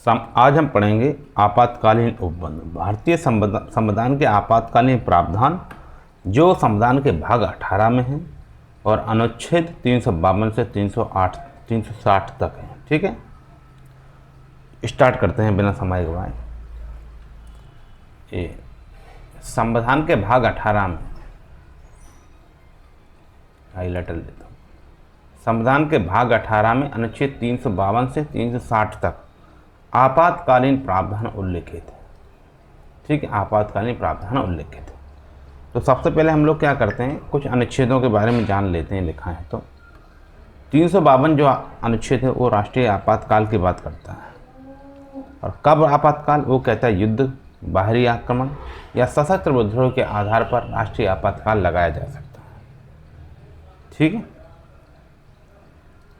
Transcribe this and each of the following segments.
आज हम पढ़ेंगे आपातकालीन उपबंध। भारतीय संविधान के आपातकालीन प्रावधान जो संविधान के भाग 18 में हैं और अनुच्छेद 352 से 360 तक है। ठीक है, स्टार्ट करते हैं बिना समय गवाए। ये संविधान के भाग 18 में हाईलाइटर देता हूँ। संविधान के भाग 18 में अनुच्छेद 352 से 360 तक आपातकालीन प्रावधान उल्लिखित है। ठीक है, आपातकालीन प्रावधान उल्लिखित है। तो सबसे पहले हम लोग क्या करते हैं, कुछ अनुच्छेदों के बारे में जान लेते हैं। लिखा है तो 352 जो अनुच्छेद है वो राष्ट्रीय आपातकाल की बात करता है। और कब आपातकाल, वो कहता है युद्ध, बाहरी आक्रमण या सशस्त्र विद्रोह के आधार पर राष्ट्रीय आपातकाल लगाया जा सकता है। ठीक है,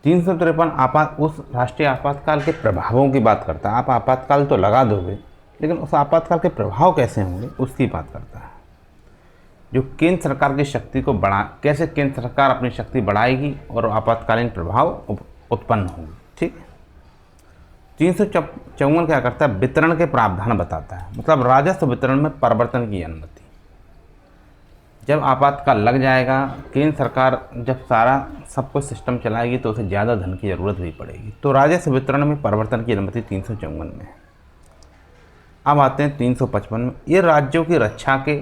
353 उस राष्ट्रीय आपातकाल के प्रभावों की बात करता है। आप आपातकाल तो लगा दोगे, लेकिन उस आपातकाल के प्रभाव कैसे होंगे उसकी बात करता है। जो केंद्र सरकार की शक्ति को कैसे केंद्र सरकार अपनी शक्ति बढ़ाएगी और आपातकालीन प्रभाव उत्पन्न होंगे। ठीक है, 354 क्या करता है, वितरण के प्रावधान बताता है। मतलब राजस्व वितरण में परिवर्तन की अनुमति। जब आपातकाल लग जाएगा, केंद्र सरकार जब सारा सब कुछ सिस्टम चलाएगी तो उसे ज़्यादा धन की ज़रूरत भी पड़ेगी। तो राजस्व वितरण में परिवर्तन की अनुमति 354 में है। अब आते हैं 355 में। ये राज्यों की रक्षा के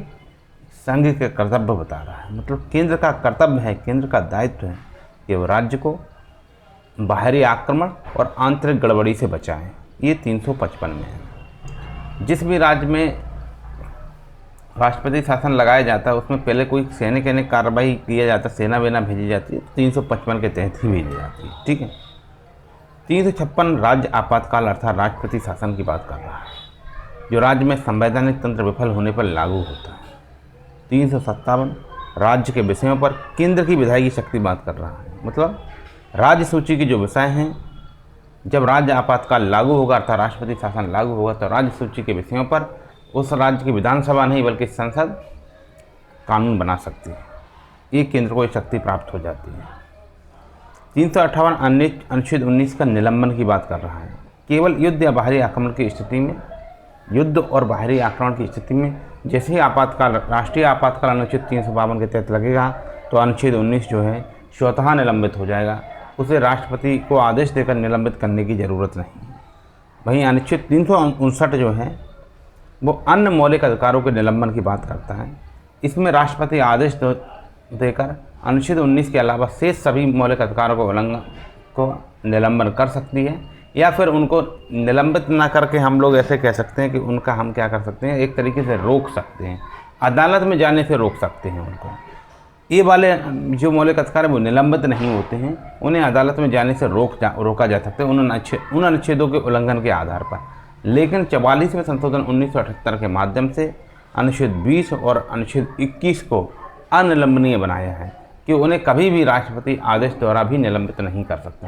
संघ के कर्तव्य बता रहा है। मतलब केंद्र का कर्तव्य है, केंद्र का दायित्व है कि वो राज्य को बाहरी आक्रमण और आंतरिक गड़बड़ी से बचाएं। ये 355 में है। जिस भी राज्य में राष्ट्रपति शासन लगाया जाता है उसमें पहले कोई सैनिक कार्रवाई किया जाता है, सेना वेना भेजी जाती है, 355 के तहत ही भेजी जाती है। ठीक है, 356 राज्य आपातकाल अर्थात राष्ट्रपति शासन की बात कर रहा है, जो राज्य में संवैधानिक तंत्र विफल होने पर लागू होता है। 357 राज्य के विषयों पर केंद्र की विधायी शक्ति बात कर रहा है। मतलब राज्य सूची के जो विषय हैं, जब राज्य आपातकाल लागू होगा अर्थात राष्ट्रपति शासन लागू होगा तो राज्य सूची के विषयों पर उस राज्य की विधानसभा नहीं बल्कि संसद कानून बना सकती है। ये केंद्र को शक्ति प्राप्त हो जाती है। 358 अनुच्छेद 19 का निलंबन की बात कर रहा है। केवल युद्ध या बाहरी आक्रमण की स्थिति में, युद्ध और बाहरी आक्रमण की स्थिति में जैसे ही आपातकाल राष्ट्रीय आपातकाल अनुच्छेद 352 के तहत लगेगा तो अनुच्छेद 19 जो है स्वतः निलंबित हो जाएगा। उसे राष्ट्रपति को आदेश देकर निलंबित करने की ज़रूरत नहीं। वहीं अनुच्छेद 359 जो है वो अन्य मौलिक अधिकारों के निलंबन की बात करता है। इसमें राष्ट्रपति आदेश देकर अनुच्छेद 19 के अलावा शेष सभी मौलिक अधिकारों को निलंबन कर सकती है, या फिर उनको निलंबित ना करके हम लोग ऐसे कह सकते हैं कि उनका हम क्या कर सकते हैं, एक तरीके से रोक सकते हैं, अदालत में जाने से रोक सकते हैं उनको। ये वाले जो मौलिक अधिकार है वो निलंबित नहीं होते हैं, उन्हें अदालत में जाने से रोका जा सकता है उन अनुच्छेदों के उल्लंघन के आधार पर। लेकिन 44वें संशोधन 1978 के माध्यम से अनुच्छेद 20 और अनुच्छेद 21 को अनिलंबनीय बनाया है कि उन्हें कभी भी राष्ट्रपति आदेश द्वारा भी निलंबित नहीं कर सकते,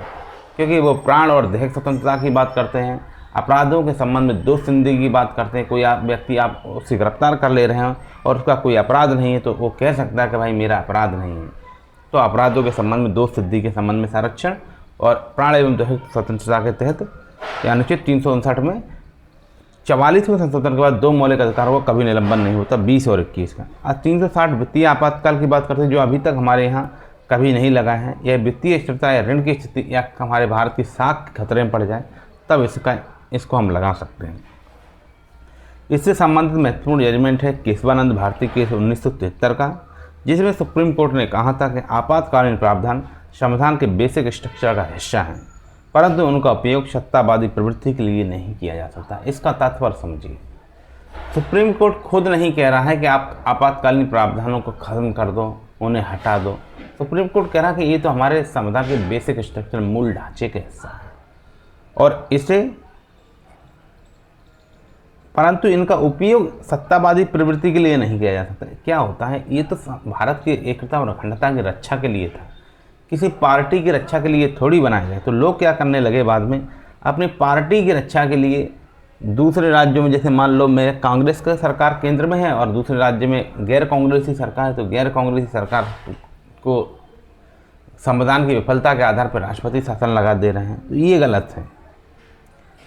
क्योंकि वो प्राण और देह स्वतंत्रता की बात करते हैं, अपराधों के संबंध में दोष सिंधि की बात करते हैं। कोई व्यक्ति आप उससे गिरफ्तार कर ले रहे हैं और उसका कोई अपराध नहीं है तो वो कह सकता है कि भाई मेरा अपराध नहीं है। तो अपराधों के संबंध में, दोष सिद्धि के संबंध में संरक्षण और प्राण एवं देह स्वतंत्रता के तहत अनुच्छेद 359 में 44वें संशोधन के बाद दो मौलिक अधिकारों का कभी निलंबन नहीं होता, 20 और 21 का। आज 360 वित्तीय आपातकाल की बात करते हैं, जो अभी तक हमारे यहाँ कभी नहीं लगा है। यह वित्तीय स्थिरता या ऋण की स्थिति या हमारे भारत की साख खतरे में पड़ जाए तब इसको हम लगा सकते हैं। इससे संबंधित महत्वपूर्ण जजमेंट है केशवानंद भारती केस 1973 का, जिसमें सुप्रीम कोर्ट ने कहा था कि आपातकालीन प्रावधान संविधान के बेसिक स्ट्रक्चर का हिस्सा है, परंतु उनका उपयोग सत्तावादी प्रवृत्ति के लिए नहीं किया जा सकता। इसका तात्पर्य समझिए, सुप्रीम कोर्ट खुद नहीं कह रहा है कि आप आपातकालीन प्रावधानों को खत्म कर दो, उन्हें हटा दो। सुप्रीम कोर्ट कह रहा है कि ये तो हमारे संविधान के बेसिक स्ट्रक्चर, मूल ढांचे का हिस्सा है और इसे, परंतु इनका उपयोग सत्तावादी प्रवृत्ति के लिए नहीं किया जा सकता। क्या होता है, ये तो भारत की एकता और अखंडता की रक्षा के लिए था, किसी पार्टी की रक्षा के लिए थोड़ी बनाया गया। तो लोग क्या करने लगे बाद में, अपनी पार्टी की रक्षा के लिए दूसरे राज्यों में, जैसे मान लो मेरे कांग्रेस का सरकार केंद्र में है और दूसरे राज्य में गैर कांग्रेसी सरकार है, तो गैर कांग्रेसी सरकार को संविधान की विफलता के आधार पर राष्ट्रपति शासन लगा दे रहे हैं। तो ये गलत है।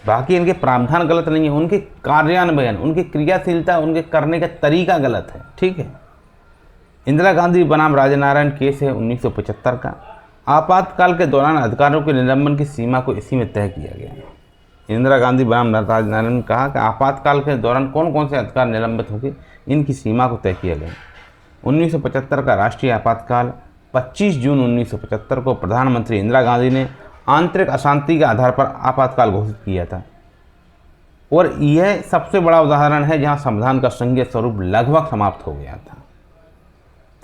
बाकी इनके प्रावधान गलत नहीं है, उनके कार्यान्वयन, उनकी क्रियाशीलता, उनके करने का तरीका गलत है। ठीक है। इंदिरा गांधी बनाम राजनारायण केस है 1975 का। आपातकाल के दौरान अधिकारियों के निलंबन की सीमा को इसी में तय किया गया है। इंदिरा गांधी बनाम राजनारायण ने कहा कि आपातकाल के दौरान कौन कौन से अधिकार निलंबित होंगे, इनकी सीमा को तय किया गया। 1975 का राष्ट्रीय आपातकाल 25 जून 1975 को प्रधानमंत्री इंदिरा गांधी ने आंतरिक अशांति के आधार पर आपातकाल घोषित किया था। और यह सबसे बड़ा उदाहरण है जहां संविधान का संघीय स्वरूप लगभग समाप्त हो गया था।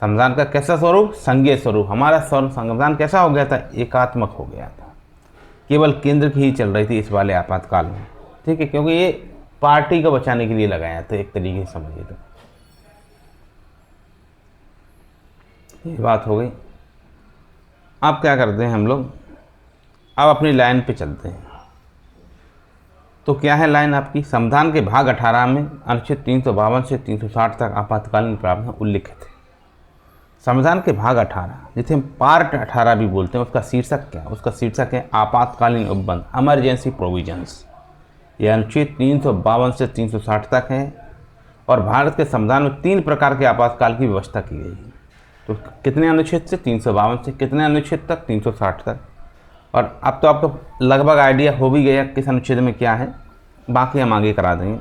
संविधान का कैसा स्वरूप? संघीय स्वरूप। हमारा संविधान कैसा हो गया था? एकात्मक हो गया था। केवल केंद्र की ही चल रही थी इस वाले आपातकाल में। ठीक है, क्योंकि ये पार्टी को बचाने के लिए लगाया था, एक तरीके से समझिए तो। ये बात हो गई। अब क्या करते हैं हम लोग, अब अपनी लाइन पे चलते हैं। तो क्या है लाइन आपकी? संविधान के भाग 18 में अनुच्छेद 352 से 360 तक आपातकालीन प्रावधान उल्लिखित है। संविधान के भाग 18, जिसे हम पार्ट 18 भी बोलते हैं, उसका शीर्षक क्या है? उसका शीर्षक है आपातकालीन उपबंध, इमरजेंसी प्रोविजंस। यह अनुच्छेद 352 से 360 तक है। और भारत के संविधान में 3 प्रकार के आपातकाल की व्यवस्था की गई है। तो कितने अनुच्छेद से? 352 से। कितने अनुच्छेद तक? 360 तक। और अब तो आपको लगभग आइडिया हो भी गया किस अनुच्छेद में क्या है, बाकी हम आगे करा देंगे।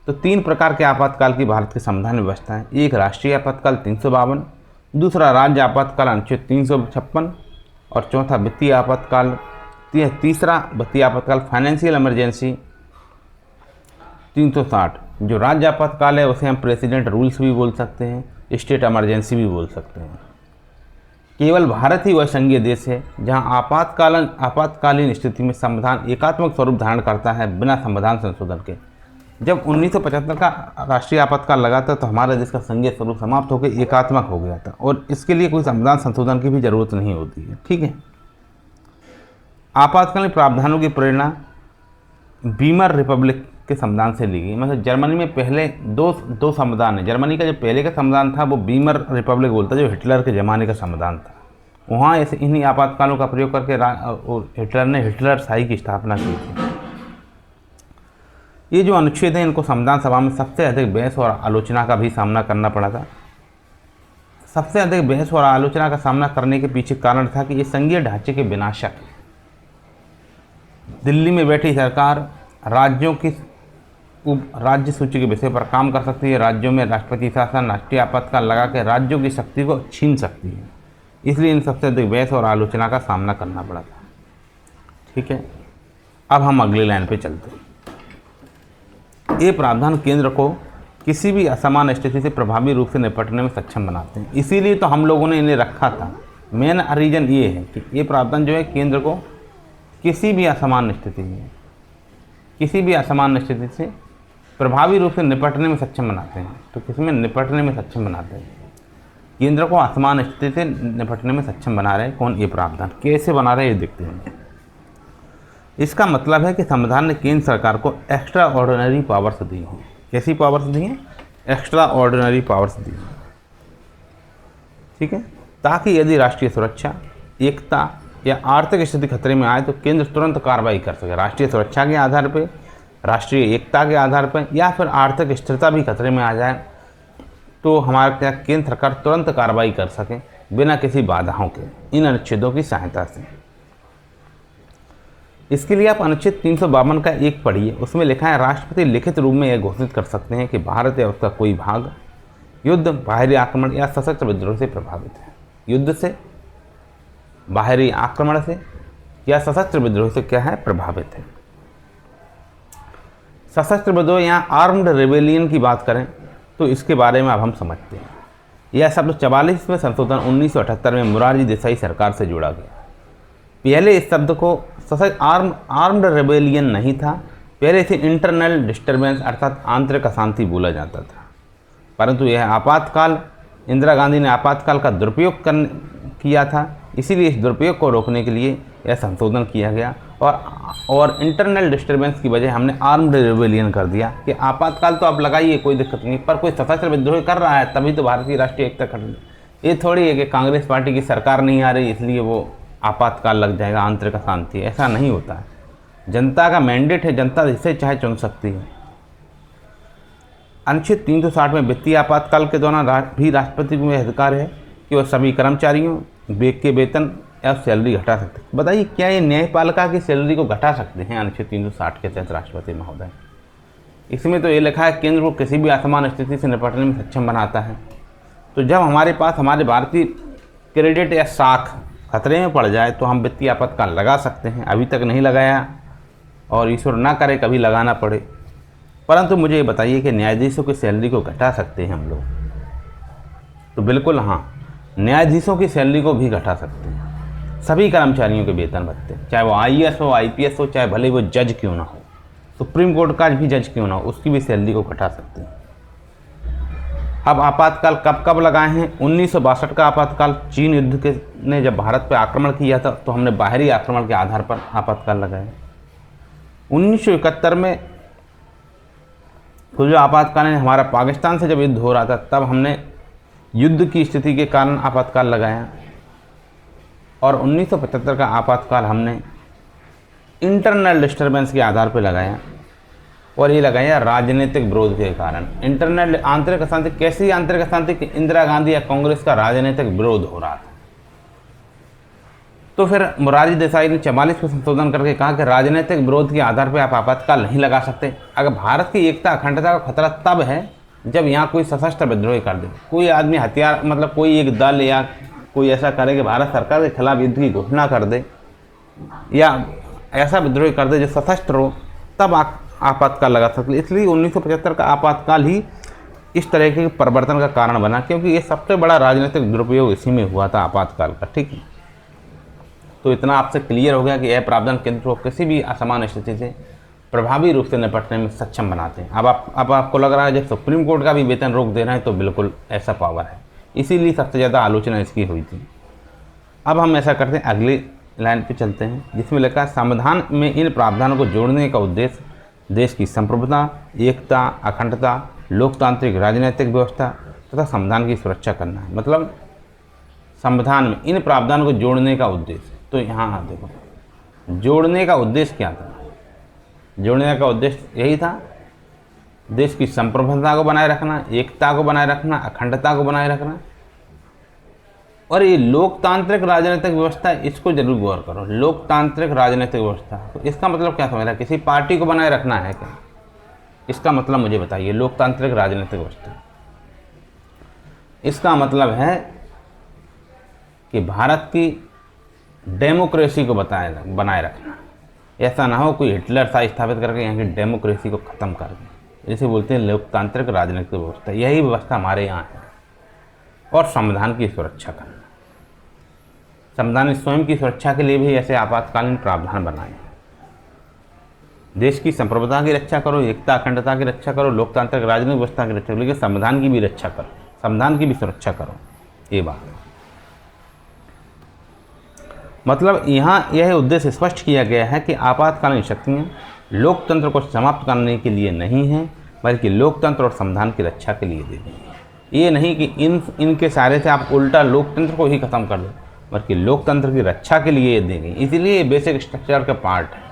तो 3 प्रकार के आपातकाल की भारत के संविधान में व्यवस्था है। एक राष्ट्रीय आपातकाल 352, दूसरा राज्य आपातकाल अनुच्छेद 356, और चौथा वित्तीय आपातकाल, तीसरा वित्तीय आपातकाल फाइनेंशियल इमरजेंसी 360। जो राज्य आपातकाल है उसे हम प्रेसिडेंट रूल्स भी बोल सकते हैं, स्टेट इमरजेंसी भी बोल सकते हैं। केवल भारत ही वह संघीय देश है जहां आपातकालीन स्थिति में संविधान एकात्मक स्वरूप धारण करता है बिना संविधान संशोधन के। जब 1975 का राष्ट्रीय आपातकाल लगा था तो हमारे देश का संघीय स्वरूप समाप्त होकर एकात्मक हो गया था, और इसके लिए कोई संविधान संशोधन की भी जरूरत नहीं होती है। ठीक है। आपातकालीन प्रावधानों की प्रेरणा वीमर रिपब्लिक के संविधान से ली गई। मतलब जर्मनी में पहले दो संविधान है। जर्मनी का जो पहले का संविधान था वो वीमर रिपब्लिक बोलता, जो हिटलर के ज़माने का संविधान था। वहाँ ऐसे इन्हीं आपातकालों का प्रयोग करके हिटलर ने हिटलर शाही की स्थापना की थी। ये जो अनुच्छेद हैं इनको संविधान सभा में सबसे अधिक बहस और आलोचना का भी सामना करना पड़ा था। सबसे अधिक बहस और आलोचना का सामना करने के पीछे कारण था कि ये संघीय ढांचे के विनाशक है। दिल्ली में बैठी सरकार राज्यों की राज्य सूची के विषय पर काम कर सकती है। राज्यों में राष्ट्रपति शासन, राष्ट्रीय आपातकाल लगा के राज्यों की शक्ति को छीन सकती है। इसलिए इन सबसे अधिक बहस और आलोचना का सामना करना पड़ा था। ठीक है। अब हम अगली लाइन पे चलते हैं। ये प्रावधान केंद्र को किसी भी असमान स्थिति से प्रभावी रूप से निपटने में सक्षम बनाते हैं। इसीलिए तो हम लोगों ने इन्हें रखा था। मेन रीज़न ये है कि ये प्रावधान जो है केंद्र को किसी भी असमान स्थिति से प्रभावी रूप से निपटने में सक्षम बनाते हैं। तो किसमें? निपटने में सक्षम बनाते हैं। केंद्र को असमान स्थिति से निपटने में सक्षम बना रहे हैं। कौन? ये प्रावधान। कैसे बना रहे हैं ये देखते हैं। इसका मतलब है कि संविधान ने केंद्र सरकार को एक्स्ट्रा ऑर्डिनरी पावर्स दी हैं। कैसी पावर्स दी हैं? एक्स्ट्रा ऑर्डिनरी पावर्स दी हैं। ठीक है। ताकि यदि राष्ट्रीय सुरक्षा, एकता या आर्थिक स्थिति खतरे में आए तो केंद्र तुरंत कार्रवाई कर सके। राष्ट्रीय सुरक्षा के आधार पर, राष्ट्रीय एकता के आधार पर, या फिर आर्थिक स्थिरता भी खतरे में आ जाए तो हमारे क्या केंद्र सरकार तुरंत कार्रवाई कर सके बिना किसी बाधाओं के, इन अनुच्छेदों की सहायता से। इसके लिए आप अनुच्छेद 352 का एक पढ़िए। उसमें लिखा है, राष्ट्रपति लिखित रूप में यह घोषित कर सकते हैं कि भारत या उसका कोई भाग युद्ध, बाहरी आक्रमण या सशस्त्र विद्रोह से प्रभावित है। युद्ध से, बाहरी आक्रमण से या सशस्त्र विद्रोह से क्या है? प्रभावित है। सशस्त्र विद्रोह या आर्म्ड रेबेलियन की बात करें तो इसके बारे में अब हम समझते हैं। यह शब्द 44वें संशोधन 1978 में मोरारजी देसाई सरकार से जोड़ा गया। पहले इस शब्द को आर्म्ड रेबेलियन नहीं था, पहले इसे इंटरनल डिस्टर्बेंस अर्थात आंतरिक अशांति बोला जाता था। परंतु यह आपातकाल, इंदिरा गांधी ने आपातकाल का दुरुपयोग किया था, इसीलिए इस दुरुपयोग को रोकने के लिए यह संशोधन किया गया। और इंटरनल डिस्टर्बेंस की वजह हमने आर्म्ड रेबेलियन कर दिया कि आपातकाल तो आप लगाइए, कोई दिक्कत नहीं, पर कोई सशस्त्र विद्रोह कर रहा है तभी तो भारत की राष्ट्रीय एकता खत्म। ये थोड़ी है कि कांग्रेस पार्टी की सरकार नहीं आ रही इसलिए वो आपातकाल लग जाएगा, आंतरिक अशांति, ऐसा नहीं होता है। जनता का मैंडेट है, जनता जिसे चाहे चुन सकती है। अनुच्छेद 360 में वित्तीय आपातकाल के दौरान भी राष्ट्रपति को यह अधिकार है कि वह सभी कर्मचारियों के वेतन या सैलरी घटा सकते हैं। बताइए क्या ये न्यायपालिका की सैलरी को घटा सकते हैं अनुच्छेद 360 के तहत राष्ट्रपति महोदय? इसमें तो ये लिखा है केंद्र को किसी भी असमान स्थिति से निपटने में सक्षम बनाता है। तो जब हमारे पास हमारे भारतीय क्रेडिट या साख खतरे में पड़ जाए तो हम वित्तीय आपातकाल लगा सकते हैं। अभी तक नहीं लगाया और ईश्वर ना करे कभी लगाना पड़े। परंतु मुझे ये बताइए कि न्यायाधीशों की सैलरी को घटा सकते हैं हम लोग? तो बिल्कुल हाँ, न्यायाधीशों की सैलरी को भी घटा सकते हैं। सभी कर्मचारियों के वेतन भत्ते, चाहे वो IAS हो, IPS हो, चाहे भले वो जज क्यों ना हो, सुप्रीम कोर्ट का भी जज क्यों ना हो, उसकी भी सैलरी को घटा सकते हैं। अब आपातकाल कब कब लगाए हैं? 1962 का आपातकाल चीन युद्ध के ने जब भारत पर आक्रमण किया था तो हमने बाहरी आक्रमण के आधार पर आपातकाल लगाए। 1971 में तो जो आपातकाल है हमारा पाकिस्तान से जब युद्ध हो रहा था तब हमने युद्ध की स्थिति के कारण आपातकाल लगाया। और 1975 का आपातकाल हमने इंटरनल डिस्टर्बेंस के आधार पर लगाया, और ये लगाया राजनीतिक विरोध के कारण। इंटरनल आंतरिक अशांति, कैसी आंतरिक अशांति कि इंदिरा गांधी या कांग्रेस का राजनीतिक विरोध हो रहा था। तो फिर मोरारजी देसाई ने 44 को संशोधन करके कहा कि राजनीतिक विरोध के आधार पर आप आपातकाल नहीं लगा सकते। अगर भारत की एकता अखंडता का खतरा तब है जब यहाँ कोई सशस्त्र विद्रोह कर दे, कोई आदमी हथियार मतलब कोई एक दल या कोई ऐसा करे कि भारत सरकार के खिलाफ युद्ध की घोषणा कर दे या ऐसा विद्रोह कर दे जो सशस्त्र हो, तब आपातकाल लगा सकते। इसलिए 1975 का आपातकाल ही इस तरह के परिवर्तन का कारण बना, क्योंकि ये सबसे बड़ा राजनीतिक दुरुपयोग इसी में हुआ था आपातकाल का। ठीक है, तो इतना आपसे क्लियर हो गया कि यह प्रावधान केंद्र को किसी भी असमान स्थिति से प्रभावी रूप से निपटने में सक्षम बनाते हैं। अब आपको लग रहा है जब सुप्रीम कोर्ट का भी वेतन रोक दे रहे हैं तो बिल्कुल ऐसा पावर है, इसीलिए सबसे ज़्यादा आलोचना इसकी हुई थी। अब हम ऐसा करते हैं, अगली लाइन पे चलते हैं जिसमें लिखा है संविधान में इन प्रावधानों को जोड़ने का उद्देश्य देश की संप्रभुता, एकता, अखंडता, लोकतांत्रिक राजनीतिक व्यवस्था तथा संविधान की सुरक्षा करना है। मतलब संविधान में इन प्रावधानों को जोड़ने का उद्देश्य, तो यहाँ देखो जोड़ने का उद्देश्य क्या था? जोड़ने का उद्देश्य यही था देश की संप्रभुता को बनाए रखना, एकता को बनाए रखना, अखंडता को बनाए रखना। और ये लोकतांत्रिक राजनीतिक व्यवस्था, इसको जरूर गौर करो। लोकतांत्रिक राजनीतिक व्यवस्था, तो इसका मतलब क्या समझ रहा है? किसी पार्टी को बनाए रखना है क्या? इसका मतलब मुझे बताइए। लोकतांत्रिक राजनीतिक व्यवस्था इसका मतलब है कि भारत की डेमोक्रेसी को बनाए रखना। ऐसा ना हो कोई हिटलर सा स्थापित करके यहाँ की डेमोक्रेसी को ख़त्म कर दे, जिसे बोलते हैं लोकतांत्रिक राजनीतिक व्यवस्था। यही व्यवस्था हमारे यहाँ है। और संविधान की सुरक्षा करना, संविधान ने स्वयं की सुरक्षा के लिए भी ऐसे आपातकालीन प्रावधान बनाए हैं। देश की संप्रभुता की रक्षा करो, एकता अखंडता की रक्षा करो, लोकतांत्रिक राजनीतिक व्यवस्था की रक्षा करो, लेकिन संविधान की भी रक्षा करो, संविधान की भी सुरक्षा करो। ये बात मतलब यहाँ यह उद्देश्य स्पष्ट किया गया है कि आपातकालीन शक्तियाँ लोकतंत्र को समाप्त करने के लिए नहीं हैं, बल्कि लोकतंत्र और संविधान की रक्षा के लिए दी गई है। ये नहीं कि इनके सारे से आप उल्टा लोकतंत्र को ही खत्म कर दो, बल्कि लोकतंत्र की रक्षा के लिए दी गई। इसीलिए बेसिक स्ट्रक्चर का पार्ट है।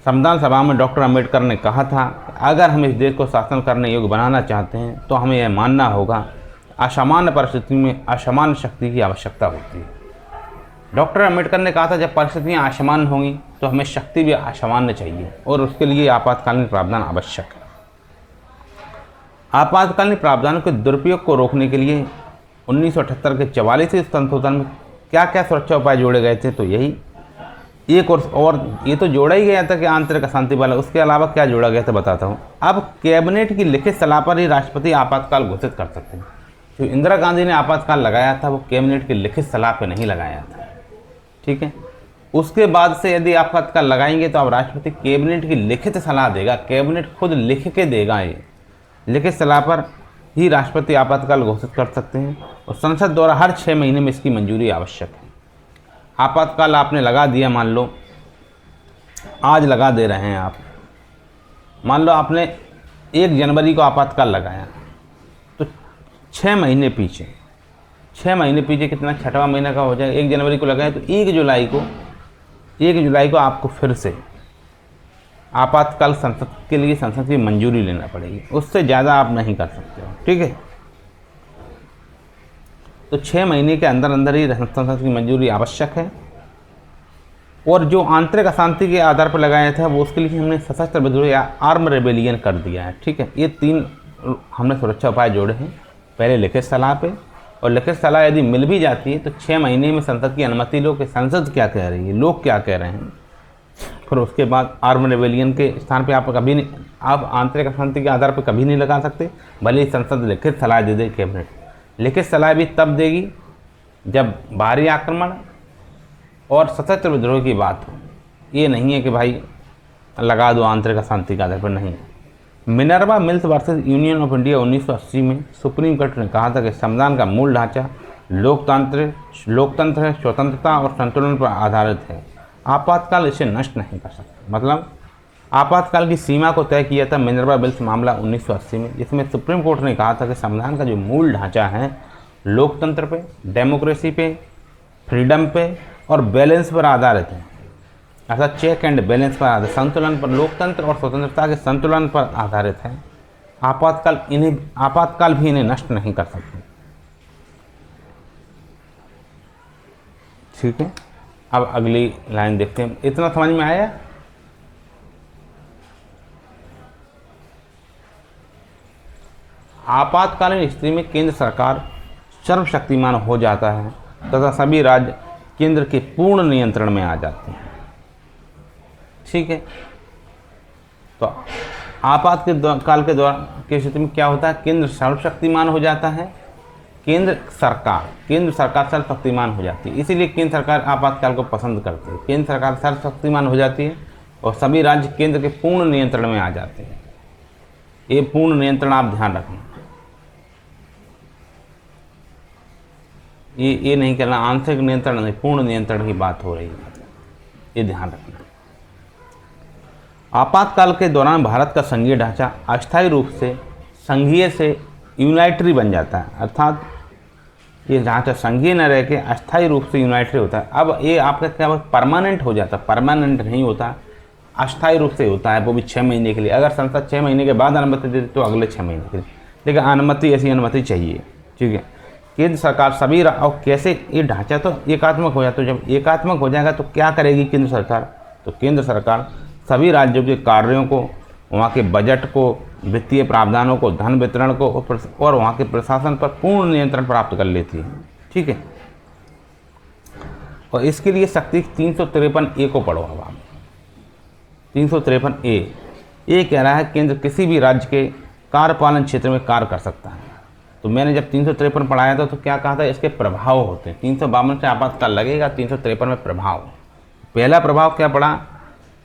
संविधान सभा में डॉक्टर अंबेडकर ने कहा था, अगर हम इस देश को शासन करने योग्य बनाना चाहते हैं तो हमें यह मानना होगा असामान्य परिस्थिति में असामान्य शक्ति की आवश्यकता होती है। डॉक्टर अंबेडकर ने कहा था जब परिस्थितियाँ असामान्य होंगी तो हमें शक्ति भी असामान्य चाहिए, और उसके लिए आपातकालीन प्रावधान आवश्यक है। आपातकालीन प्रावधानों के दुरुपयोग को रोकने के लिए 1978 के 44वें संशोधन में क्या क्या सुरक्षा उपाय जोड़े गए थे? तो यही एक और ये तो जोड़ा ही गया था कि आंतरिक अशांति वाला। उसके अलावा क्या जोड़ा गया था बताता हूँ। अब कैबिनेट की लिखित सलाह पर ही राष्ट्रपति आपातकाल घोषित कर सकते हैं। जो इंदिरा गांधी ने आपातकाल लगाया था वो कैबिनेट की लिखित सलाह पर नहीं लगाया था। ठीक है, उसके बाद से यदि आपातकाल लगाएंगे तो अब राष्ट्रपति कैबिनेट की लिखित सलाह देगा, कैबिनेट खुद लिख के देगा। ये लिखित सलाह पर ही राष्ट्रपति आपातकाल घोषित कर सकते हैं, और संसद द्वारा हर 6 महीने में इसकी मंजूरी आवश्यक है। आपातकाल आपने लगा दिया, मान लो आज लगा दे रहे हैं आप, मान लो आपने 1 जनवरी को आपातकाल लगाया तो 6 महीने पीछे, 6 महीने पीछे कितना, 6वां महीना का हो जाएगा। 1 जनवरी को लगाया तो 1 जुलाई को 1 जुलाई को आपको फिर से आपातकाल संसद के लिए संसद की मंजूरी लेना पड़ेगी, उससे ज़्यादा आप नहीं कर सकते हो, ठीक है। तो 6 महीने के अंदर अंदर ही संसद की मंजूरी आवश्यक है। और जो आंतरिक अशांति के आधार पर लगाया था वो उसके लिए हमने सशस्त्र विद्रोह या आर्म रेबेलियन कर दिया है, ठीक है। ये 3 हमने सुरक्षा उपाय जोड़े हैं। पहले लिखित सलाह पे, और लिखित सलाह यदि मिल भी जाती है तो 6 महीने में संसद की अनुमति लो कि संसद क्या कह रही है, लोग क्या कह रहे हैं। फिर उसके बाद आर्म रेबेलियन के स्थान पे आप कभी नहीं, आप आंतरिक अशांति के आधार पर कभी नहीं लगा सकते, भले ही संसद लिखित सलाह दे दे कैबिनेट। लिखित सलाह भी तब देगी जब बाहरी आक्रमण और सशस्त्र विद्रोह की बात हो। ये नहीं है कि भाई लगा दो आंतरिक अशांति के आधार पर, नहीं। Minerva mills versus union of India 1980 में सुप्रीम कोर्ट ने कहा था कि संविधान का मूल ढांचा लोकतंत्र है, स्वतंत्रता और संतुलन पर आधारित है। आपातकाल इसे नष्ट नहीं कर सकता। मतलब आपातकाल की सीमा को तय किया था मिनर्वा मिल्स मामला 1980 में, जिसमें सुप्रीम कोर्ट ने कहा था कि संविधान का जो मूल ढांचा है लोकतंत्र पे, डेमोक्रेसी पे, फ्रीडम पे और बैलेंस पर आधारित है। ऐसा चेक एंड बैलेंस पर आधारित, संतुलन पर, लोकतंत्र और स्वतंत्रता के संतुलन पर आधारित है। आपातकाल भी इन्हें नष्ट नहीं कर सकते, ठीक है। अब अगली लाइन देखते हैं। इतना समझ में आया? आपातकालीन स्थिति में केंद्र सरकार सर्वशक्तिमान हो जाता है तथा सभी राज्य केंद्र के पूर्ण नियंत्रण में आ जाते हैं, ठीक है। तो आपातकाल के दौरान की स्थिति में क्या होता है? केंद्र सर्वशक्तिमान हो जाता है, केंद्र सरकार सर्वशक्तिमान हो जाती है। इसीलिए केंद्र सरकार आपातकाल को पसंद करती है। केंद्र सरकार सर्वशक्तिमान हो जाती है और सभी राज्य केंद्र के पूर्ण नियंत्रण में आ जाते हैं। ये पूर्ण नियंत्रण आप ध्यान रखें, ये नहीं कहना आंशिक नियंत्रण नहीं, पूर्ण नियंत्रण की बात हो रही है, ये ध्यान रखना। आपातकाल के दौरान भारत का संघीय ढांचा अस्थायी रूप से संघीय से यूनाइटरी बन जाता है, अर्थात ये ढांचा संघीय न रह के अस्थायी रूप से यूनाइटरी होता है। अब ये आपका क्या परमानेंट हो जाता है, परमानेंट नहीं होता, अस्थायी रूप से होता है, वो भी 6 महीने के लिए। अगर संसद 6 महीने के बाद अनुमति देती तो अगले 6 महीने के लिए, लेकिन अनुमति ऐसी अनुमति चाहिए, ठीक है। केंद्र सरकार सभी और कैसे ये ढांचा तो एकात्मक हो जाता है। तो जब एकात्मक हो जाएगा तो क्या करेगी केंद्र सरकार? तो केंद्र सरकार सभी राज्यों के कार्यों को, वहाँ के बजट को, वित्तीय प्रावधानों को, धन वितरण को और वहाँ के प्रशासन पर पूर्ण नियंत्रण प्राप्त कर लेती है, ठीक है। और इसके लिए शक्ति 353A को पढ़ो। अब आप 353A ये कह रहा है केंद्र किसी भी राज्य के कार्यपालन क्षेत्र में कार्य कर सकता है। तो मैंने जब 353 पढ़ाया था तो क्या कहा था? इसके प्रभाव होते हैं। 352 से आपातकाल लगेगा, 353 में प्रभाव। पहला प्रभाव क्या पड़ा?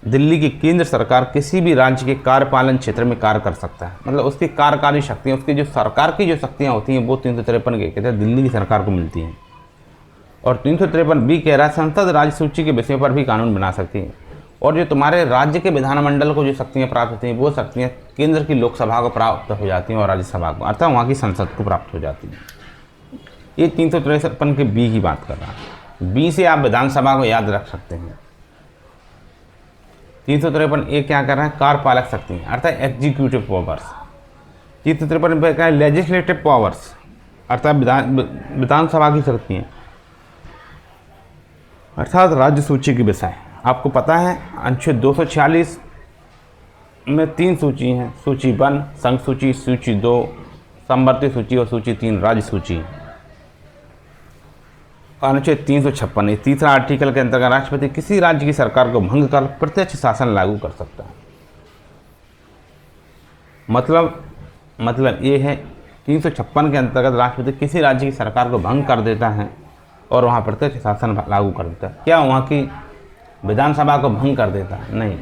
दिल्ली की केंद्र सरकार किसी भी राज्य के कार्यपालन क्षेत्र में कार्य कर सकता है। मतलब उसकी कार्यकारी शक्तियाँ, उसकी जो सरकार की जो शक्तियाँ होती हैं वो 353 के कहते हैं दिल्ली की सरकार को मिलती हैं। और 353B कह रहा है संसद राज्य सूची के विषयों पर भी कानून बना सकती है। और जो तुम्हारे राज्य के विधानमंडल को जो शक्तियाँ प्राप्त होती हैं वो शक्तियाँ केंद्र की लोकसभा को प्राप्त हो जाती हैं और राज्यसभा को, अर्थात वहाँ की संसद को प्राप्त हो जाती हैं। ये 353 के B की बात कर रहा है। B से आप विधानसभा को याद रख सकते हैं। 353A क्या कर रहा है? कार्यपालक शक्तियाँ, अर्थात एग्जीक्यूटिव पावर्स। 353 पे क्या है? लेजिस्लेटिव पावर्स, अर्थात विधानसभा की शक्तियाँ, अर्थात राज्य सूची के विषय। आपको पता है अनुच्छेद 246 में 3 सूची हैं, सूची 1 संघ सूची, सूची 2 समवर्ती सूची और सूची 3 राज्य सूची। अनुच्छेद 356 तीसरा आर्टिकल के अंतर्गत राष्ट्रपति किसी राज्य की सरकार को भंग कर प्रत्यक्ष शासन लागू कर सकता है। मतलब ये है 356 के अंतर्गत राष्ट्रपति किसी राज्य की सरकार को भंग कर देता है और वहाँ प्रत्यक्ष शासन लागू कर देता है। क्या वहाँ की विधानसभा को भंग कर देता है? नहीं,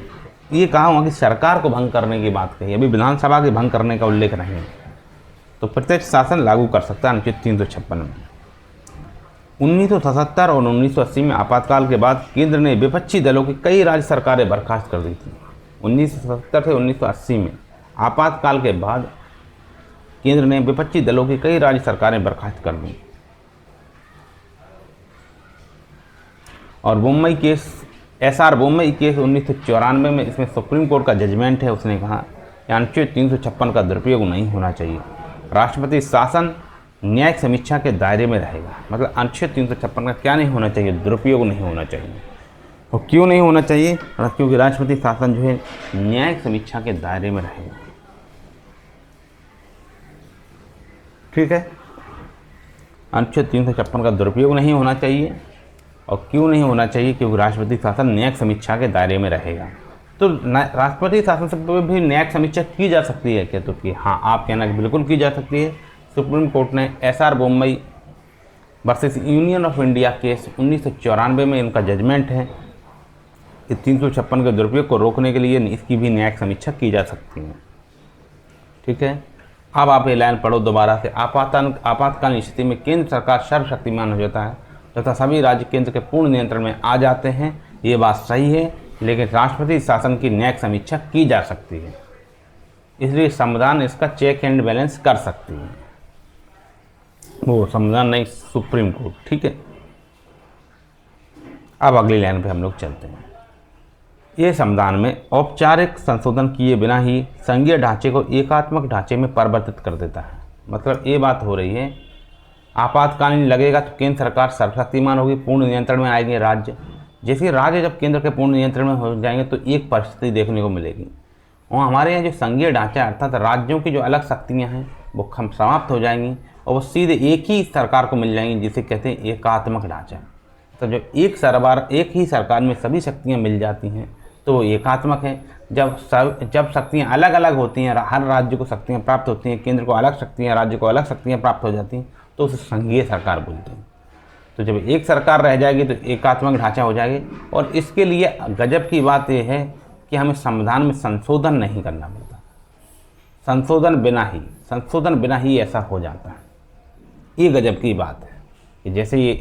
ये कहा वहाँ की सरकार को भंग करने की बात कही, अभी विधानसभा के भंग करने का उल्लेख नहीं है। तो प्रत्यक्ष शासन लागू कर सकता है अनुच्छेद 356 में। 1977 और 1980 में आपातकाल के बाद केंद्र ने विपक्षी दलों की कई राज्य सरकारें बर्खास्त कर दी थी। 1977 से 1980 में आपातकाल के बाद केंद्र ने विपक्षी दलों की कई राज्य सरकारें बर्खास्त कर दी और Mumbai case SR Bommai case 1994 में, इसमें सुप्रीम कोर्ट का जजमेंट है। उसने कहा कि अनुच्छेद 356 का दुरुपयोग नहीं होना चाहिए। राष्ट्रपति शासन न्यायिक समीक्षा के दायरे में रहेगा। मतलब अनुच्छेद 356 का क्या नहीं होना चाहिए? दुरुपयोग नहीं होना चाहिए। और क्यों नहीं होना चाहिए? क्योंकि राष्ट्रपति शासन जो है न्यायिक समीक्षा के दायरे में रहेगा। ठीक है, अनुच्छेद 356 का दुरुपयोग नहीं होना चाहिए। और क्यों नहीं होना चाहिए? क्योंकि राष्ट्रपति शासन न्यायिक समीक्षा के दायरे में रहेगा। तो राष्ट्रपति शासन से भी न्यायिक समीक्षा की जा सकती है क्या? तो कि हाँ, आप कहना कि बिल्कुल की जा सकती है। सुप्रीम कोर्ट ने SR Bommai versus union of India case 1994 में इनका जजमेंट है कि 356 के दुरुपयोग को रोकने के लिए इसकी भी न्यायिक समीक्षा की जा सकती है। ठीक है, अब आप ये लाइन पढ़ो दोबारा से। आपातकालीन स्थिति में केंद्र सरकार सर्वशक्तिमान हो जाता है तथा सभी राज्य केंद्र के पूर्ण नियंत्रण में आ जाते हैं। ये बात सही है, लेकिन राष्ट्रपति शासन की न्यायिक समीक्षा की जा सकती है, इसलिए संविधान इसका चेक एंड बैलेंस कर सकती है। वो संविधान नहीं, सुप्रीम कोर्ट। ठीक है, अब अगली लाइन पे हम लोग चलते हैं। ये संविधान में औपचारिक संशोधन किए बिना ही संघीय ढांचे को एकात्मक ढांचे में परिवर्तित कर देता है। मतलब ये बात हो रही है, आपातकालीन लगेगा तो केंद्र सरकार सर्वशक्तिमान होगी, पूर्ण नियंत्रण में आएंगे राज्य। जैसे राज्य जब केंद्र के पूर्ण नियंत्रण में हो जाएंगे तो एक परिस्थिति देखने को मिलेगी, और हमारे यहाँ जो संघीय ढांचा अर्थात राज्यों की जो अलग शक्तियाँ हैं वो समाप्त हो जाएंगी और वो सीधे एक ही सरकार को मिल जाएंगी, जिसे कहते हैं एकात्मक ढांचा। तो जो एक ही सरकार में सभी शक्तियाँ मिल जाती हैं तो वो एकात्मक है। जब शक्तियाँ अलग अलग होती हैं, हर राज्य को शक्तियाँ प्राप्त होती हैं, केंद्र को अलग शक्तियाँ, राज्य को अलग शक्तियाँ प्राप्त हो जाती हैं, तो उसे संघीय सरकार बोलते हैं। तो जब एक सरकार रह जाएगी तो एकात्मक ढांचा हो जाएगी। और इसके लिए गजब की बात यह है कि हमें संविधान में संशोधन नहीं करना पड़ता, संशोधन बिना ही ऐसा हो जाता है। ये गजब की बात है कि जैसे ये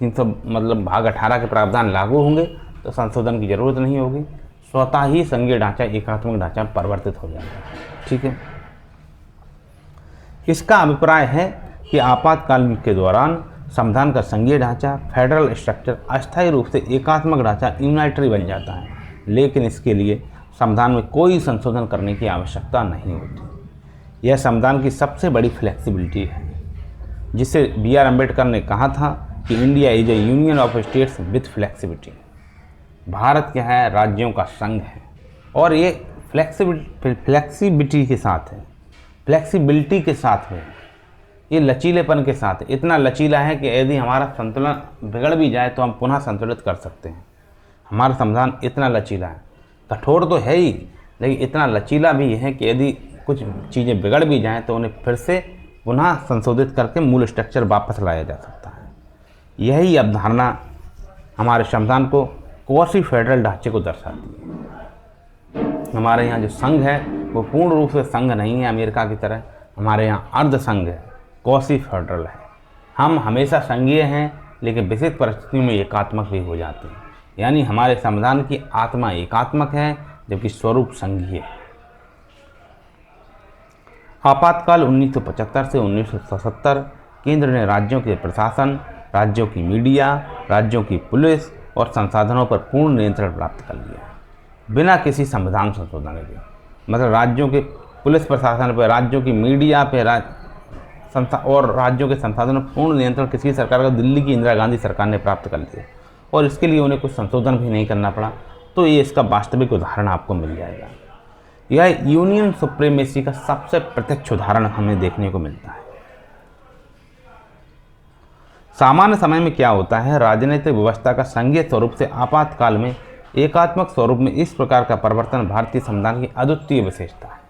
300 मतलब भाग 18 के प्रावधान लागू होंगे तो संशोधन की ज़रूरत नहीं होगी, स्वतः ही संघीय ढांचा एकात्मक ढांचा में परिवर्तित हो जाता है। ठीक है, इसका अभिप्राय है कि आपातकाल के दौरान संविधान का संघीय ढांचा फेडरल स्ट्रक्चर अस्थायी रूप से एकात्मक ढांचा यूनाइटरी बन जाता है, लेकिन इसके लिए संविधान में कोई संशोधन करने की आवश्यकता नहीं होती। यह संविधान की सबसे बड़ी फ्लेक्सिबिलिटी है, जिसे BR अम्बेडकर ने कहा था कि India is A union of states with flexibility. Bharat क्या है? राज्यों का संघ है, और ये फ्लेक्सिबिलिटी के साथ है, फ्लेक्सिबिलिटी के साथ है, ये लचीलेपन के साथ है। इतना लचीला है कि यदि हमारा संतुलन बिगड़ भी जाए तो हम पुनः संतुलित कर सकते हैं। हमारा संविधान इतना लचीला है, कठोर तो है ही, लेकिन इतना लचीला भी है कि यदि कुछ चीज़ें बिगड़ भी जाएं तो उन्हें फिर से पुनः संशोधित करके मूल स्ट्रक्चर वापस लाया जा सकता है। यही अवधारणा हमारे संविधान को क्वासी फेडरल ढांचे को दर्शाती है। हमारे यहाँ जो संघ है वो पूर्ण रूप से संघ नहीं है अमेरिका की तरह, हमारे यहाँ अर्ध संघ है, क्वासी फेडरल है। हम हमेशा संघीय हैं, लेकिन विशेष परिस्थितियों में एकात्मक भी हो जाते हैं। यानी हमारे संविधान की आत्मा एकात्मक है, जबकि स्वरूप संघीय है। आपातकाल 1975 से 1977 केंद्र ने राज्यों के प्रशासन, राज्यों की मीडिया, राज्यों की पुलिस और संसाधनों पर पूर्ण नियंत्रण प्राप्त कर लिया बिना किसी संविधान संशोधन के। मतलब राज्यों के पुलिस प्रशासन पर, राज्यों की मीडिया पर और राज्यों के संसाधनों पर पूर्ण नियंत्रण किसी सरकार का दिल्ली की इंदिरा गांधी सरकार ने प्राप्त कर लिया, और इसके लिए उन्हें कुछ संशोधन भी नहीं करना पड़ा। तो ये इसका वास्तविक उदाहरण आपको मिल जाएगा। यह यूनियन सुप्रीमेसी का सबसे प्रत्यक्ष उदाहरण हमें देखने को मिलता है। सामान्य समय में क्या होता है, राजनीतिक व्यवस्था का संघीय स्वरूप से आपातकाल में एकात्मक स्वरूप में इस प्रकार का परिवर्तन भारतीय संविधान की अद्वितीय विशेषता है।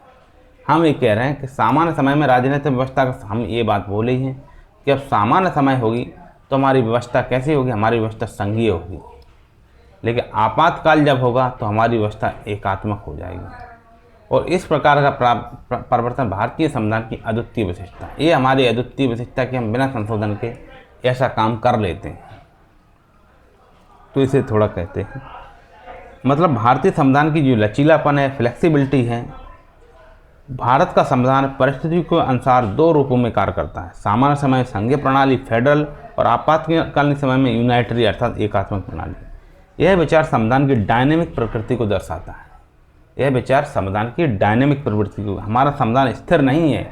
हम ये कह रहे हैं कि सामान्य समय में राजनीतिक व्यवस्था का, हम ये बात बोले ही हैं कि अब सामान्य समय होगी तो हमारी व्यवस्था कैसी होगी? हमारी व्यवस्था संघीय होगी, लेकिन आपातकाल जब होगा तो हमारी व्यवस्था एकात्मक हो जाएगी। और इस प्रकार का परिवर्तन भारतीय संविधान की अद्वितीय विशेषता है। ये हमारी अद्वितीय विशेषता कि हम बिना संशोधन के ऐसा काम कर लेते हैं, तो इसे थोड़ा कहते हैं। मतलब भारतीय संविधान की जो लचीलापन है, फ्लेक्सिबिलिटी है, भारत का संविधान परिस्थिति के अनुसार दो रूपों में कार्य करता है। सामान्य समय संघीय प्रणाली फेडरल, और आपातकालीन समय में यूनाइटरी अर्थात एकात्मक प्रणाली। यह विचार संविधान की डायनेमिक प्रकृति को दर्शाता है। यह विचार संविधान की डायनेमिक प्रवृत्ति को, हमारा संविधान स्थिर नहीं है,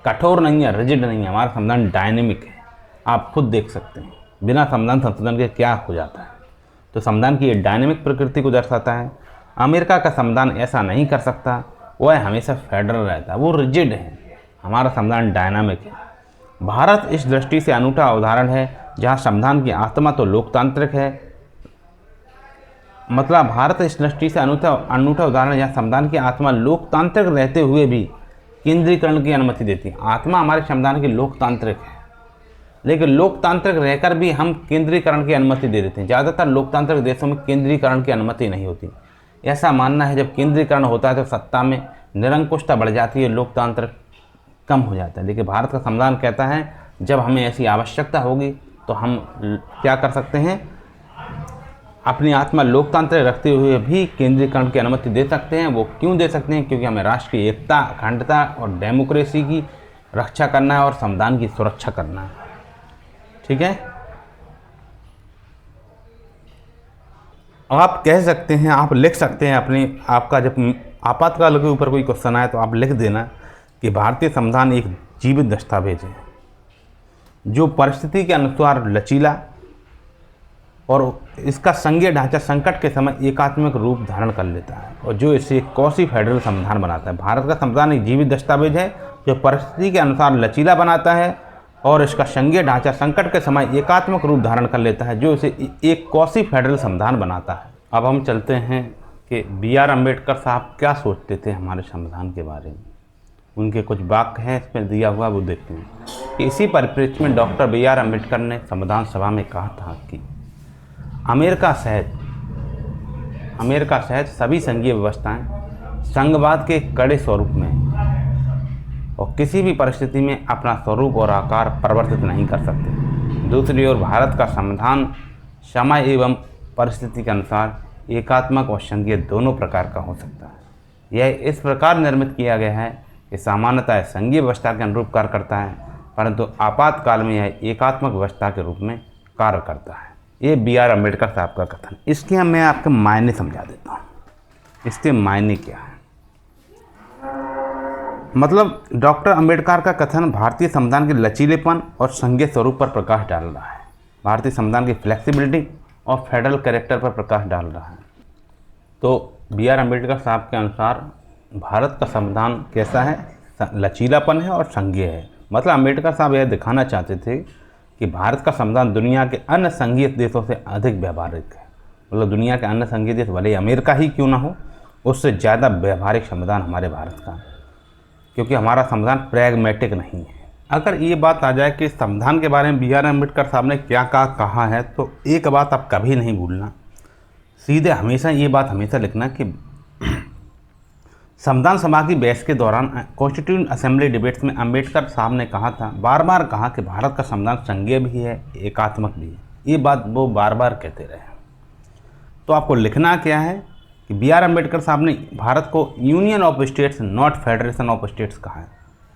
कठोर नहीं है, रिजिड नहीं है, हमारा संविधान डायनेमिक है। आप खुद देख सकते हैं बिना संविधान संशोधन के क्या हो जाता है। तो संविधान की ये डायनेमिक प्रकृति को दर्शाता है। अमेरिका का संविधान ऐसा नहीं कर सकता, वह हमेशा फेडरल रहता है, वो रिजिड है। हमारा संविधान डायनामिक है। भारत इस दृष्टि से अनूठा उदाहरण है जहाँ संविधान की आत्मा तो लोकतांत्रिक है, मतलब भारत इस दृष्टि से अनूठा उदाहरण है जहाँ संविधान की आत्मा लोकतांत्रिक रहते हुए भी केंद्रीकरण की अनुमति देती है। आत्मा हमारे संविधान की लोकतांत्रिक है, लेकिन लोकतांत्रिक रहकर भी हम केंद्रीकरण की अनुमति दे देते हैं। ज़्यादातर लोकतांत्रिक देशों में केंद्रीकरण की अनुमति नहीं होती। ऐसा मानना है जब केंद्रीकरण होता है तो सत्ता में निरंकुशता बढ़ जाती है, लोकतांत्रिक कम हो जाता है। लेकिन भारत का संविधान कहता है जब हमें ऐसी आवश्यकता होगी तो हम क्या कर सकते हैं, अपनी आत्मा लोकतांत्रिक रखते हुए भी केंद्रीकरण की अनुमति दे सकते हैं। वो क्यों दे सकते हैं? क्योंकि हमें राष्ट्र की एकता, अखंडता और डेमोक्रेसी की रक्षा करना है और संविधान की सुरक्षा करना है। ठीक है, आप कह सकते हैं, आप लिख सकते हैं अपने, आपका जब आपातकाल के ऊपर कोई क्वेश्चन आए तो आप लिख देना कि भारतीय संविधान एक जीवित दस्तावेज है जो परिस्थिति के अनुसार लचीला और इसका संघीय ढांचा संकट के समय एकात्मक रूप धारण कर लेता है और जो इसे एक कौशी फेडरल संविधान बनाता है। भारत का संविधान एक जीवित दस्तावेज है जो परिस्थिति के अनुसार लचीला बनाता है और इसका संघीय ढांचा संकट के समय एकात्मक रूप धारण कर लेता है जो इसे एक कौशी फेडरल संविधान बनाता है। अब हम चलते हैं कि B.R. अम्बेडकर साहब क्या सोचते थे हमारे संविधान के बारे में। उनके कुछ वाक्य हैं इसमें दिया हुआ, वो देखते हैं कि इसी परिप्रेक्ष्य में डॉक्टर B.R. अम्बेडकर ने संविधान सभा में कहा था कि अमेरिका सहित सभी संघीय व्यवस्थाएं संघवाद के कड़े स्वरूप में और किसी भी परिस्थिति में अपना स्वरूप और आकार परिवर्तित नहीं कर सकते। दूसरी ओर भारत का संविधान समय एवं परिस्थिति के अनुसार एकात्मक और संघीय दोनों प्रकार का हो सकता है। यह इस प्रकार निर्मित किया गया है कि सामान्यतः संघीय व्यवस्था के अनुरूप कार्य करता है, परंतु आपातकाल में यह एकात्मक व्यवस्था के रूप में कार्य करता है। ये B.R. अम्बेडकर साहब का कथन। इसके मैं आपके मायने समझा देता हूँ। इसके मायने क्या है, मतलब डॉक्टर अम्बेडकर का कथन भारतीय संविधान के लचीलेपन और संघीय स्वरूप पर प्रकाश डाल रहा है, भारतीय संविधान की फ्लेक्सिबिलिटी और फेडरल कैरेक्टर पर प्रकाश डाल रहा है। तो B.R. अम्बेडकर साहब के अनुसार भारत का संविधान कैसा है, लचीलापन है और संघीय है। मतलब अम्बेडकर साहब यह दिखाना चाहते थे कि भारत का संविधान दुनिया के अन्य संघीय देशों से अधिक व्यावहारिक है। मतलब दुनिया के अन्य संघीय देश, भले अमेरिका ही क्यों ना हो, उससे ज़्यादा व्यावहारिक संविधान हमारे भारत का, क्योंकि हमारा संविधान प्रैग्मेटिक नहीं है। अगर ये बात आ जाए कि संविधान के बारे में B.R. अम्बेडकर साहब ने क्या कहा है, तो एक बात आप कभी नहीं भूलना, सीधे हमेशा ये बात हमेशा लिखना कि संविधान सभा की बहस के दौरान कॉन्स्टिट्यूएंट असेंबली डिबेट्स में अम्बेडकर साहब ने कहा था, बार बार कहा कि भारत का संविधान संघीय भी है, एकात्मक भी है। ये बात वो बार बार कहते रहे। तो आपको लिखना क्या है कि B.R. अम्बेडकर साहब ने भारत को union of states not federation of states कहा है।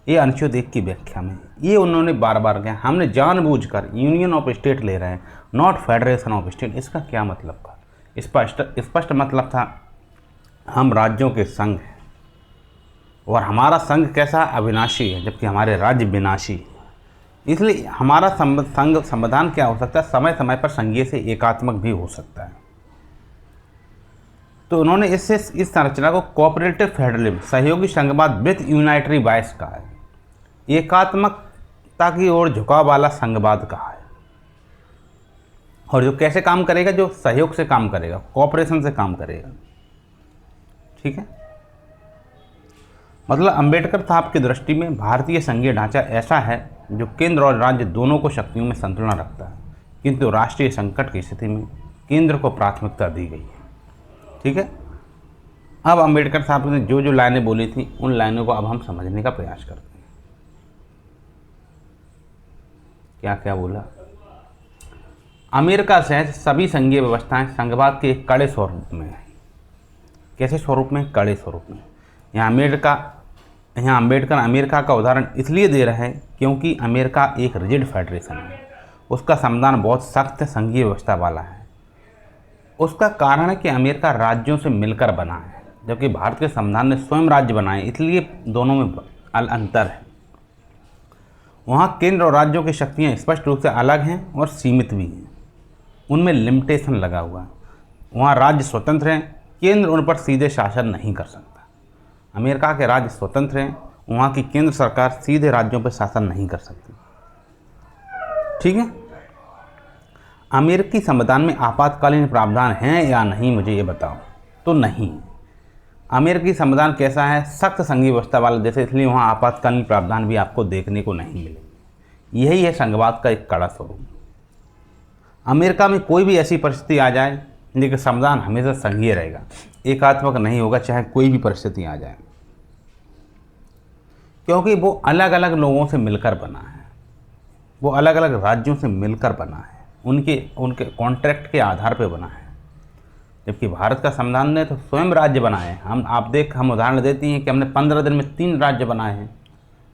ये अनुच्छेद 1 की व्याख्या में ये उन्होंने बार बार कहा। हमने जानबूझकर यूनियन ऑफ स्टेट ले रहे हैं, नॉट फेडरेशन ऑफ स्टेट। इसका क्या मतलब था? स्पष्ट मतलब था हम राज्यों के संघ हैं और हमारा संघ कैसा, अविनाशी है, जबकि हमारे राज्य विनाशी है। इसलिए हमारा संविधान क्या हो सकता है, समय समय पर संघीय से एकात्मक भी हो सकता है। तो उन्होंने इस संरचना को कोऑपरेटिव फेडरलिज्म, सहयोगी संघवाद विथ यूनाइटरी बायस कहा है। एकात्मकता की ओर झुकाव वाला संघवाद कहा है। और जो कैसे काम करेगा, जो सहयोग से काम करेगा, कोऑपरेशन से काम करेगा। ठीक है, मतलब अंबेडकर साहब की दृष्टि में भारतीय संघीय ढांचा ऐसा है जो केंद्र और राज्य दोनों को शक्तियों में संतुलन रखता है, किंतु राष्ट्रीय संकट की स्थिति में केंद्र को प्राथमिकता दी गई है। ठीक है, अब अंबेडकर साहब ने जो जो लाइनें बोली थी उन लाइनों को अब हम समझने का प्रयास करते हैं। क्या क्या बोला? अमेरिका सहित सभी संघीय व्यवस्थाएं संघवाद के एक कड़े स्वरूप में है। कैसे स्वरूप में? कड़े स्वरूप में। यहाँ अम्बेडकर अमेरिका का उदाहरण इसलिए दे रहे हैं क्योंकि अमेरिका एक रिजिड फेडरेशन है, उसका संविधान बहुत सख्त संघीय व्यवस्था वाला है। उसका कारण है कि अमेरिका राज्यों से मिलकर बना है, जबकि भारत के संविधान ने स्वयं राज्य बनाए, इसलिए दोनों में अंतर है। वहाँ केंद्र और राज्यों की शक्तियाँ स्पष्ट रूप से अलग हैं और सीमित भी हैं, उनमें लिमिटेशन लगा हुआ है। वहाँ राज्य स्वतंत्र हैं, केंद्र उन पर सीधे शासन नहीं कर सकता। अमेरिका के राज्य स्वतंत्र हैं, वहाँ की केंद्र सरकार सीधे राज्यों पर शासन नहीं कर सकती। ठीक है। अमेरिकी संविधान में आपातकालीन प्रावधान हैं या नहीं, मुझे ये बताओ। तो नहीं। अमेरिकी संविधान कैसा है, सख्त संघीय व्यवस्था वाला देश है, इसलिए वहाँ आपातकालीन प्रावधान भी आपको देखने को नहीं मिलेंगे। यही है संघवाद का एक कड़ा स्वरूप। अमेरिका में कोई भी ऐसी परिस्थिति आ जाए, लेकिन संविधान हमेशा संघीय रहेगा, एकात्मक नहीं होगा, चाहे कोई भी परिस्थिति आ जाए, क्योंकि वो अलग अलग लोगों से मिलकर बना है, वो अलग अलग राज्यों से मिलकर बना है, उनके कॉन्ट्रैक्ट के आधार पर बना है। जबकि भारत का संविधान ने तो स्वयं राज्य बनाए हैं। हम उदाहरण देती हैं कि हमने 15 दिन में 3 राज्य बनाए हैं।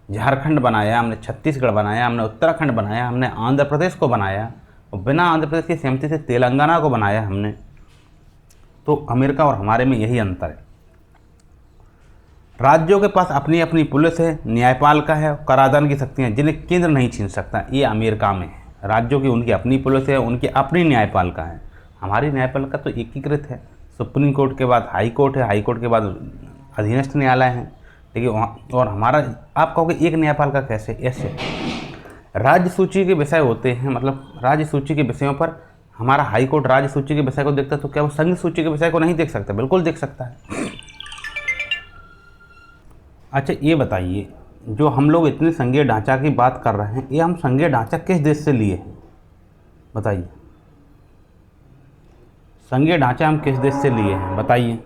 झारखंड बनाया, हमने छत्तीसगढ़ बनाया, हमने उत्तराखंड बनाया, हमने आंध्र प्रदेश को बनाया, और बिना आंध्र प्रदेश की सहमति से तेलंगाना को बनाया हमने। तो अमेरिका और हमारे में यही अंतर है। राज्यों के पास अपनी अपनी पुलिस है, न्यायपालिका है, कराधान की शक्तियाँ जिन्हें केंद्र नहीं छीन सकता। ये अमेरिका में है। राज्यों की उनकी अपनी पुलिस है, उनकी अपनी न्यायपालिका है। हमारी न्यायपालिका तो एकीकृत है, सुप्रीम कोर्ट के बाद हाई कोर्ट है, हाई कोर्ट के बाद अधीनस्थ न्यायालय है। देखिए और हमारा, आप कहोगे एक न्यायपालिका कैसे? ऐसे राज्य सूची के विषय होते हैं, मतलब राज्य सूची के विषयों पर हमारा हाई कोर्ट राज्य सूची के विषय को देखता है, तो क्या वो संघ सूची के विषय को नहीं देख सकता? बिल्कुल देख सकता है। अच्छा ये बताइए, जो हम लोग इतने संघीय ढांचा की बात कर रहे हैं, ये हम संघीय ढांचा किस देश से लिए हैं बताइए? संघीय ढांचा हम किस देश से लिए हैं बताइए?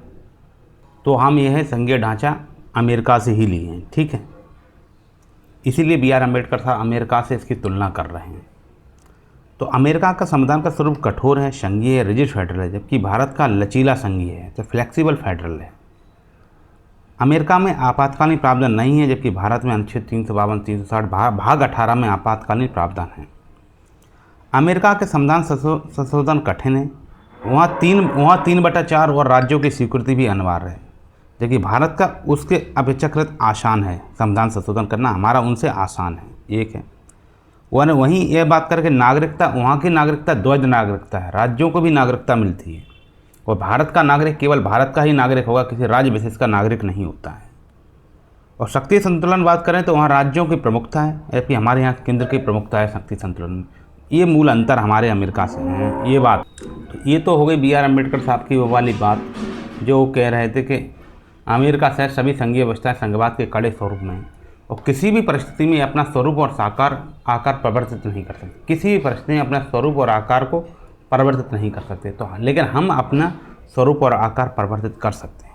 तो हम यह संघीय ढांचा अमेरिका से ही लिए हैं। ठीक है, इसीलिए बी आर अम्बेडकर साहब अमेरिका से इसकी तुलना कर रहे हैं। तो अमेरिका का संविधान का स्वरूप कठोर है, संघीय है, रिजिड फेडरल है, जबकि भारत का लचीला संघीय है, तो फ्लेक्सिबल फेडरल है। अमेरिका में आपातकालीन प्रावधान नहीं है, जबकि भारत में अनुच्छेद 352, 360 भाग 18 में आपातकालीन प्रावधान है। अमेरिका के संविधान संशोधन कठिन है, वहाँ 3/4 और राज्यों की स्वीकृति भी अनिवार्य है, जबकि भारत का उसके अपेक्षाकृत आसान है संविधान संशोधन करना, हमारा उनसे आसान है। एक है वहीं यह बात करके नागरिकता, वहाँ की नागरिकता द्वैध नागरिकता है, राज्यों को भी नागरिकता मिलती है, और भारत का नागरिक केवल भारत का ही नागरिक होगा, किसी राज्य विशेष का नागरिक नहीं होता है। और शक्ति संतुलन बात करें तो वहाँ राज्यों की प्रमुखता है, जबकि हमारे यहाँ केंद्र की प्रमुखता है शक्ति संतुलन में। ये मूल अंतर हमारे अमेरिका से है। ये बात तो ये तो हो गई बी आर अम्बेडकर साहब की वो वाली बात, जो कह रहे थे कि अमेरिका से सभी संघीय व्यवस्थाएं संघवाद के कड़े स्वरूप में हैं, और किसी भी परिस्थिति में अपना स्वरूप और आकार परिवर्तित नहीं कर सकते। किसी भी परिस्थिति में अपना स्वरूप और आकार को परिवर्तित नहीं कर सकते, तो लेकिन हम अपना स्वरूप और आकार परिवर्तित कर सकते हैं।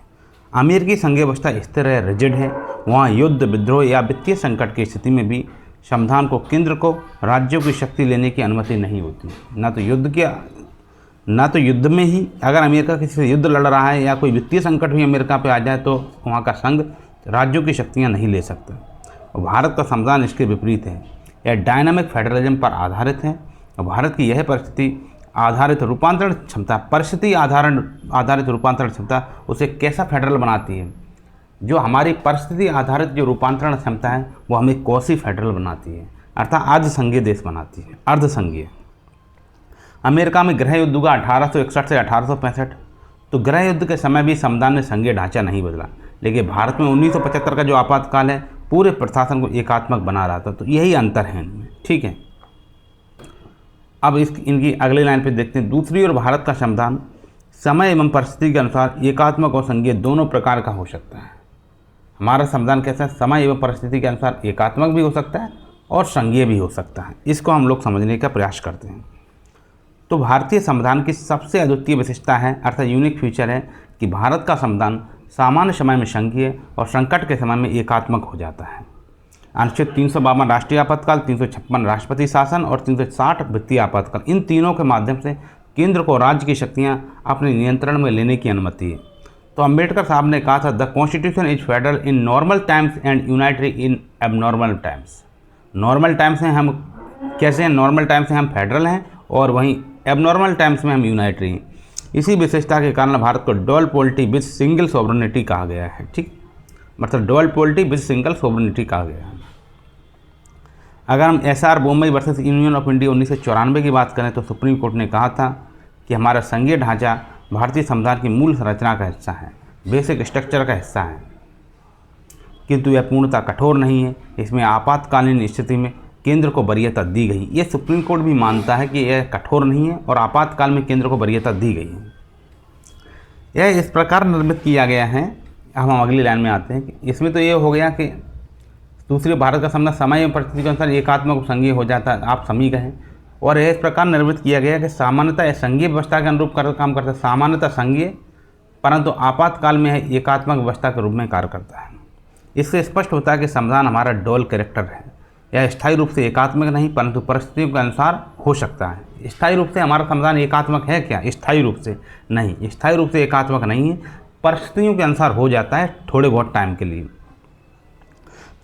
अमेरिकी संघीय व्यवस्था स्थिर है, रिजिड है। वहाँ युद्ध, विद्रोह या वित्तीय संकट की स्थिति में भी संविधान को केंद्र को राज्यों की शक्ति लेने की अनुमति नहीं होती। ना तो युद्ध में ही, अगर अमेरिका किसी से युद्ध लड़ रहा है या कोई वित्तीय संकट भी अमेरिका पे आ जाए, तो वहाँ का संघ राज्यों की शक्तियाँ नहीं ले सकता। और भारत का संविधान इसके विपरीत है, यह डायनामिक फेडरलिज्म पर आधारित है। और भारत की यह परिस्थिति आधारित रूपांतरण क्षमता उसे कैसा फेडरल बनाती है? जो हमारी परिस्थिति आधारित जो रूपांतरण क्षमता है, वो हमें कौसी फेडरल बनाती है, अर्थात अर्धसंघीय देश बनाती है, अर्धसंघीय। अमेरिका में गृह युद्ध हुआ 1861 से 1865, तो गृह युद्ध के समय भी संविधान ने संघीय ढांचा नहीं बदला, लेकिन भारत में 1975 का जो आपातकाल है पूरे प्रशासन को एकात्मक बना रहा था। तो यही अंतर है इनमें। ठीक है, अब इनकी अगली लाइन पे देखते हैं। दूसरी ओर भारत का संविधान समय एवं परिस्थिति के अनुसार एकात्मक और संघीय दोनों प्रकार का हो सकता है। हमारा संविधान कैसा है? समय एवं परिस्थिति के अनुसार एकात्मक भी हो सकता है और संघीय भी हो सकता है। इसको हम लोग समझने का प्रयास करते हैं। तो भारतीय संविधान की सबसे अद्वितीय विशेषता है, अर्थात यूनिक फीचर है, कि भारत का संविधान सामान्य समय में संघीय और संकट के समय में एकात्मक हो जाता है। अनुच्छेद 352 राष्ट्रीय आपातकाल, 356 राष्ट्रपति शासन और 360 वित्तीय आपातकाल, इन तीनों के माध्यम से केंद्र को राज्य की शक्तियां अपने नियंत्रण में लेने की अनुमति है। तो अम्बेडकर साहब ने कहा था, the constitution is federal in normal times and unitary in abnormal times. Normal times में हम कैसे हैं? नॉर्मल टाइम्स में हम फेडरल हैं और वहीं एबनॉर्मल टाइम्स में हम यूनाइटरी हैं। इसी विशेषता के कारण भारत को dual polity with single sovereignty कहा गया है। ठीक, मतलब dual polity with single sovereignty कहा गया है। अगर हम SR Bombay versus union of India 1994 की बात करें तो सुप्रीम कोर्ट ने कहा था कि हमारा संघीय ढांचा भारतीय संविधान की मूल संरचना का हिस्सा है, बेसिक स्ट्रक्चर का हिस्सा है, किंतु यह पूर्णतः कठोर नहीं है। इसमें आपातकालीन स्थिति में केंद्र को वरीयता दी गई। ये सुप्रीम कोर्ट भी मानता है कि यह कठोर नहीं है और आपातकाल में केंद्र को वरीयता दी गई है। यह इस प्रकार निर्मित किया गया है। हम अगली लाइन में आते हैं कि इसमें तो ये हो गया कि दूसरे भारत का सामना समय एवं परिस्थिति के अनुसार एकात्मक और संघीय हो जाता है, आप समी कहें, और यह इस प्रकार निर्मित किया गया कि सामान्यतः यह संघीय व्यवस्था के अनुरूप काम करता है, सामान्यतः संघीय, परंतु आपातकाल में यह एकात्मक व्यवस्था के रूप में कार्य करता है। इससे स्पष्ट होता है कि संविधान हमारा डुअल कैरेक्टर है। यह स्थायी रूप से एकात्मक नहीं परंतु परिस्थितियों के अनुसार हो सकता है। स्थायी रूप से हमारा संविधान एकात्मक है क्या? स्थायी रूप से नहीं, स्थायी रूप से एकात्मक नहीं है, परिस्थितियों के अनुसार हो जाता है थोड़े बहुत टाइम के लिए।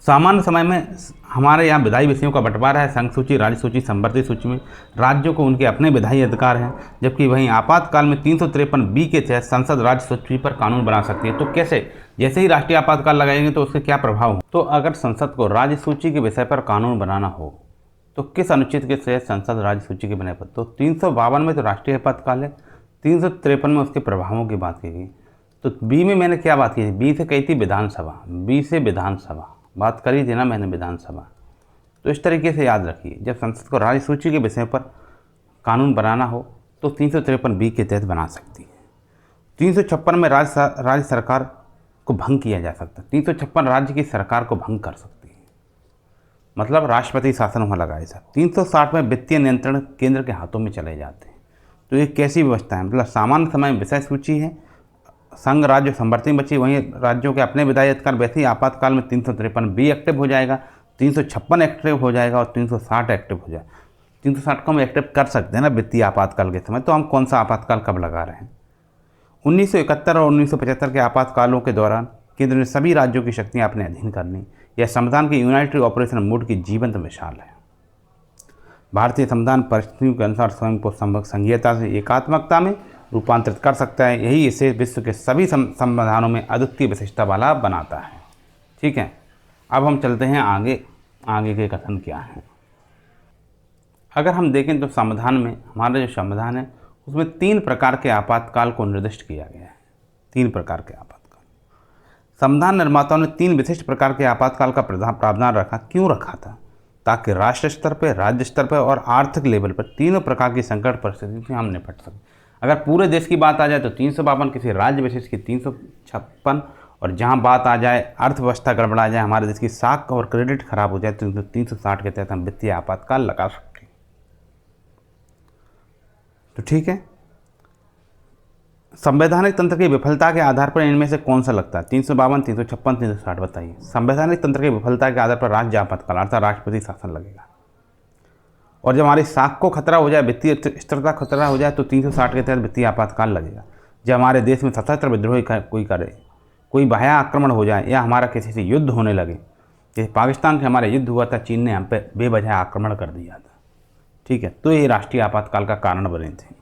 सामान्य समय में हमारे यहाँ विधायी विषयों का बंटवारा है, संघ सूची, राज्य सूची, संवर्ती सूची में राज्यों को उनके अपने विधायी अधिकार हैं, जबकि वहीं आपातकाल में 353B के तहत संसद राज्य सूची पर कानून बना सकती है। तो कैसे? जैसे ही राष्ट्रीय आपातकाल लगाएंगे तो उसके क्या प्रभाव हो? तो अगर संसद को राज्य सूची के विषय पर कानून बनाना हो तो किस अनुच्छेद के तहत संसद राज्य सूची के बने पर? तो 352 में तो राष्ट्रीय आपातकाल है, 353 में उसके प्रभावों की बात की गई। तो बी में मैंने क्या बात की थी? बी से कही थी विधानसभा, बी से विधानसभा बात करी थी ना मैंने, विधानसभा। तो इस तरीके से याद रखिए, जब संसद को राज्य सूची के विषय पर कानून बनाना हो तो 353B के तहत बना सकती है। 356 में राज्य सरकार को भंग किया जा सकता है। 356 राज्य की सरकार को भंग कर सकती है, मतलब राष्ट्रपति शासन वहाँ लगाए जाए। 360 में वित्तीय नियंत्रण केंद्र के हाथों में चले जाते हैं। तो ये कैसी व्यवस्था है? मतलब सामान्य समय में विषय सूची है, संघ राज्य संवर्ती बची, वहीं राज्यों के अपने विधायी अधिकार, वैसे ही आपातकाल में 353B एक्टिव हो जाएगा, 356 एक्टिव हो जाएगा और 360 एक्टिव हो जाएगा। 360 को हम एक्टिव कर सकते हैं ना वित्तीय आपातकाल के समय। तो हम कौन सा आपातकाल कब लगा रहे हैं? 1971 और 1975 के आपातकालों के दौरान केंद्र ने सभी राज्यों की शक्तियाँ अपने अधीन कर ली। यह संविधान के यूनाइटेड ऑपरेशन मोड की जीवंत मिसाल है। भारतीय संविधान परिस्थितियों के अनुसार स्वयं को संघीयता से एकात्मकता में रूपांतरित कर सकता है। यही इसे विश्व के सभी संविधानों में अद्वितीय विशेषता वाला बनाता है। ठीक है, अब हम चलते हैं आगे के कथन क्या हैं। अगर हम देखें तो संविधान में, हमारा जो संविधान है उसमें 3 प्रकार के आपातकाल को निर्दिष्ट किया गया है। 3 प्रकार के आपातकाल। संविधान निर्माताओं ने 3 विशिष्ट प्रकार के आपातकाल का प्रावधान रखा। क्यों रखा था? ताकि राष्ट्र स्तर पर, राज्य स्तर पर और आर्थिक लेवल पर तीनों प्रकार की संकट परिस्थिति से हम निपट सकें। अगर पूरे देश की बात आ जाए तो 352, किसी राज्य विशेष की 356, और जहां बात आ जाए अर्थव्यवस्था गड़बड़ा जाए, हमारे देश की साख और क्रेडिट खराब हो जाए तो 360 के तहत हम वित्तीय आपातकाल लगा सकते हैं। तो ठीक है, संवैधानिक तंत्र की विफलता के आधार पर इनमें से कौन सा लगता है? 352, 356, 360 बताइए। संवैधानिक तंत्र की विफलता के आधार पर राज्य आपातकाल अर्थात राष्ट्रपति शासन लगेगा। और जब हमारी साख को खतरा हो जाए, वित्तीय स्थिरता खतरा हो जाए तो 360 के तहत वित्तीय आपातकाल लगेगा। जब हमारे देश में सशस्त्र विद्रोह कोई करे, कोई बाह्य आक्रमण हो जाए या हमारा किसी से युद्ध होने लगे, जैसे पाकिस्तान से हमारा युद्ध हुआ था, चीन ने हम पे बेवजह आक्रमण कर दिया था। ठीक है, तो ये राष्ट्रीय आपातकाल का कारण बने थे।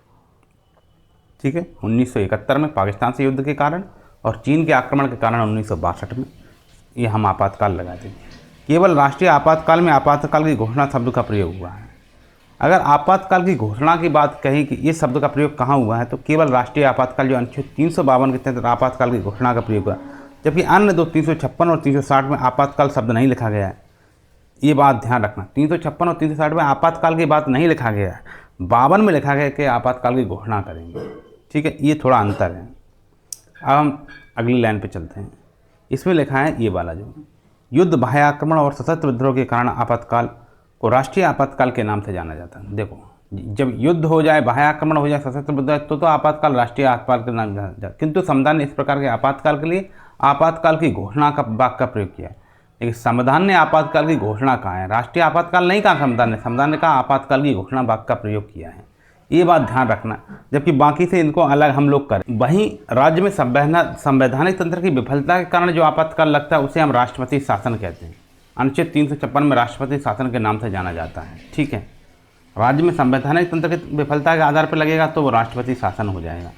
ठीक है, 1971 में पाकिस्तान से युद्ध के कारण और चीन के आक्रमण के कारण 1962 में ये हम आपातकाल लगाते थे। केवल राष्ट्रीय आपातकाल में आपातकाल की घोषणा शब्द का प्रयोग हुआ है। अगर आपातकाल की घोषणा की बात कहें कि इस शब्द का प्रयोग कहाँ हुआ है, तो केवल राष्ट्रीय आपातकाल जो अनुच्छेद 352 के तहत आपातकाल की घोषणा का प्रयोग हुआ, जबकि अन्य 356 और 360 में आपातकाल शब्द नहीं लिखा गया है। ये बात ध्यान रखना, 356 और 360 में आपातकाल की बात नहीं लिखा गया है, 52 में लिखा गया कि आपातकाल की घोषणा करेंगे। ठीक है, ये थोड़ा अंतर है। अब हम अगली लाइन पे चलते हैं। इसमें लिखा है ये वाला, जो युद्ध, बाह्य आक्रमण और सशस्त्र विद्रोह के कारण आपातकाल को राष्ट्रीय आपातकाल के नाम से जाना जाता है। देखो, जब युद्ध हो जाए, बाह्य आक्रमण हो जाए, सशस्त्र विद्रोह, तो आपातकाल राष्ट्रीय आपातकाल के नाम से जाना जाता है। किंतु संविधान ने इस प्रकार के आपातकाल के लिए आपातकाल की घोषणा का वाक्य का प्रयोग किया है। लेकिन संविधान ने आपातकाल की घोषणा कहा है, राष्ट्रीय आपातकाल नहीं कहा संविधान ने कहा आपातकाल की घोषणा वाक्य का प्रयोग किया है। ये बात ध्यान रखना, जबकि बाकी से इनको अलग हम लोग करें। वहीं राज्य में संवैधानिक तंत्र की विफलता के कारण जो आपातकाल लगता है उसे हम राष्ट्रपति शासन कहते हैं। अनुच्छेद 356 में राष्ट्रपति शासन के नाम से जाना जाता है। ठीक है, राज्य में संवैधानिक तंत्र की विफलता के आधार पर लगेगा तो वो राष्ट्रपति शासन हो जाएगा।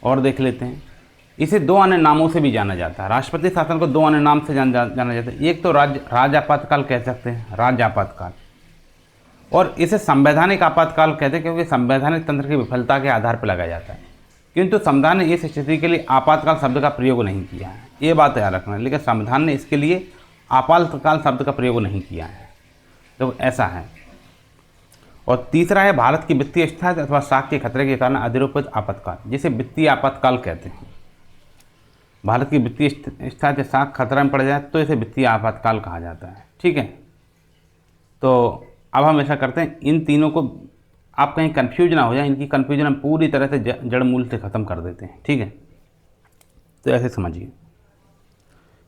और देख लेते हैं। इसे दो अन्य नामों से भी जाना जाता है। राष्ट्रपति शासन को दो अन्य नाम से जाना जाता है। एक तो राज्य आपातकाल कह सकते हैं, राज्य आपातकाल, और इसे संवैधानिक आपातकाल कहते हैं क्योंकि संवैधानिक तंत्र की विफलता के आधार पर लगाया जाता है। किंतु संविधान ने इस स्थिति के लिए आपातकाल शब्द का प्रयोग नहीं किया है, ये बात याद रखना। लेकिन संविधान ने इसके लिए आपातकाल शब्द का प्रयोग नहीं किया है, तो ऐसा है। और तीसरा है भारत की वित्तीय स्थिति अथवा साख के खतरे के कारण अधिरोपित आपातकाल, जिसे वित्तीय आपातकाल कहते हैं। भारत की वित्तीय स्थिति साख खतरा में पड़ जाए तो इसे वित्तीय आपातकाल कहा जाता है। ठीक है, तो अब हम ऐसा करते हैं, इन तीनों को आप कहीं कंफ्यूज ना हो जाए, इनकी कंफ्यूजन हम पूरी तरह से जड़ मूल से ख़त्म कर देते हैं। ठीक है, तो ऐसे समझिए।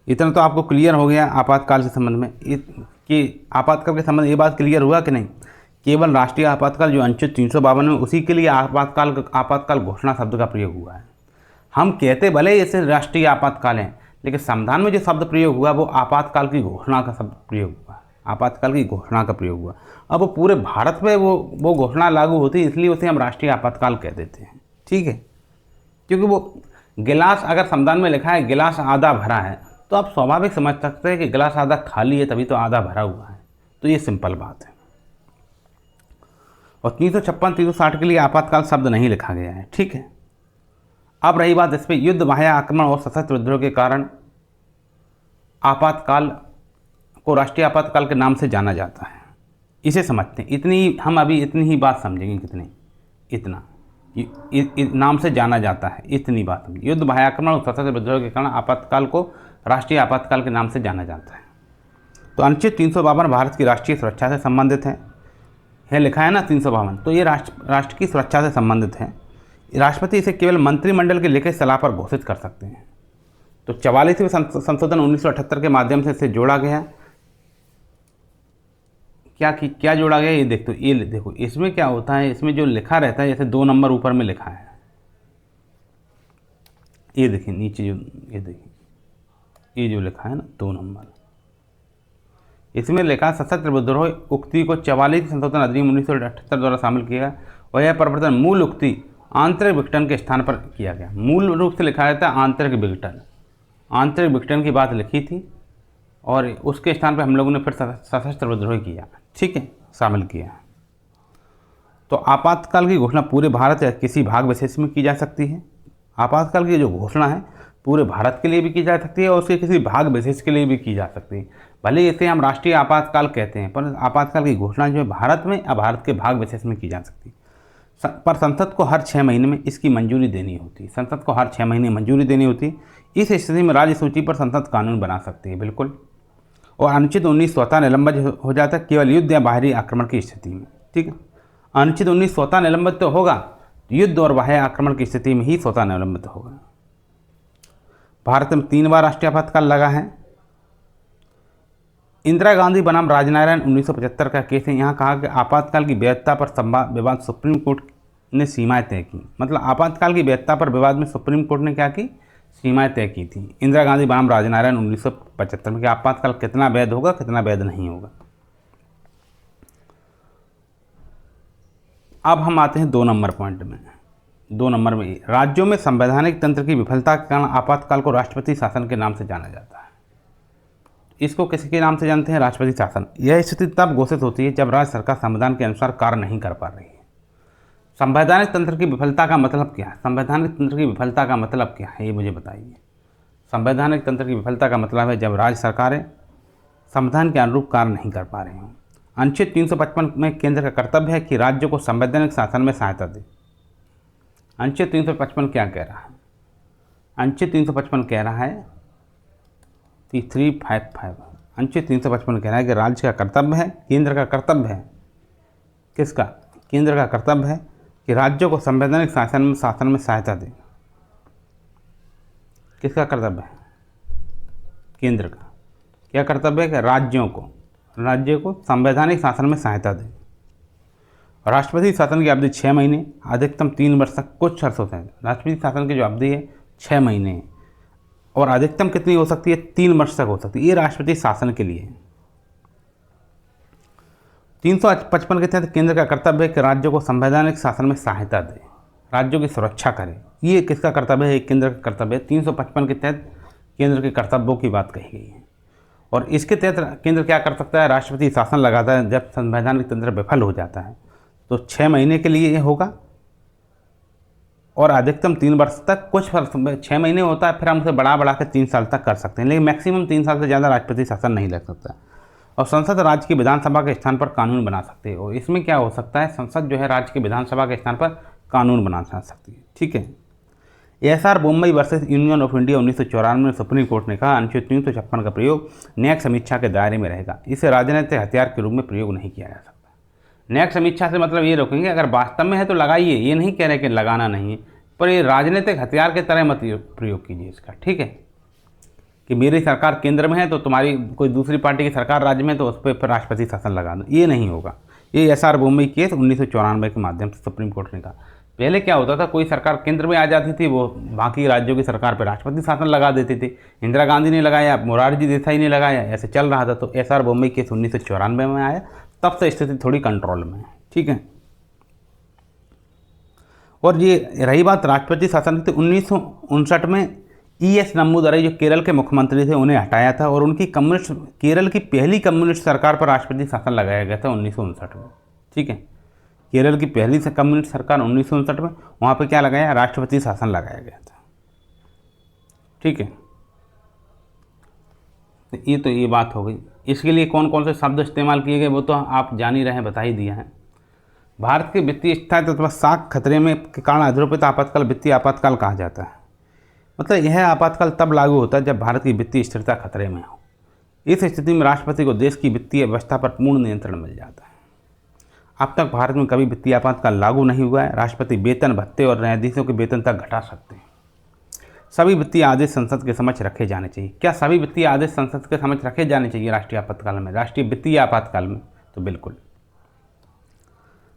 इतना तो आपको क्लियर हो गया आपातकाल के संबंध में कि आपातकाल के संबंध में ये बात क्लियर हुआ कि नहीं। केवल राष्ट्रीय आपातकाल जो अनुच्छेद 352 में, उसी के लिए आपातकाल घोषणा शब्द का प्रयोग हुआ है। हम कहते भले इसे राष्ट्रीय आपातकाल है, लेकिन संविधान में जो शब्द प्रयोग हुआ वो आपातकाल की घोषणा का शब्द प्रयोग हुआ, आपातकाल की घोषणा का प्रयोग हुआ। अब वो पूरे भारत में वो घोषणा लागू होती है, इसलिए उसे हम राष्ट्रीय आपातकाल कह देते हैं। ठीक है, क्योंकि वो गिलास अगर संविधान में लिखा है गिलास आधा भरा है, तो आप स्वाभाविक समझ सकते हैं कि गिलास आधा खाली है तभी तो आधा भरा हुआ है। तो ये सिंपल बात है। और 356, 360 के लिए आपातकाल शब्द नहीं लिखा गया है। ठीक है, अब रही बात इस पर, युद्ध, बाह्य आक्रमण और सशस्त्र विद्रोह के कारण आपातकाल को राष्ट्रीय आपातकाल के नाम से जाना जाता है। इसे समझते हैं, इतनी ही बात समझेंगे। कितनी? इतना नाम से जाना जाता है, इतनी बात समझिए। युद्ध, बाह्य आक्रमण और सशस्त्र विद्रोह के कारण आपातकाल को राष्ट्रीय आपातकाल के नाम से जाना जाता है। तो अनुच्छेद 352 भारत की राष्ट्रीय सुरक्षा से संबंधित है लिखा है ना 352, तो ये राष्ट्र की सुरक्षा से संबंधित है। राष्ट्रपति इसे केवल मंत्रिमंडल के लिखित सलाह पर घोषित कर सकते हैं। तो 44वें संशोधन 1978 के माध्यम से इसे जोड़ा गया। क्या जोड़ा गया ये देखो इसमें क्या होता है, इसमें जो लिखा रहता है, जैसे 2 नंबर ऊपर में लिखा है, ये देखिए नीचे ये जो लिखा है ना 2 नंबर, इसमें लिखा सशस्त्र विद्रोह उक्ति को 44 संशोधन अधिनियम 1978 द्वारा शामिल किया गया और यह परिवर्तन मूल उक्ति आंतरिक विघटन के स्थान पर किया गया। मूल रूप से लिखा रहता है आंतरिक विघटन की बात लिखी थी और उसके स्थान पर हम लोगों ने फिर सशस्त्र विद्रोह किया। ठीक है, शामिल किया। तो आपातकाल की घोषणा पूरे भारत या किसी भाग विशेष में की जा सकती है। आपातकाल की जो घोषणा है पूरे भारत के लिए भी की जा सकती है और उसके किसी भाग विशेष के लिए भी की जा सकती है। भले इसे हम राष्ट्रीय आपातकाल कहते हैं, पर आपातकाल की घोषणा जो है भारत में या भारत के भाग विशेष में की जा सकती है। पर संसद को हर 6 महीने में इसकी मंजूरी देनी होती है। संसद को हर 6 महीने मंजूरी देनी होती है। इस स्थिति में राज्य सूची पर संसद कानून बना सकती है, बिल्कुल। और अनुच्छेद 19 स्वतः निलंबित हो जाता है केवल युद्ध या बाहरी आक्रमण की स्थिति में। ठीक है, अनुच्छेद 19 स्वतः निलंबित तो होगा, युद्ध और बाह्य आक्रमण की स्थिति में ही स्वतः निलंबित होगा। भारत में 3 बार राष्ट्रीय आपातकाल लगा है। इंदिरा गांधी बनाम राजनारायण 1975 का केस है। यहाँ कहा कि आपातकाल की वैधता पर विवाद सुप्रीम कोर्ट ने सीमाएं तय की। मतलब आपातकाल की वैधता पर विवाद में सुप्रीम कोर्ट ने क्या की? सीमाएं तय की थी। इंदिरा गांधी बनाम राजनारायण 1975 में कि आपातकाल कितना वैध होगा, कितना वैध नहीं होगा। अब हम आते हैं 2 नंबर पॉइंट में। 2 नंबर में राज्यों में संवैधानिक तंत्र की विफलता के कारण आपातकाल को राष्ट्रपति शासन के नाम से जाना जाता है। इसको किसके नाम से जानते हैं? राष्ट्रपति शासन। यह स्थिति तब घोषित होती है जब राज्य सरकार संविधान के अनुसार कार्य नहीं कर पा रही है। संवैधानिक तंत्र की विफलता का मतलब क्या है? संवैधानिक तंत्र की विफलता का मतलब क्या है, ये मुझे बताइए। संवैधानिक तंत्र की विफलता का मतलब है जब राज्य सरकारें संविधान के अनुरूप कार्य नहीं कर पा रही हों। अनुच्छेद 355 में केंद्र का कर्तव्य है कि राज्य को संवैधानिक शासन में सहायता दे। अनुच्छेद 355 क्या कह रहा है? अनुच्छेद 355 कह रहा है 355 अनुच्छेद 355 कह रहा है कि राज्य का कर्तव्य है, केंद्र का कर्तव्य है। किसका? केंद्र का कर्तव्य है कि राज्यों को संवैधानिक शासन में सहायता दे। किसका कर्तव्य है? केंद्र का। क्या कर्तव्य है? कि राज्यों को संवैधानिक शासन में सहायता दे। राष्ट्रपति शासन की अवधि 6 महीने, अधिकतम 3 वर्ष तक कुछ शर्तों से। राष्ट्रपति शासन की जो अवधि है 6 महीने है और अधिकतम कितनी हो सकती है? 3 वर्ष तक हो सकती है। ये राष्ट्रपति शासन के लिए है। 355 के तहत केंद्र का कर्तव्य है कि राज्यों को संवैधानिक शासन में सहायता दे। राज्यों की सुरक्षा करे। ये किसका कर्तव्य है? केंद्र का कर्तव्य है। 355 के तहत केंद्र के कर्तव्यों की बात कही गई है। और इसके तहत केंद्र क्या कर सकता है? राष्ट्रपति शासन लगाता है। जब संवैधानिक तंत्र विफल हो जाता है तो 6 महीने के लिए ये होगा और अधिकतम 3 वर्ष तक। कुछ 6 महीने होता है, फिर हम उसे बढ़ा के 3 साल तक कर सकते हैं, लेकिन मैक्सिमम 3 साल से ज़्यादा राष्ट्रपति शासन नहीं लग सकता। और संसद राज्य की विधानसभा के स्थान पर कानून बना सकते हो। इसमें क्या हो सकता है? संसद जो है राज्य की विधानसभा के स्थान पर कानून बना सकती है। ठीक है। SR Bombay versus union of India 1994 में सुप्रीम कोर्ट ने कहा अनुच्छेद 356 का प्रयोग न्यायिक समीक्षा के दायरे में रहेगा। इसे राजनीतिक हथियार के रूप में प्रयोग नहीं किया जा सकता। न्यायिक समीक्षा से मतलब ये रोकेंगे, अगर वास्तव में है तो लगाइए, ये नहीं कह रहे कि लगाना नहीं है, पर ये राजनीतिक हथियार के तरह मत प्रयोग कीजिए इसका। ठीक है, कि मेरी सरकार केंद्र में है तो तुम्हारी कोई दूसरी पार्टी की सरकार राज्य में, तो उस पर फिर राष्ट्रपति शासन लगा दो, ये नहीं होगा। ये एसआर बोम्बई केस 1994 के माध्यम से सुप्रीम कोर्ट ने कहा। पहले क्या होता था, कोई सरकार केंद्र में आ जाती थी, वो बाकी राज्यों की सरकार पर राष्ट्रपति शासन लगा देते थे। इंदिरा गांधी ने लगाया, मोरारजी देसाई ने लगाया, ऐसे चल रहा था। तो एसआर बोम्बई केस 1994 में आया, तब से स्थिति थोड़ी कंट्रोल में है। ठीक है। और ये रही बात राष्ट्रपति शासन की, 1959 में ES नंबूदरई जो केरल के मुख्यमंत्री थे उन्हें हटाया था और उनकी केरल की पहली कम्युनिस्ट सरकार पर राष्ट्रपति शासन लगाया गया था 1959 में। ठीक है, केरल की पहली कम्युनिस्ट सरकार 1959 में, वहाँ पे क्या लगाया? राष्ट्रपति शासन लगाया गया था। ठीक है, तो ये बात हो गई। इसके लिए कौन कौन से शब्द इस्तेमाल किए गए वो तो आप जान ही रहे हैं, बता ही दिया है। भारत के वित्तीय स्थायित्व अथवा साख खतरे में के कारण अधूरपित आपातकाल वित्तीय आपातकाल कहा जाता है। मतलब यह आपातकाल तब लागू होता है जब भारत की वित्तीय स्थिरता खतरे में हो। इस स्थिति में राष्ट्रपति को देश की वित्तीय व्यवस्था पर पूर्ण नियंत्रण मिल जाता है। अब तक भारत में कभी वित्तीय आपातकाल लागू नहीं हुआ है। राष्ट्रपति वेतन भत्ते और न्यायाधीशों के वेतन तक घटा सकते हैं। सभी वित्तीय आदेश संसद के समक्ष रखे जाने चाहिए। क्या सभी वित्तीय आदेश संसद के समक्ष रखे जाने चाहिए राष्ट्रीय आपातकाल में, राष्ट्रीय वित्तीय आपातकाल में? तो बिल्कुल।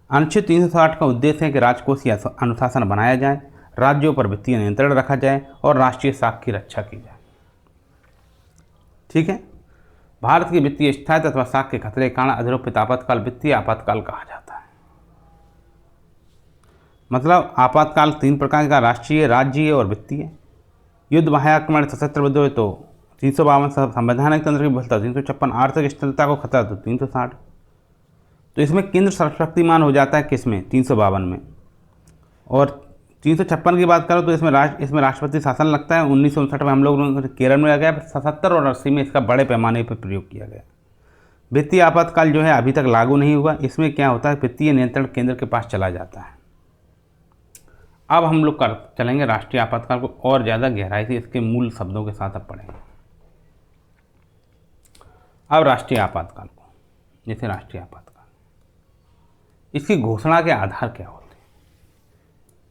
अनुच्छेद 360 का उद्देश्य है कि राजकोषीय अनुशासन बनाया जाए, राज्यों पर वित्तीय नियंत्रण रखा जाए और राष्ट्रीय साख की रक्षा की जाए। ठीक है। भारत की वित्तीय स्थायित्व अथवा साख के खतरे के कारण अधूरपित आपातकाल वित्तीय आपातकाल कहा जाता है। मतलब आपातकाल 3 प्रकार का, राष्ट्रीय, राज्यीय और वित्तीय। युद्ध, बाह्य आक्रमण, सशस्त्र विद्रोह तो 352, संवैधानिक तंत्र की विफलता 356, आर्थिक स्थिरता को खतरा तो 360। तो इसमें केंद्र सर्वशक्तिमान हो जाता है किसमें? 352 में। और 356 की बात करो तो इसमें राष्ट्रपति शासन लगता है। 1959 में हम लोग केरल में लगाया, 77 और 80 में इसका बड़े पैमाने पर प्रयोग किया गया। वित्तीय आपातकाल जो है अभी तक लागू नहीं हुआ। इसमें क्या होता है? वित्तीय नियंत्रण केंद्र के पास चला जाता है। अब हम लोग चलेंगे राष्ट्रीय आपातकाल को और ज़्यादा गहराई से इसके मूल शब्दों के साथ अब पढ़ेंगे। अब राष्ट्रीय आपातकाल को, जैसे राष्ट्रीय आपातकाल, इसकी घोषणा के आधार क्या होते हैं?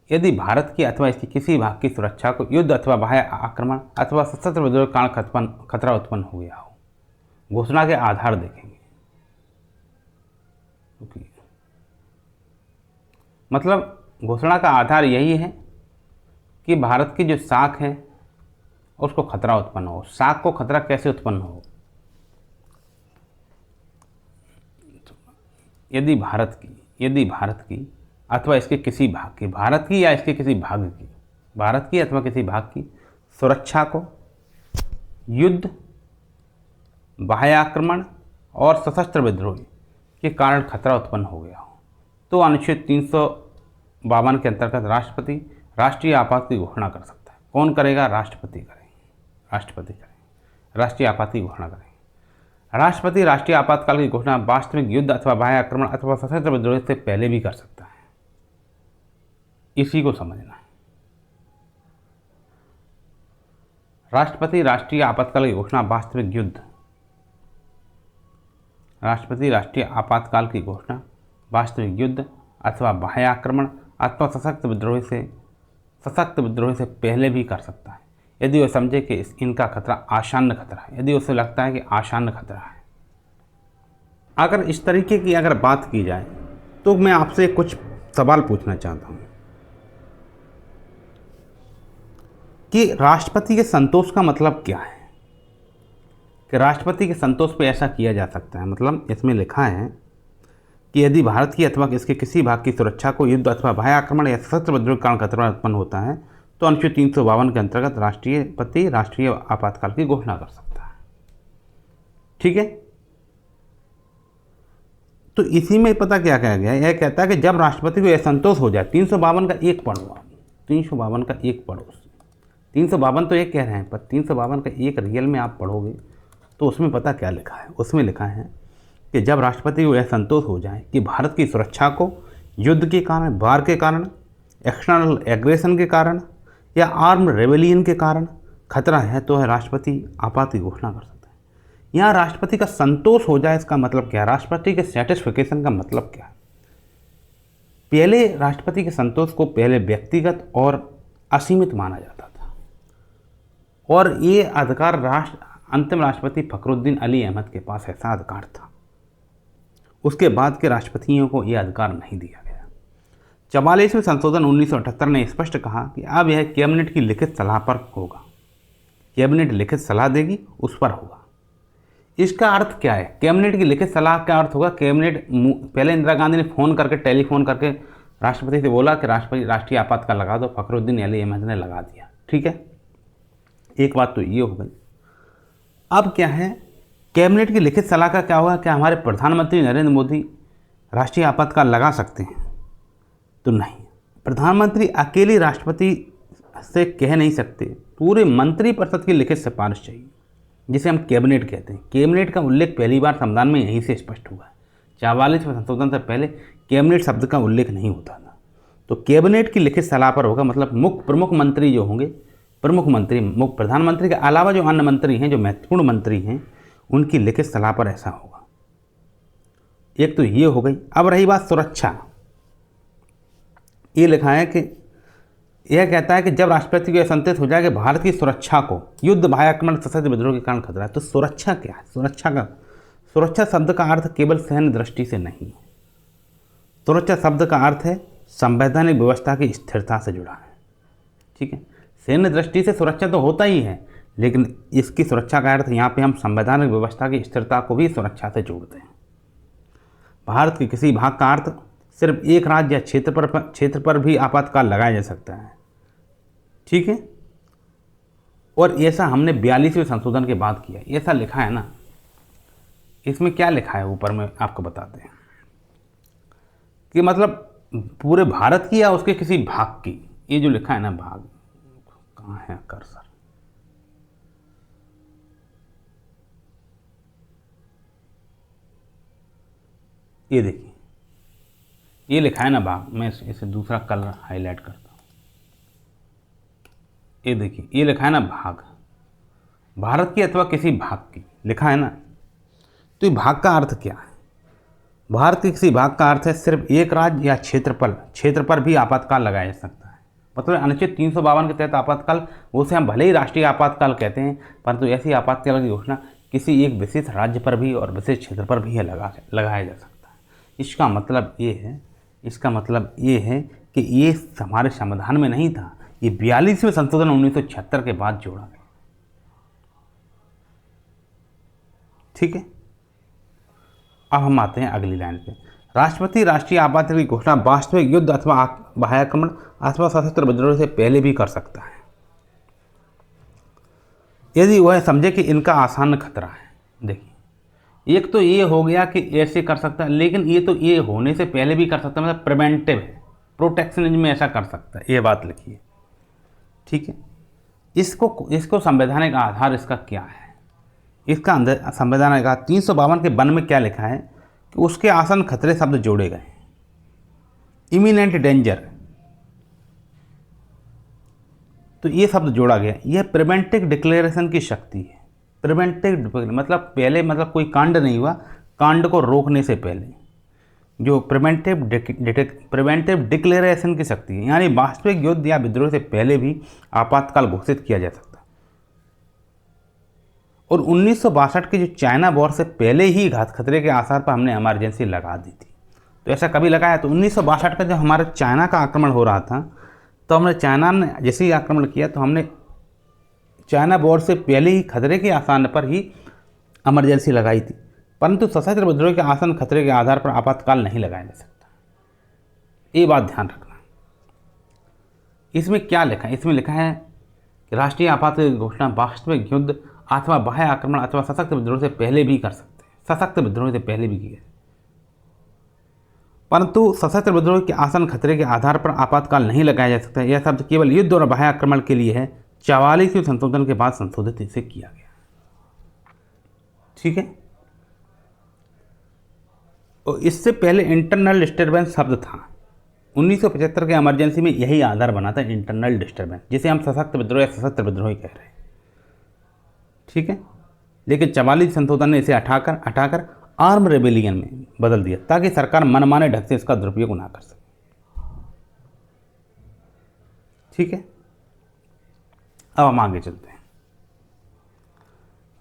यदि भारत की अथवा इसकी किसी भाग की सुरक्षा को युद्ध अथवा बाह्य आक्रमण अथवा सशस्त्र विद्रोह के कारण खतरा उत्पन्न हो गया हो, घोषणा के आधार देखेंगे। मतलब घोषणा का आधार यही है कि भारत की जो साख है उसको खतरा उत्पन्न हो। साख को खतरा कैसे उत्पन्न हो? यदि भारत की अथवा इसके किसी भाग की, भारत की या इसके किसी भाग की, भारत की अथवा किसी भाग की सुरक्षा को युद्ध, बाह्य आक्रमण और सशस्त्र विद्रोह के कारण खतरा उत्पन्न हो गया हो, तो अनुच्छेद 352 के अंतर्गत राष्ट्रपति राष्ट्रीय आपात की घोषणा कर सकता है। कौन करेगा? राष्ट्रपति करेंगे। राष्ट्रीय आपात की घोषणा करेंगे। राष्ट्रपति राष्ट्रीय आपातकाल की घोषणा वास्तविक युद्ध अथवा बाह्य आक्रमण अथवा सशस्त्र विद्रोह से पहले भी कर सकता है। इसी को समझना है। राष्ट्रपति राष्ट्रीय आपातकाल की घोषणा वास्तविक युद्ध, राष्ट्रपति राष्ट्रीय आपातकाल की घोषणा वास्तविक युद्ध अथवा बाह्य आक्रमण अथवा सशक्त विद्रोह से पहले भी कर सकता है, यदि वह समझे कि इनका खतरा आसन्न खतरा है, यदि उसे लगता है कि आसन्न खतरा है। अगर इस तरीके की अगर बात की जाए तो मैं आपसे कुछ सवाल पूछना चाहता हूँ कि राष्ट्रपति के संतोष का मतलब क्या है? कि राष्ट्रपति के संतोष पे ऐसा किया जा सकता है। मतलब इसमें लिखा है कि यदि भारत की अथवा इसके किसी भाग की सुरक्षा को युद्ध अथवा बाह्य आक्रमण या सशस्त्र विद्रोह के कारण खतरा उत्पन्न होता है तो अनुच्छेद 352 के अंतर्गत राष्ट्रपति राष्ट्रीय आपातकाल की घोषणा कर सकता है। ठीक है, तो इसी में पता क्या कहा गया, यह कहता है कि जब राष्ट्रपति को असंतोष हो जाए, 352 का एक पढ़ो, 352 का एक पढ़ो, 352 तो एक कह रहे हैं पर 352 का एक रियल में आप पढ़ोगे तो उसमें पता क्या लिखा है, उसमें लिखा है कि जब राष्ट्रपति को यह संतोष हो जाए कि भारत की सुरक्षा को युद्ध के कारण, वार के कारण, एक्सटर्नल एग्रेशन के कारण या आर्म रेबेलियन के कारण खतरा है तो राष्ट्रपति आपात की घोषणा कर सकता है। यहाँ राष्ट्रपति का संतोष हो जाए इसका मतलब क्या है, राष्ट्रपति के सेटिस्फिकेशन का मतलब क्या है। पहले राष्ट्रपति के संतोष को पहले व्यक्तिगत और असीमित माना जाता था और ये अधिकार अंतिम राष्ट्रपति फखरुद्दीन अली अहमद के पास ऐसा अधिकार था। उसके बाद के राष्ट्रपतियों को यह अधिकार नहीं दिया गया। 44वें संशोधन 1978 ने स्पष्ट कहा कि अब यह कैबिनेट की लिखित सलाह पर होगा, कैबिनेट लिखित सलाह देगी उस पर होगा। इसका अर्थ क्या है, कैबिनेट की लिखित सलाह का अर्थ होगा कैबिनेट, पहले इंदिरा गांधी ने फ़ोन करके, टेलीफोन करके राष्ट्रपति से बोला कि राष्ट्रपति राष्ट्रीय आपातकाल लगा दो, फखरुद्दीन अली अहमद ने लगा दिया। ठीक है, एक बात तो ये हो गई। अब क्या है, कैबिनेट की लिखित सलाह का क्या होगा, क्या हमारे प्रधानमंत्री नरेंद्र मोदी राष्ट्रीय आपातकाल लगा सकते हैं? तो नहीं, प्रधानमंत्री अकेले राष्ट्रपति से कह नहीं सकते, पूरे मंत्रिपरिषद की लिखित सिफारिश चाहिए जिसे हम कैबिनेट कहते हैं। कैबिनेट का उल्लेख पहली बार संविधान में यहीं से स्पष्ट हुआ है। 44वें संशोधन से पहले कैबिनेट शब्द का उल्लेख नहीं होता था। तो कैबिनेट की लिखित सलाह पर होगा, मतलब मुख्य प्रमुख मंत्री जो होंगे, प्रमुख मंत्री, मुख्य प्रधानमंत्री के अलावा जो अन्य मंत्री हैं, जो महत्वपूर्ण मंत्री हैं, उनकी लिखित सलाह पर ऐसा होगा। एक तो ये हो गई। अब रही बात सुरक्षा, ये लिखा है कि यह कहता है कि जब राष्ट्रपति को संतोष हो जाए कि भारत की सुरक्षा को युद्ध, बाह्य आक्रमण, सशस्त्र विद्रोह के कारण खतरा है। तो सुरक्षा क्या है, सुरक्षा शब्द का अर्थ केवल सैन्य दृष्टि से नहीं है। सुरक्षा शब्द का अर्थ है संवैधानिक व्यवस्था की स्थिरता से जुड़ा है। ठीक है, सैन्य दृष्टि से सुरक्षा तो होता ही है, लेकिन इसकी सुरक्षा का अर्थ यहाँ पे हम संवैधानिक व्यवस्था की स्थिरता को भी सुरक्षा से जोड़ते हैं। भारत के किसी भाग का अर्थ सिर्फ एक राज्य या क्षेत्र पर भी आपातकाल लगाया जा सकता है। ठीक है, और ऐसा हमने 42वें संशोधन के बाद किया। ऐसा लिखा है ना, इसमें क्या लिखा है ऊपर में आपको बताते हैं कि मतलब पूरे भारत की या उसके किसी भाग की। ये जो लिखा है ना, भाग कहाँ है कर्सर, ये देखिए, ये लिखा है ना भाग। मैं इसे दूसरा कलर हाईलाइट करता हूँ। ये देखिए, ये लिखा है ना भाग, भारत की अथवा किसी भाग की लिखा है ना। तो ये भाग का अर्थ क्या है? भारत के किसी भाग का अर्थ है सिर्फ एक राज्य या क्षेत्र पर भी आपातकाल लगाया जा सकता है। मतलब अनुच्छेद 352 के तहत आपातकाल, उसे हम भले ही राष्ट्रीय आपातकाल कहते हैं, परंतु ऐसी आपातकाल की घोषणा किसी एक विशेष राज्य पर भी और विशेष क्षेत्र पर भी लगाया जा सकता है। इसका मतलब ये है कि ये हमारे संविधान में नहीं था, ये 42वें संशोधन 1976 के बाद जोड़ा गया। ठीक है, अब हम आते हैं अगली लाइन पे। राष्ट्रपति राष्ट्रीय आपातकाल की घोषणा वास्तविक युद्ध अथवा बाह्य आक्रमण अथवा सशस्त्र विद्रोह से पहले भी कर सकता है, यदि वह समझे कि इनका आसान खतरा है। देखिए, एक तो ये हो गया कि ऐसे कर सकता है, लेकिन ये तो ये होने से पहले भी कर सकता है, मतलब प्रिवेंटिव है, प्रोटेक्शनिज्म में ऐसा कर सकता है। ये बात लिखिए। ठीक है, इसको संवैधानिक आधार इसका क्या है? इसका अंदर संवैधानिक आधार 352 के वन में क्या लिखा है कि उसके आसन खतरे शब्द जोड़े गए। इमिनेंट डेंजर, तो ये शब्द जोड़ा गया। यह प्रिवेंटिव डिक्लेरेशन की शक्ति है। प्रिवेंटिव मतलब पहले, मतलब कोई कांड नहीं हुआ, कांड को रोकने से पहले जो प्रिवेंटिव डिक्लेरेशन की शक्ति है, यानी वास्तविक युद्ध या विद्रोह से पहले भी आपातकाल घोषित किया जा सकता है। और 1962 के जो चाइना वॉर से पहले ही घात खतरे के आसार पर हमने इमरजेंसी लगा दी थी। तो ऐसा कभी लगाया? तो 1962 का जब हमारे चाइना का आक्रमण हो रहा था, तो हमने चाइना ने जैसे ही आक्रमण किया तो हमने चाइना वॉर से पहले ही खतरे के आसार पर ही इमरजेंसी लगाई थी। परंतु सशस्त्र विद्रोह के आसन खतरे के आधार पर आपातकाल नहीं लगाया जा सकता। ये बात ध्यान रखना। इसमें क्या लिखा है? इसमें लिखा है कि राष्ट्रीय आपातकाल की घोषणा वास्तविक युद्ध अथवा बाह्य आक्रमण अथवा सशक्त विद्रोह से पहले भी कर सकते हैं। सशक्त विद्रोह से पहले भी किए, परंतु सशस्त्र विद्रोह के आसन खतरे के आधार पर आपातकाल नहीं लगाया जा सकता। यह शब्द केवल युद्ध और बाह्य आक्रमण के लिए है। 44वें संशोधन के बाद संशोधित इसे किया गया। ठीक है। और इससे पहले इंटरनल डिस्टर्बेंस शब्द था। 1975 के इमरजेंसी में यही आधार बना था, इंटरनल डिस्टर्बेंस, जिसे हम सशक्त विद्रोह या सशस्त्र विद्रोह कह रहे हैं। ठीक है। लेकिन 44 संशोधन ने इसे हटाकर आर्म रेबेलियन में बदल दिया, ताकि सरकार मनमाने ढंग से इसका दुरुपयोग ना कर सके। ठीक है। अब हम आगे चलते हैं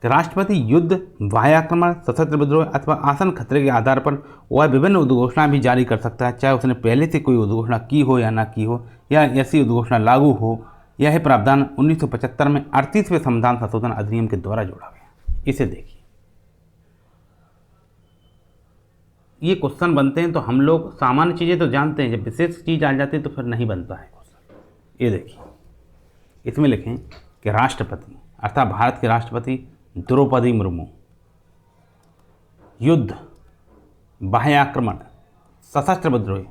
कि राष्ट्रपति युद्ध, बाह्य आक्रमण, सशस्त्र विद्रोह अथवा आसन खतरे के आधार पर वह विभिन्न उद्घोषणाएं भी जारी कर सकता है, चाहे उसने पहले से कोई उद्घोषणा की हो या ना की हो, या ऐसी उद्घोषणा लागू हो। यह प्रावधान 1975 में 38वें संविधान संशोधन अधिनियम के द्वारा जोड़ा गया। इसे देखिए, ये क्वेश्चन बनते हैं तो हम लोग सामान्य चीज़ें तो जानते हैं, जब विशेष चीज़ आ जाती है तो फिर नहीं बनता है क्वेश्चन। ये देखिए, इसमें लिखें कि राष्ट्रपति अर्थात भारत के राष्ट्रपति द्रौपदी मुर्मू युद्ध, बाह्य आक्रमण, सशस्त्र विद्रोह,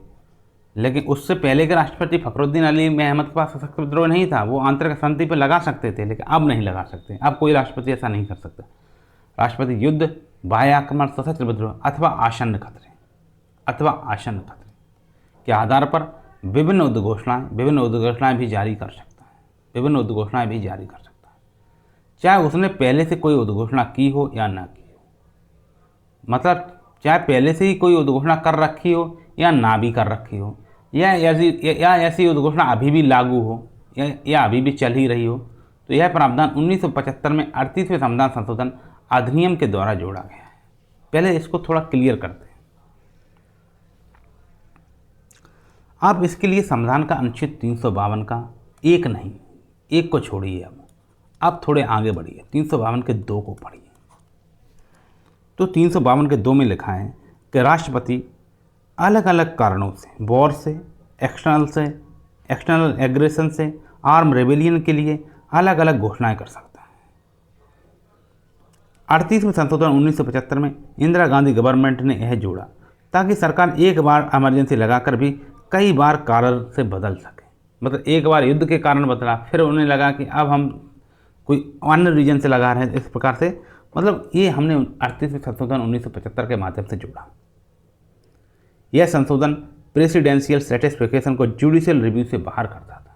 लेकिन उससे पहले के राष्ट्रपति फखरुद्दीन अली अहमद के पास सशस्त्र विद्रोह नहीं था। वो आंतरिक शांति पर लगा सकते थे, लेकिन अब नहीं लगा सकते। अब कोई राष्ट्रपति ऐसा नहीं कर सकता। राष्ट्रपति युद्ध, बाह्य आक्रमण, सशस्त्र विद्रोह अथवा आसन्न खतरे के आधार पर विभिन्न उद्घोषणाएं भी जारी कर सकता है। चाहे उसने पहले से कोई उद्घोषणा की हो या ना की हो, मतलब चाहे पहले से ही कोई उद्घोषणा कर रखी हो या ना भी कर रखी हो, या ऐसी उद्घोषणा अभी भी लागू हो या अभी भी चल ही रही हो, तो यह प्रावधान 1975 में 38वें संविधान संशोधन अधिनियम के द्वारा जोड़ा गया है। पहले इसको थोड़ा क्लियर करते हैं। आप इसके लिए संविधान का अनुच्छेद 352 का एक को छोड़िए, अब थोड़े आगे बढ़िए, 352 के 2 को पढ़िए। तो 352 के 2 में लिखा है कि राष्ट्रपति अलग अलग कारणों से, वॉर से, एक्सटर्नल एग्रेशन से, आर्म रेबेलियन के लिए अलग अलग घोषणाएं कर सकता है। 38वें संशोधन 1975 में इंदिरा गांधी गवर्नमेंट ने यह जोड़ा, ताकि सरकार एक बार इमरजेंसी लगाकर भी कई बार कारण से बदल सके। मतलब एक बार युद्ध के कारण बदला, फिर उन्हें लगा कि अब हम कोई अन्य रीजन से लगा रहे हैं, इस प्रकार से। मतलब ये हमने 38वें संशोधन 1975 के माध्यम से जोड़ा। यह संशोधन प्रेसिडेंशियल सेटिस्फिकेशन को जुडिशियल रिव्यू से बाहर करता था।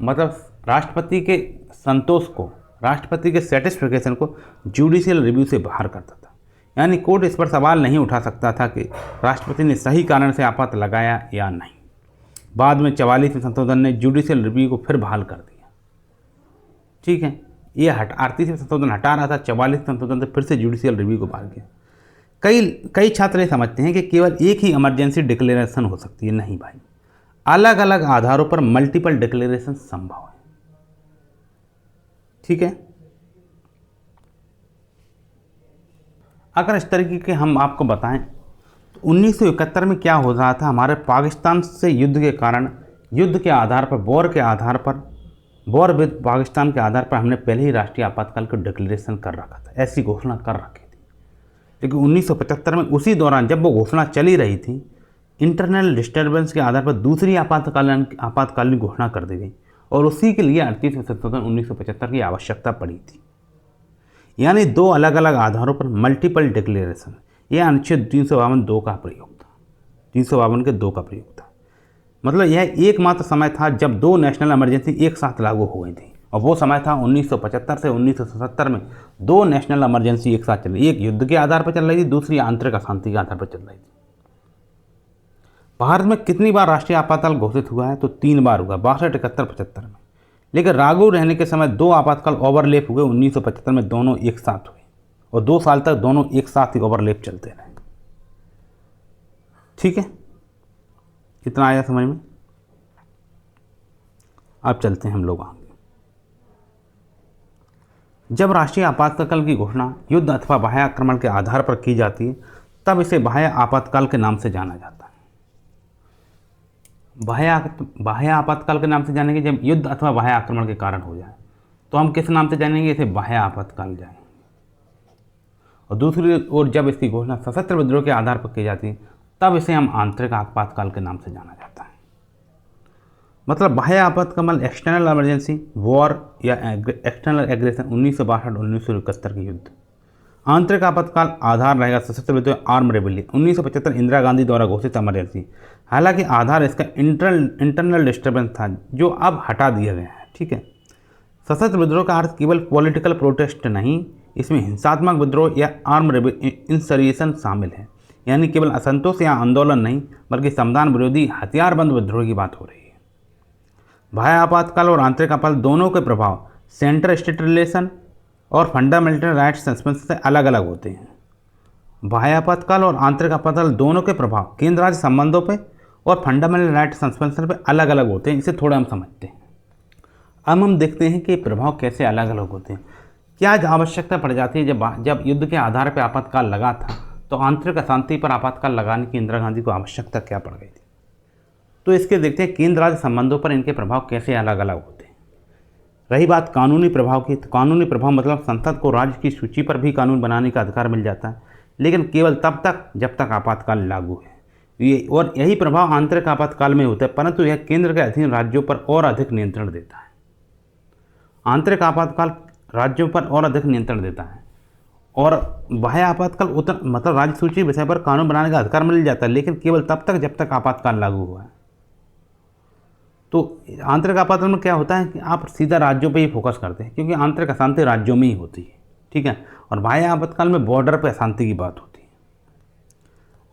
मतलब राष्ट्रपति के संतोष को, राष्ट्रपति के सेटिस्फिकेशन को जुडिशियल रिव्यू से बाहर करता था। यानी कोर्ट इस पर सवाल नहीं उठा सकता था कि राष्ट्रपति ने सही कारण से आपात लगाया या नहीं। बाद में 44वें संशोधन ने जुडिशियल रिव्यू को फिर बहाल कर दिया। ठीक है। ये 38वें संशोधन हटा रहा था, 44वें संशोधन से फिर से जुडिशियल रिव्यू को बहाल किया। कई छात्र ये समझते हैं कि केवल एक ही इमरजेंसी डिक्लेरेशन हो सकती है। नहीं भाई, अलग अलग आधारों पर मल्टीपल डिक्लेरेशन संभव है। ठीक है। अगर इस तरीके के हम आपको बताएं तो 1971 में क्या हो रहा था, हमारे पाकिस्तान से युद्ध के कारण, युद्ध के आधार पर, वॉर विद पाकिस्तान के आधार पर हमने पहले ही राष्ट्रीय आपातकाल को डिक्लेरेशन कर रखा था, ऐसी घोषणा कर रखी थी। लेकिन 1975 में उसी दौरान जब वो घोषणा चली रही थी, इंटरनल डिस्टर्बेंस के आधार पर दूसरी आपातकालीन घोषणा कर दी गई, और उसी के लिए 38वें संशोधन 1975 की आवश्यकता पड़ी थी। यानी दो अलग अलग आधारों पर मल्टीपल डिक्लेरेशन, यह अनुच्छेद 352 का प्रयोग था। 352 के 2 का प्रयोग था। मतलब यह एकमात्र समय था जब दो नेशनल इमरजेंसी एक साथ लागू हो गई थी, और वो समय था 1975 से 1977 में। दो नेशनल इमरजेंसी एक साथ चल रही, एक युद्ध के आधार पर चल रही थी, दूसरी आंतरिक अशांति के आधार पर चल रही थी। भारत में कितनी बार राष्ट्रीय आपातकाल घोषित हुआ है? तो 3 बार हुआ, 62, 71, 75 में। लेकिन लागू रहने के समय 2 आपातकाल ओवरलैप हुए। 1975 में दोनों एक साथ हुए, और 2 साल तक दोनों एक साथ ही ओवरलैप चलते रहे। ठीक है, कितना आया समझ में? अब चलते हैं हम लोग आगे। जब राष्ट्रीय आपातकाल की घोषणा युद्ध अथवा बाह्य आक्रमण के आधार पर की जाती है तब इसे बाह्य आपातकाल के नाम से जाना जाता है। बाह्य आपातकाल के नाम से जानेंगे जब युद्ध अथवा बाह्य आक्रमण के कारण हो जाए, तो हम किस नाम से जानेंगे? इसे बाह्य आपातकाल जाएंगे। और दूसरी ओर जब इसकी घोषणा सशस्त्र विद्रोह के आधार पर की जाती है तब इसे हम आंतरिक आपातकाल के नाम से जाना जाता है। मतलब बाह्य आपातकाल एक्सटर्नल इमरजेंसी वॉर या एक्सटर्नल एग्रेशन 1962-1971 के युद्ध। आंतरिक आपातकाल आधार रहेगा सशस्त्र विद्रोह आर्म रेबेलियन 1975 इंदिरा गांधी द्वारा घोषित इमरजेंसी। हालांकि आधार इसका इंटरनल डिस्टर्बेंस था जो अब हटा दिया गया है। ठीक है, सशस्त्र विद्रोह का अर्थ केवल पॉलिटिकल प्रोटेस्ट नहीं, इसमें हिंसात्मक विद्रोह या आर्म इंसरिएशन शामिल है। यानी केवल असंतोष या आंदोलन नहीं बल्कि संविधान विरोधी हथियारबंद विद्रोह की बात हो रही है। बाह्य आपातकाल और आंतरिक आपातकाल दोनों के प्रभाव सेंटर स्टेट रिलेशन और फंडामेंटल राइट्स सस्पेंशन से अलग अलग होते हैं। बाह्य आपातकाल और आंतरिक आपातकाल दोनों के प्रभाव केंद्र राज्य संबंधों पे और फंडामेंटल राइट्स सस्पेंशन पे अलग अलग होते हैं। इसे थोड़ा हम समझते हैं। अब हम देखते हैं कि प्रभाव कैसे अलग अलग होते हैं। क्या आवश्यकता पड़ जाती है जब युद्ध के आधार पर आपातकाल लगा था तो आंतरिक अशांति पर आपातकाल लगाने की इंदिरा गांधी को आवश्यकता क्या पड़ गई थी? तो इसके देखते हैं केंद्र राज्य संबंधों पर इनके प्रभाव कैसे अलग अलग होते हैं। रही बात कानूनी प्रभाव की, तो कानूनी प्रभाव मतलब संसद को राज्य की सूची पर भी कानून बनाने का अधिकार मिल जाता है, लेकिन केवल तब तक जब तक आपातकाल लागू है। और यही प्रभाव आंतरिक आपातकाल में होता है, परंतु यह केंद्र के अधीन राज्यों पर और अधिक नियंत्रण देता है। आंतरिक आपातकाल राज्यों पर और अधिक नियंत्रण देता है और बाह्य आपातकाल मतलब राज्य सूची विषय पर कानून बनाने का अधिकार मिल जाता है, लेकिन केवल तब तक जब तक आपातकाल लागू हुआ है। तो आंतरिक आपातकाल में क्या होता है कि आप सीधा राज्यों पे ही फोकस करते हैं, क्योंकि आंतरिक अशांति राज्यों में ही होती है। ठीक है, और बाह्य आपातकाल में बॉर्डर पर अशांति की बात होती है।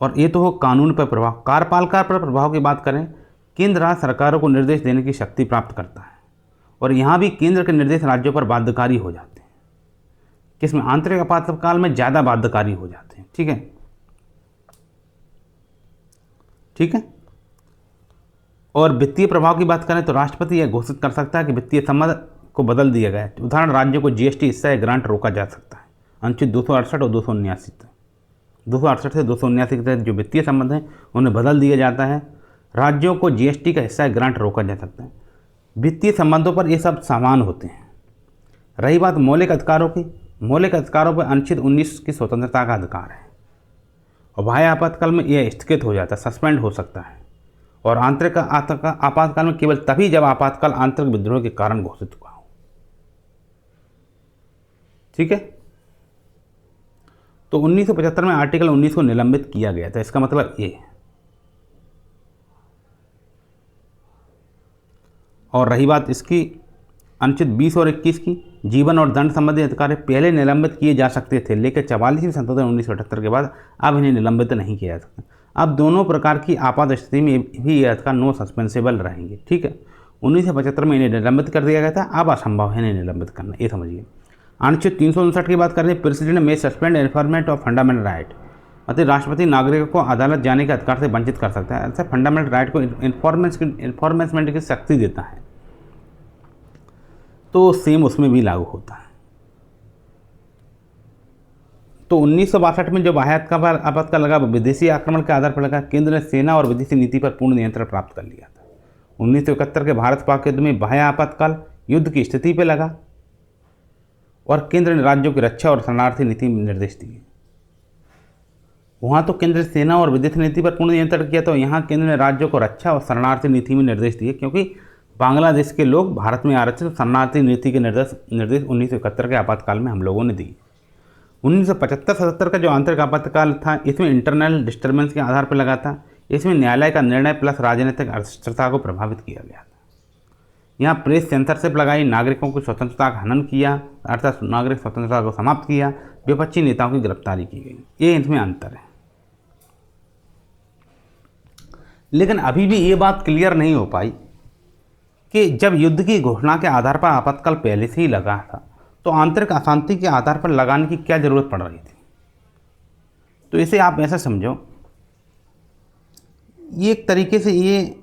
और ये तो हो कानून पर प्रभाव। कार्यपालिका पर प्रभाव की बात करें, केंद्र राज्य सरकारों को निर्देश देने की शक्ति प्राप्त करता है और यहाँ भी केंद्र के निर्देश राज्यों पर बाध्यकारी हो जाते हैं, जिसमें आंतरिक आपातकाल में ज़्यादा बाध्यकारी हो जाते हैं। ठीक है, ठीक है। और वित्तीय प्रभाव की बात करें तो राष्ट्रपति यह घोषित कर सकता है कि वित्तीय संबंध को बदल दिया गया है। उदाहरण, राज्यों को जीएसटी हिस्सा या ग्रांट रोका जा सकता है। अनुच्छेद 268 और 279 268 से 279 के तहत जो वित्तीय संबंध हैं उन्हें बदल दिया जाता है। राज्यों को जीएसटी का हिस्सा या ग्रांट रोका जा सकता है। वित्तीय संबंधों पर ये सब समान होते हैं। रही बात मौलिक अधिकारों की, मौलिक अधिकारों पर अनुच्छेद 19 की स्वतंत्रता का अधिकार है और बाह्य आपातकाल में यह स्थगित हो जाता है, सस्पेंड हो सकता है। और आंतरिक आपातकाल में केवल तभी जब आपातकाल आंतरिक विद्रोह के कारण घोषित हुआ हो। ठीक है, तो 1975 में आर्टिकल 19 को निलंबित किया गया था। इसका मतलब ये है। और रही बात इसकी अनुच्छेद 20 और 21 की, जीवन और दंड संबंधी अधिकार पहले निलंबित किए जा सकते थे, लेकिन 44वें संशोधन 1978 के बाद अब इन्हें निलंबित नहीं किया जा सकता। अब दोनों प्रकार की आपात स्थिति में भी ये अधिकार नो सस्पेंसिबल रहेंगे। ठीक है, 1975 में इन्हें निलंबित कर दिया गया था, अब असंभव है इन्हें निलंबित करना, ये समझिए। अनुच्छेद 359 की बात करें, प्रेसिडेंट में suspend enforcement of fundamental right, मतलब राष्ट्रपति नागरिकों को अदालत जाने के अधिकार से वंचित कर सकता है। ऐसा फंडामेंटल राइट को इन्फॉर्मेंट की शक्ति देता है, तो सेम उसमें भी लागू होता है। तो 1962 में जो बाह्य आपातकाल लगा विदेशी आक्रमण के आधार पर लगा। केंद्र ने सेना और विदेशी नीति पर पूर्ण नियंत्रण प्राप्त कर लिया था। 1971 के भारत पाक युद्ध में बाह्य आपातकाल युद्ध की स्थिति पर लगा और केंद्र ने राज्यों की रक्षा और शरणार्थी नीति में निर्देश दिए। वहाँ तो केंद्र सेना और विदेशी नीति पर पूर्ण नियंत्रण किया, तो यहाँ केंद्र ने राज्यों को रक्षा और शरणार्थी नीति में निर्देश दिए, क्योंकि बांग्लादेश के लोग भारत में आ रहे थे, तो शरणार्थी नीति के निर्देश 1971 के आपातकाल में हम लोगों ने दिए। 1975-77 का जो आंतरिक आपातकाल था, इसमें इंटरनल डिस्टर्बेंस के आधार पर लगा था। इसमें न्यायालय का निर्णय प्लस राजनीतिक अस्थिरता को प्रभावित किया गया था। यहाँ प्रेस सेंसरशिप लगाई, नागरिकों की स्वतंत्रता का हनन किया, अर्थात नागरिक स्वतंत्रता को समाप्त किया, विपक्षी नेताओं की गिरफ्तारी की गई। ये इसमें अंतर है। लेकिन अभी भी ये बात क्लियर नहीं हो पाई कि जब युद्ध की घोषणा के आधार पर आपातकाल पहले से ही लगा था, तो आंतरिक अशांति के आधार पर लगाने की क्या जरूरत पड़ रही थी। तो इसे आप ऐसा समझो, ये एक तरीके से ये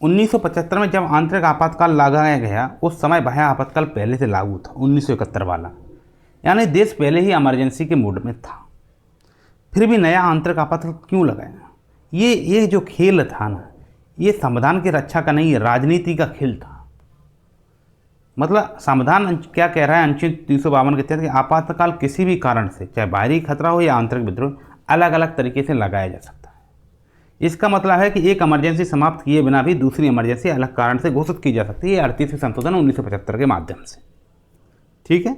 1975 में जब आंतरिक आपातकाल लगाया गया उस समय बाह्य आपातकाल पहले से लागू था, 1971 वाला, यानी देश पहले ही इमरजेंसी के मूड में था। फिर भी नया आंतरिक आपातकाल क्यों लगाया? ये जो खेल था ना, ये संविधान की रक्षा का नहीं, राजनीति का खेल था। मतलब संविधान क्या कह रहा है, अनुच्छेद 352 के तहत कि आपातकाल किसी भी कारण से, चाहे बाहरी खतरा हो या आंतरिक विद्रोह, अलग अलग तरीके से लगाया जा सकता है। इसका मतलब है कि एक इमरजेंसी समाप्त किए बिना भी दूसरी इमरजेंसी अलग कारण से घोषित की जा सकती है, 38वें संशोधन 1975 के माध्यम से। ठीक है,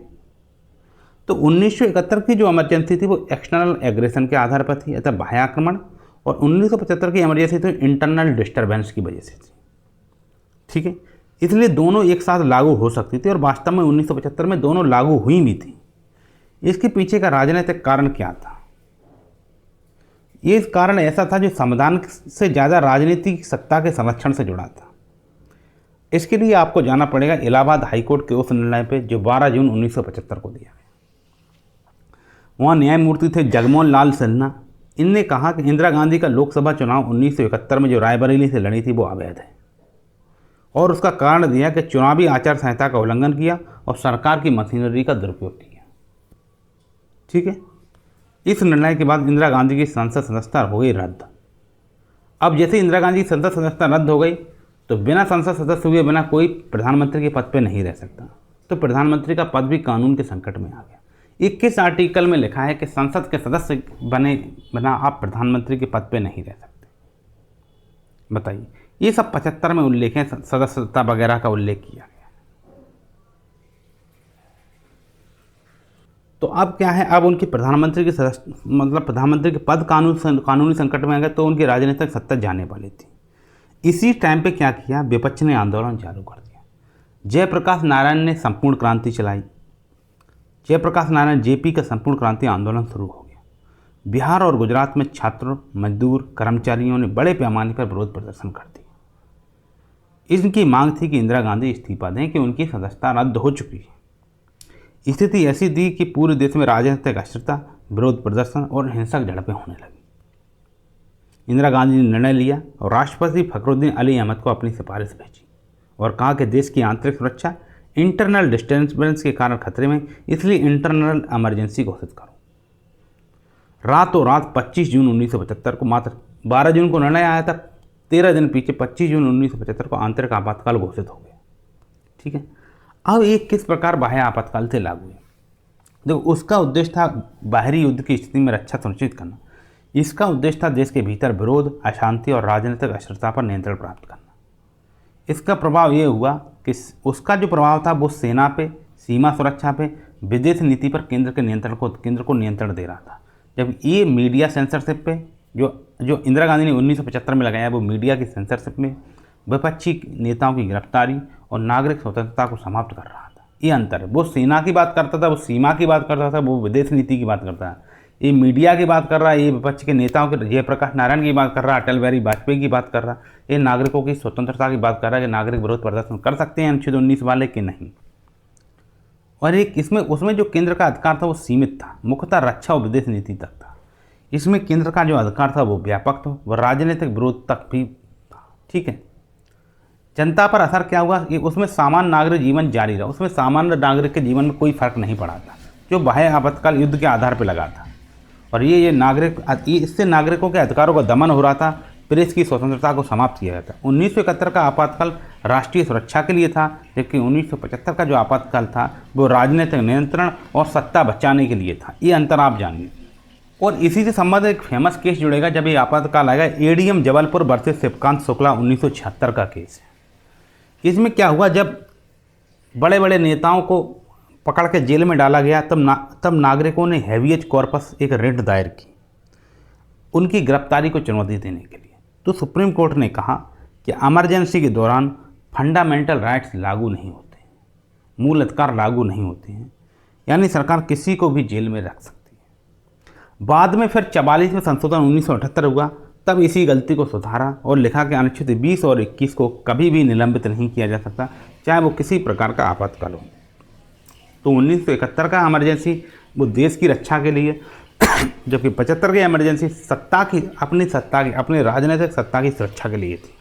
तो 1971 की जो इमरजेंसी थी वो एक्सटर्नल एग्रेशन के आधार पर थी, अर्थात बाह्य आक्रमण, और 1975 की इमरजेंसी तो इंटरनल डिस्टर्बेंस की वजह से थी। ठीक है, इसलिए दोनों एक साथ लागू हो सकती थी और वास्तव में 1975 में दोनों लागू हुई भी थी। इसके पीछे का राजनीतिक कारण क्या था? ये कारण ऐसा था जो संविधान से ज़्यादा राजनीतिक सत्ता के संरक्षण से जुड़ा था। इसके लिए आपको जाना पड़ेगा इलाहाबाद हाईकोर्ट के उस निर्णय पे जो 12 जून 1975 को दिया गया। वहाँ न्यायमूर्ति थे जगमोहन लाल सिन्हा। इनने कहा कि इंदिरा गांधी का लोकसभा चुनाव 1971 में जो रायबरेली से लड़ी थी वो अवैध है, और उसका कारण दिया कि चुनावी आचार संहिता का उल्लंघन किया और सरकार की मशीनरी का दुरुपयोग किया। ठीक है, इस निर्णय के बाद इंदिरा गांधी की संसद सदस्यता हो गई रद्द। अब जैसे इंदिरा गांधी की संसद सदस्यता रद्द हो गई तो बिना संसद सदस्य हुए बिना कोई प्रधानमंत्री के पद पर नहीं रह सकता, तो प्रधानमंत्री का पद भी कानून के संकट में आ गया। 21 आर्टिकल में लिखा है कि संसद के सदस्य बने बिना आप प्रधानमंत्री के पद पर नहीं रह सकते। बताइए, ये सब 75 में उल्लेख है, सदस्यता वगैरह का उल्लेख किया गया। तो अब क्या है, अब उनकी प्रधानमंत्री के प्रधानमंत्री के पद कानूनी संकट में आ गए, तो उनकी राजनीतिक सत्ता जाने वाली थी। इसी टाइम पे क्या किया, विपक्ष ने आंदोलन चालू कर दिया। जयप्रकाश नारायण ने संपूर्ण क्रांति चलाई। जयप्रकाश नारायण जेपी का संपूर्ण क्रांति आंदोलन शुरू हो गया। बिहार और गुजरात में छात्रों, मजदूर, कर्मचारियों ने बड़े पैमाने पर विरोध प्रदर्शन कर दिया। इनकी मांग थी कि इंदिरा गांधी इस्तीफा दें, कि उनकी सदस्यता रद्द हो चुकी है। स्थिति ऐसी थी कि पूरे देश में राजनीतिक अस्थिरता, विरोध प्रदर्शन और हिंसक झड़पें होने लगी। इंदिरा गांधी ने निर्णय लिया और राष्ट्रपति फखरुद्दीन अली अहमद को अपनी सिफारिश भेजी और कहा कि देश की आंतरिक सुरक्षा इंटरनल डिस्टर्बेंस के कारण खतरे में, इसलिए इंटरनल इमरजेंसी घोषित करो। रातों रात 25 जून 1975 को, मात्र 12 जून को निर्णय आया था, 13 दिन पीछे 25 जून 1975 को आंतरिक आपातकाल घोषित हो गया। ठीक है, अब ये किस प्रकार बाह्य आपातकाल से लागू है? देखो, उसका उद्देश्य था बाहरी युद्ध की स्थिति में रक्षा सुनिश्चित करना। इसका उद्देश्य था देश के भीतर विरोध, अशांति और राजनीतिक अस्थिरता पर नियंत्रण प्राप्त करना। इसका प्रभाव ये हुआ कि उसका जो प्रभाव था वो सेना पे, सीमा सुरक्षा पे, विदेश नीति पर केंद्र को नियंत्रण दे रहा था। जब ये मीडिया सेंसरशिप पे जो इंदिरा गांधी ने 1975 में लगाया, वो मीडिया की सेंसरशिप में, विपक्षी नेताओं की गिरफ्तारी और नागरिक स्वतंत्रता को समाप्त कर रहा था। ये अंतर है। वो सेना की बात करता था, वो सीमा की बात करता था, वो विदेश नीति की बात करता है। ये मीडिया की बात कर रहा है, ये विपक्ष के नेताओं के, जयप्रकाश नारायण की बात कर रहा है, अटल बिहारी वाजपेयी की बात कर रहा है, ये नागरिकों की स्वतंत्रता की बात कर रहा है कि नागरिक विरोध प्रदर्शन कर सकते हैं अनुच्छेद 19 वाले कि नहीं। और एक उसमें जो केंद्र का अधिकार था वो सीमित था, मुख्यतः रक्षा और विदेश नीति तक था। इसमें केंद्र का जो अधिकार था वो व्यापक था, वह राजनीतिक विरोध तक भी था। ठीक है, जनता पर असर क्या हुआ कि उसमें सामान्य नागरिक जीवन जारी रहा। उसमें सामान्य नागरिक के जीवन में कोई फर्क नहीं पड़ा था, जो बाह्य आपातकाल युद्ध के आधार पर लगा था। और इससे नागरिकों के अधिकारों का दमन हो रहा था, प्रेस की स्वतंत्रता को समाप्त किया गया था। 1971 का आपातकाल राष्ट्रीय सुरक्षा के लिए था, जबकि 1975 का जो आपातकाल था वो राजनीतिक नियंत्रण और सत्ता बचाने के लिए था। ये अंतर आप जानिए। और इसी से संबंधित एक फेमस केस जुड़ेगा जब ये आपातकाल आएगा, एडीएम जबलपुर वर्सेस शिवकांत शुक्ला 1976 का केस है। इसमें क्या हुआ, जब बड़े बड़े नेताओं को पकड़ के जेल में डाला गया, तब नागरिकों ने हैवियज कॉर्पस एक रिट दायर की उनकी गिरफ्तारी को चुनौती देने के लिए। तो सुप्रीम कोर्ट ने कहा कि इमरजेंसी के दौरान फंडामेंटल राइट्स लागू नहीं होते, मूल अधिकार लागू नहीं होते हैं, यानी सरकार किसी को भी जेल में रख सकती है। बाद में फिर 44वें संशोधन 1978 हुआ, तब इसी गलती को सुधारा और लिखा कि अनुच्छेद 20 और 21 को कभी भी निलंबित नहीं किया जा सकता, चाहे वो किसी प्रकार का आपातकाल हो। तो 1971 का इमरजेंसी वो देश की रक्षा के लिए, जबकि 75 की इमरजेंसी अपनी राजनीतिक सत्ता की सुरक्षा के लिए थी।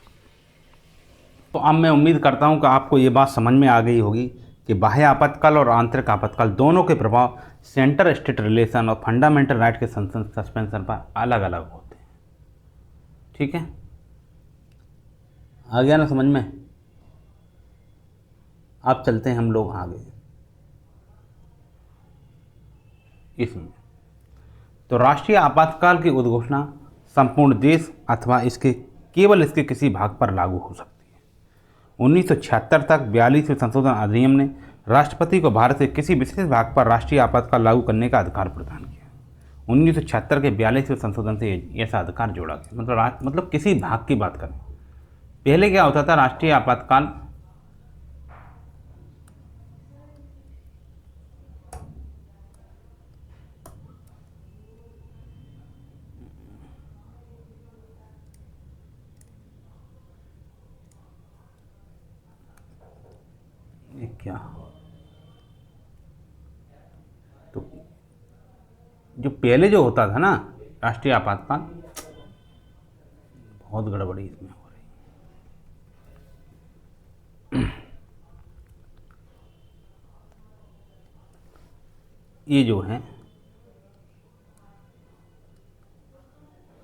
तो अब मैं उम्मीद करता हूं कि आपको ये बात समझ में आ गई होगी कि बाह्य आपातकाल और आंतरिक आपातकाल दोनों के प्रभाव सेंटर स्टेट रिलेशन और फंडामेंटल राइट के सस्पेंशन पर अलग अलग होते हैं। ठीक है, आ गया ना समझ में? अब चलते हैं हम लोग आगे इसमें। तो राष्ट्रीय आपातकाल की उद्घोषणा संपूर्ण देश अथवा इसके केवल इसके किसी भाग पर लागू हो सकती है। 1976 तक 42वें संशोधन अधिनियम ने राष्ट्रपति को भारत के किसी विशेष भाग पर राष्ट्रीय आपातकाल लागू करने का अधिकार प्रदान किया। 1976 के 42वें संशोधन से ऐसा अधिकार जोड़ा गया। मतलब किसी भाग की बात करें। पहले क्या होता था, राष्ट्रीय आपातकाल क्या, तो जो पहले जो होता था ना राष्ट्रीय आपातकाल, बहुत गड़बड़ी इसमें हो रही। ये जो है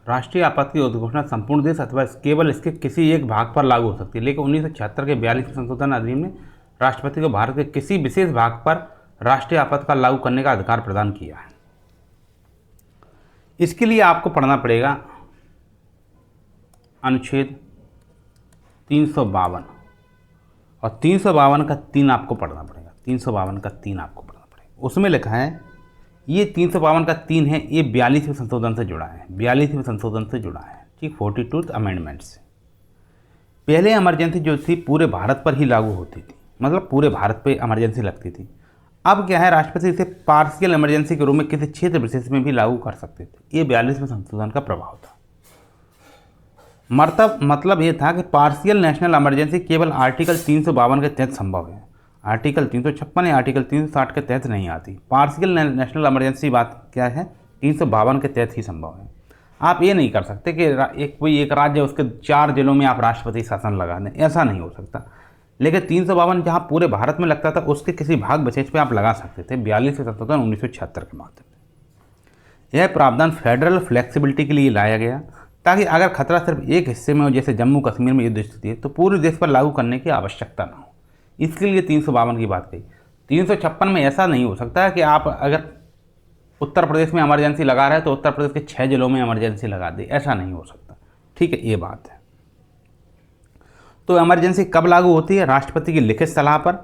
राष्ट्रीय आपात की उद्घोषणा संपूर्ण देश अथवा केवल इसके किसी एक भाग पर लागू हो सकती है, लेकिन 1976 के 42वें संशोधन अधिनियम ने राष्ट्रपति को भारत के किसी विशेष भाग पर राष्ट्रीय आपातकाल लागू करने का अधिकार प्रदान किया है। इसके लिए आपको पढ़ना पड़ेगा अनुच्छेद 352 और 352 का 3 आपको पढ़ना पड़ेगा। 352 का 3 आपको पढ़ना पड़ेगा। उसमें लिखा है, ये 352 का 3 है, ये 42वें संशोधन से जुड़ा है। 42वें संशोधन से जुड़ा है, ठीक, 42th अमेंडमेंट से। पहले इमरजेंसी जो थी पूरे भारत पर ही लागू होती थी, मतलब पूरे भारत पे इमरजेंसी लगती थी। अब क्या है, राष्ट्रपति इसे पार्शियल इमरजेंसी के रूप में किसी क्षेत्र विशेष में भी लागू कर सकते थे। ये 42वें संशोधन का प्रभाव था। मतलब ये था कि पार्शियल नेशनल इमरजेंसी केवल आर्टिकल 352 के तहत संभव है। आर्टिकल 356 या आर्टिकल 360 के तहत नहीं आती। पार्शियल नेशनल इमरजेंसी बात क्या है, 352 के तहत ही संभव है। आप ये नहीं कर सकते कि कोई एक राज्य उसके 4 जिलों में आप राष्ट्रपति शासन लगा दें, ऐसा नहीं हो सकता। लेकिन 352 जहाँ पूरे भारत में लगता था, उसके किसी भाग विशेष पे आप लगा सकते थे। 42वें संशोधन 1976 के माध्यम से। यह प्रावधान फेडरल फ्लेक्सिबिलिटी के लिए लाया गया, ताकि अगर खतरा सिर्फ एक हिस्से में हो, जैसे जम्मू कश्मीर में युद्ध स्थिति है, तो पूरे देश पर लागू करने की आवश्यकता न हो। इसके लिए 352 की बात कही। 356 में ऐसा नहीं हो सकता है कि आप अगर उत्तर प्रदेश में इमरजेंसी लगा रहे हैं तो उत्तर प्रदेश के 6 जिलों में इमरजेंसी लगा दे, ऐसा नहीं हो सकता। ठीक है, ये बात है। तो इमरजेंसी कब लागू होती है? राष्ट्रपति की लिखित सलाह पर।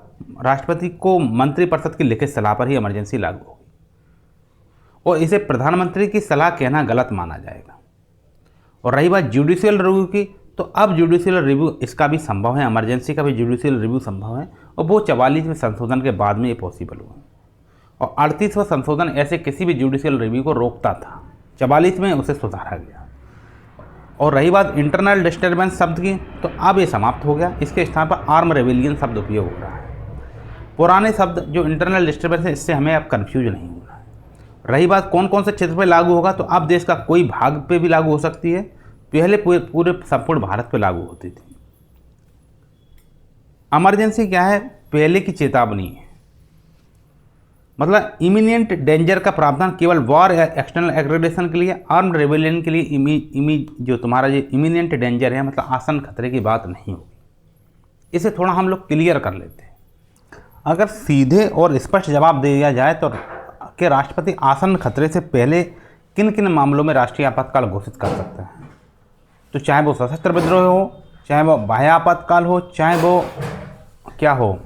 राष्ट्रपति को मंत्रिपरिषद की लिखित सलाह पर ही इमरजेंसी लागू होगी, और इसे प्रधानमंत्री की सलाह कहना गलत माना जाएगा। और रही बात जुडिशियल रिव्यू की, तो अब जुडिशियल रिव्यू इसका भी संभव है, इमरजेंसी का भी जुडिशियल रिव्यू संभव है, और वो 44वें संशोधन के बाद में ये पॉसिबल हुआ। और 38वां संशोधन ऐसे किसी भी जुडिशियल रिव्यू को रोकता था, 44 में उसे सुधारा गया। और रही बात इंटरनल डिस्टर्बेंस शब्द की, तो अब ये समाप्त हो गया। इसके स्थान पर आर्म रेबेलियन शब्द उपयोग हो रहा है। पुराने शब्द जो इंटरनल डिस्टर्बेंस है, इससे हमें अब कन्फ्यूज नहीं होना है। रही बात कौन कौन से क्षेत्र पर लागू होगा, तो अब देश का कोई भाग पे भी लागू हो सकती है। पहले पूरे संपूर्ण भारत पे लागू होती थी। इमरजेंसी क्या है? पहले की चेतावनी है, मतलब इमिनेंट डेंजर का प्रावधान केवल वॉर या एक्सटर्नल एग्रेशन के लिए, आर्म्ड रेबेलियन के लिए जो तुम्हारा जो इमिनेंट डेंजर है, मतलब आसन खतरे की बात नहीं होगी। इसे थोड़ा हम लोग क्लियर कर लेते हैं। अगर सीधे और स्पष्ट जवाब दिया जाए तो कि राष्ट्रपति आसन खतरे से पहले किन किन मामलों में राष्ट्रीय आपातकाल घोषित कर सकता है, तो चाहे वो सशस्त्र विद्रोह हो, चाहे वो बाह्य आपातकाल हो, चाहे वो क्या हो,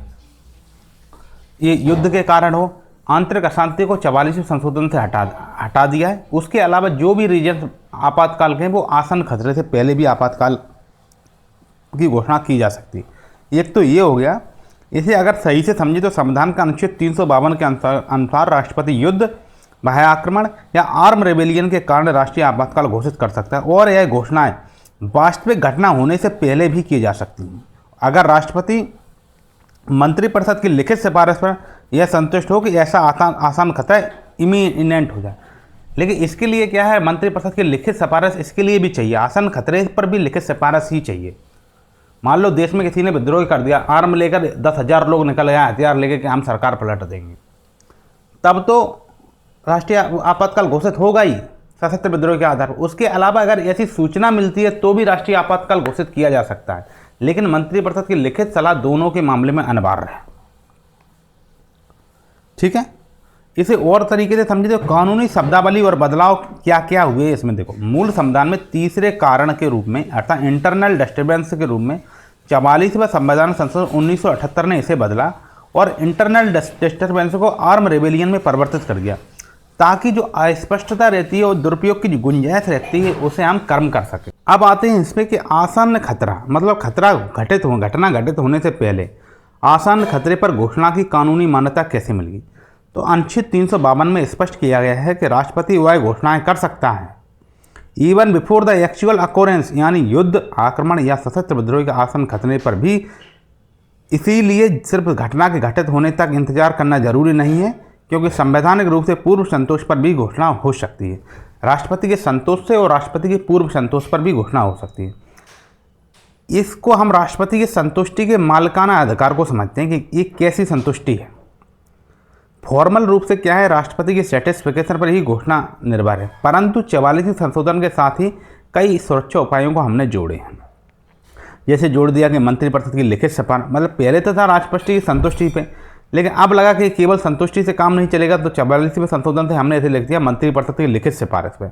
ये युद्ध के कारण हो, आंतरिक अशांति को 44वें संशोधन से हटा दिया है। उसके अलावा जो भी रीजन आपातकाल के हैं, वो आसन खतरे से पहले भी आपातकाल की घोषणा की जा सकती है। एक तो ये हो गया। इसे अगर सही से समझे तो संविधान का अनुच्छेद 352 के अनुसार राष्ट्रपति युद्ध, बाह्य आक्रमण या आर्म रेबेलियन के कारण राष्ट्रीय आपातकाल घोषित कर सकता है, और यह घोषणाएं वास्तविक घटना होने से पहले भी की जा सकती हैं, अगर राष्ट्रपति मंत्रिपरिषद की लिखित सिफारिश पर यह संतुष्ट हो कि ऐसा आसान खतरा इमिनेंट हो जाए। लेकिन इसके लिए क्या है, मंत्रिपरिषद की लिखित सिफारिश इसके लिए भी चाहिए, आसन खतरे पर भी लिखित सिफारिश ही चाहिए। मान लो देश में किसी ने विद्रोह कर दिया, आर्म लेकर 10,000 लोग निकल गए हथियार लेकर कि हम सरकार पलट देंगे, तब तो राष्ट्रीय आपातकाल घोषित होगा ही सशस्त्र विद्रोह के आधार पर। उसके अलावा अगर ऐसी सूचना मिलती है तो भी राष्ट्रीय आपातकाल घोषित किया जा सकता है, लेकिन मंत्रिपरिषद की लिखित सलाह दोनों के मामले में अनिवार्य है। ठीक है, इसे और तरीके से समझिए तो कानूनी शब्दावली और बदलाव क्या क्या हुए इसमें देखो। मूल संविधान में तीसरे कारण के रूप में अर्थात इंटरनल डिस्टर्बेंस के रूप में 44वें संविधान संशोधन 1978 ने इसे बदला और इंटरनल डिस्टर्बेंस को आर्म रेबेलियन में परिवर्तित कर दिया, ताकि जो अस्पष्टता रहती है और दुरुपयोग की जो गुंजाइश रहती है उसे हम कम कर सकें। अब आते हैं इसमें कि आसान खतरा, मतलब खतरा घटना घटित होने से पहले आसान खतरे पर घोषणा की कानूनी मान्यता कैसे मिलेगी। तो अनुच्छेद 352 में स्पष्ट किया गया है कि राष्ट्रपति वह घोषणाएं कर सकता है even before the actual occurrence, यानी युद्ध, आक्रमण या सशस्त्र विद्रोह के आसन खतरे पर भी। इसीलिए सिर्फ घटना के घटित होने तक इंतजार करना जरूरी नहीं है, क्योंकि संवैधानिक रूप से पूर्व संतोष पर भी घोषणा हो सकती है। राष्ट्रपति के संतोष से और राष्ट्रपति के पूर्व संतोष पर भी घोषणा हो सकती है। इसको हम राष्ट्रपति की संतुष्टि के मालिकाना अधिकार को समझते हैं कि ये कैसी संतुष्टि है। फॉर्मल रूप से क्या है, राष्ट्रपति की सेटिस्फिकेशन पर ही घोषणा निर्भर है, परंतु 44वें संशोधन के साथ ही कई सुरक्षा उपायों को हमने जोड़े हैं। जैसे जोड़ दिया कि मंत्रिपरिषद की लिखित सिफारिश, मतलब पहले तो था राष्ट्रपति की संतुष्टि पे, लेकिन अब लगा कि केवल संतुष्टि से काम नहीं चलेगा, तो 44वें संशोधन से हमने ऐसे लिख दिया मंत्रिपरिषद की लिखित सिफारिश पे।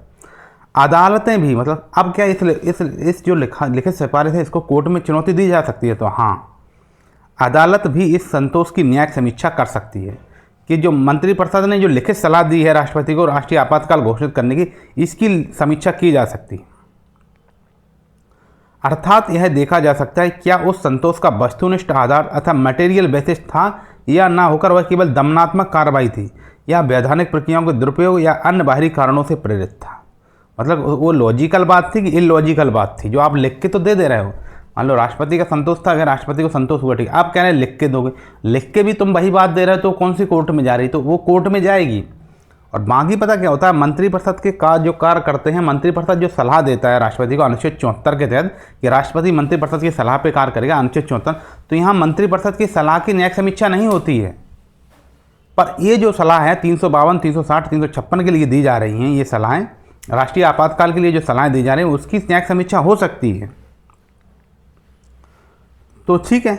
अदालतें भी, मतलब अब क्या इस जो लिखित सिफारिश है इसको कोर्ट में चुनौती दी जा सकती है, तो हाँ, अदालत भी इस संतोष की न्यायिक समीक्षा कर सकती है कि जो मंत्रिपरिषद ने जो लिखित सलाह दी है राष्ट्रपति को राष्ट्रीय आपातकाल घोषित करने की, इसकी समीक्षा की जा सकती है। अर्थात यह देखा जा सकता है क्या उस संतोष का वस्तुनिष्ठ आधार अथवा मटेरियल बेसिस था या ना होकर वह केवल दमनात्मक कार्रवाई थी या वैधानिक प्रक्रियाओं के दुरुपयोग या अन्य बाहरी कारणों से प्रेरित था। मतलब वो लॉजिकल बात थी कि इलॉजिकल बात थी, जो आप लिख के तो दे रहे हो। मान लो राष्ट्रपति का संतोष था, अगर राष्ट्रपति को संतोष हुआ ठीक, आप कह रहे हैं लिख के दोगे, लिख के भी तुम वही बात दे रहे हो तो कौन सी कोर्ट में जा रही, तो वो कोर्ट में जाएगी। और बाकी पता क्या होता है, मंत्रिपरिषद के जो कार्य करते हैं, मंत्रिपरिषद जो सलाह देता है राष्ट्रपति को अनुच्छेद 74 के तहत कि राष्ट्रपति मंत्रिपरिषद की सलाह पे कार्य करेगा, अनुच्छेद 74, तो यहाँ मंत्रिपरिषद की सलाह की न्यायिक समीक्षा नहीं होती है। पर ये जो सलाह है 352, 360, 356 के लिए दी जा रही हैं, ये सलाहें राष्ट्रीय आपातकाल के लिए जो सलाहें दी जा रही हैं उसकी न्यायिक समीक्षा हो सकती है। तो ठीक है,